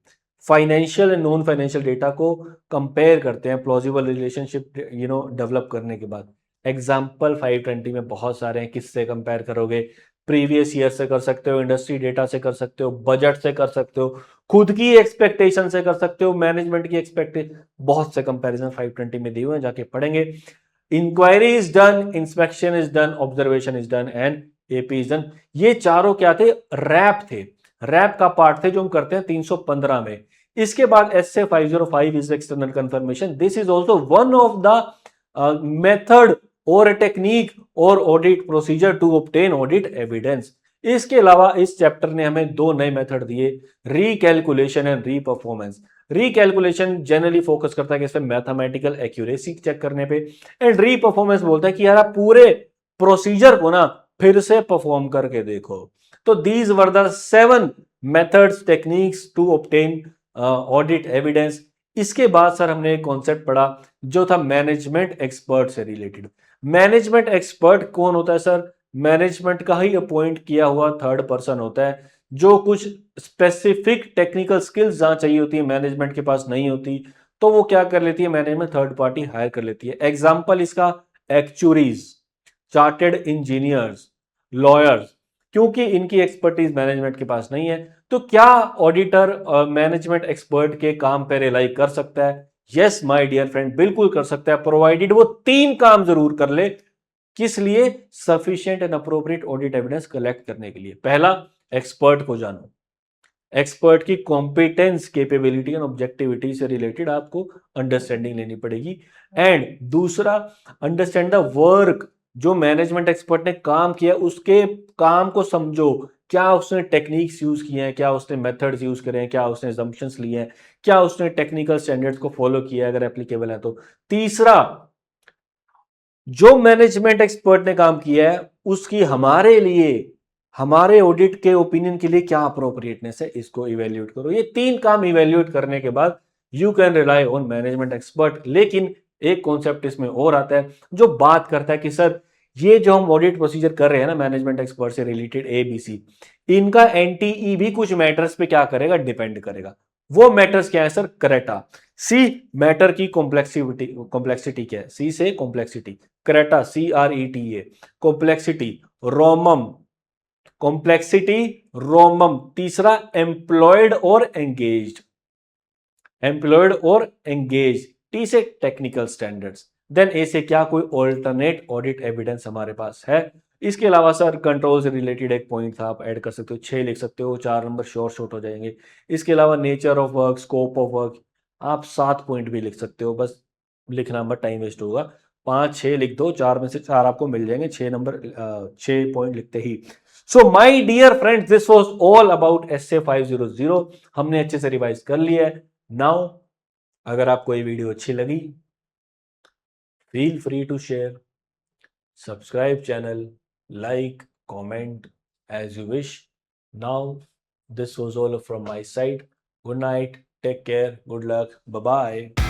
financial and non financial data को कंपेयर करते हैं, प्लॉजिबल रिलेशनशिप डेवलप करने के बाद। एग्जाम्पल 520 में बहुत सारे हैं। किससे कंपेयर करोगे? प्रीवियस ईयर से कर सकते हो, इंडस्ट्री डेटा से कर सकते हो, बजट से कर सकते हो, खुद की एक्सपेक्टेशन से कर सकते हो, मैनेजमेंट की एक्सपेक्टेशन, बहुत से कंपैरिजन 520 में दिए हुए हैं, जाके पढ़ेंगे। Inquiry is done, inspection is done, observation is done and AP is done. ये चारों क्या थे? रैप थे, रैप का पार्ट थे जो हम करते हैं 315 में। इसके बाद SA 505 is external confirmation. This is also one of the method और टेक्निक और audit procedure to obtain audit evidence. इसके अलावा इस चैप्टर ने हमें 2 नए मेथड दिए, रीकैलकुलेशन एंड रीपरफॉर्मेंस। रीकैलकुलेशन जनरली फोकस करता है कि इसमें मैथमेटिकल एक्यूरेसी चेक करने पे, एंड रीपरफॉर्मेंस बोलता है कि यार आप पूरे प्रोसीजर को ना फिर से परफॉर्म करके देखो। तो these were the 7 methods techniques to obtain audit evidence. इसके बाद सर हमने एक कॉन्सेप्ट पढ़ा जो था मैनेजमेंट एक्सपर्ट से रिलेटेड। मैनेजमेंट एक्सपर्ट कौन होता है सर? मैनेजमेंट का ही अपॉइंट किया हुआ थर्ड पर्सन होता है, जो कुछ स्पेसिफिक टेक्निकल स्किल्स जहां चाहिए होती है मैनेजमेंट के पास नहीं होती, तो वो क्या कर लेती है? मैनेजमेंट थर्ड पार्टी हायर कर लेती है। एग्जांपल इसका एक्चुरीज, चार्टेड इंजीनियर्स, लॉयर्स, क्योंकि इनकी एक्सपर्टीज मैनेजमेंट के पास नहीं है। तो क्या ऑडिटर मैनेजमेंट एक्सपर्ट के काम पे रिलाई कर सकता है? यस माय डियर फ्रेंड, बिल्कुल कर सकता है, प्रोवाइडेड वो 3 काम जरूर कर ले। किस लिए? Sufficient and appropriate audit evidence collect करने के लिए। पहला, एक्सपर्ट को जानो, एक्सपर्ट की कॉम्पिटेंस, कैपेबिलिटी एंड ऑब्जेक्टिविटी से रिलेटेड आपको अंडरस्टैंडिंग लेनी पड़ेगी। एंड दूसरा, अंडरस्टैंड द वर्क, जो मैनेजमेंट एक्सपर्ट ने काम किया उसके काम को समझो। क्या उसने टेक्निक्स यूज किए हैं, क्या उसने मेथड्स यूज करे हैं, क्या उसने assumptions लिए हैं, क्या उसने टेक्निकल स्टैंडर्ड्स को फॉलो किया है अगर एप्लीकेबल है तो। तीसरा, जो मैनेजमेंट एक्सपर्ट ने काम किया है उसकी हमारे लिए, हमारे ऑडिट के ओपिनियन के लिए क्या अप्रोप्रिएटनेस है, इसको इवेल्युएट करो। ये 3 काम इवेल्युएट करने के बाद you can rely on management expert. लेकिन एक कॉन्सेप्ट इसमें और आता है जो बात करता है कि सर ये जो हम ऑडिट प्रोसीजर कर रहे हैं ना मैनेजमेंट एक्सपर्ट से रिलेटेड ABC, इनका NTE भी कुछ मैटर्स पे क्या करेगा? डिपेंड करेगा। वो मैटर्स क्या है सर? करेटा। सी, मैटर की कॉम्प्लेक्सिटी, कॉम्प्लेक्सिटी क्या है? सी से कॉम्प्लेक्सिटी, करेटा, CRETA, कॉम्प्लेक्सिटी, रोमम, कॉम्प्लेक्सिटी, रोमम। तीसरा, एम्प्लॉयड और एंगेज्ड, एम्प्लॉयड और एंगेज। टी से टेक्निकल स्टैंडर्ड्स। देन ए से क्या? कोई ऑल्टरनेट ऑडिट एविडेंस हमारे पास है। इसके अलावा सर कंट्रोल से रिलेटेड एक पॉइंट था, आप ऐड कर सकते हो, 6 लिख सकते हो, 4 नंबर शॉर्ट हो जाएंगे। इसके अलावा nature of work, scope of work, आप 7 पॉइंट भी लिख सकते हो, बस लिखना मत, टाइम वेस्ट होगा। 5 6 लिख दो, 4 में से 4 आपको मिल जाएंगे, 6 नंबर 6 पॉइंट लिखते ही। So my dear friends, this was all about SA 500। हमने अच्छे से रिवाइज कर लिया है। नाउ अगर आपको ये वीडियो अच्छी लगी, feel free to share, subscribe channel, like, comment as you wish. Now this was all from my side. Good night, take care, good luck, bye bye.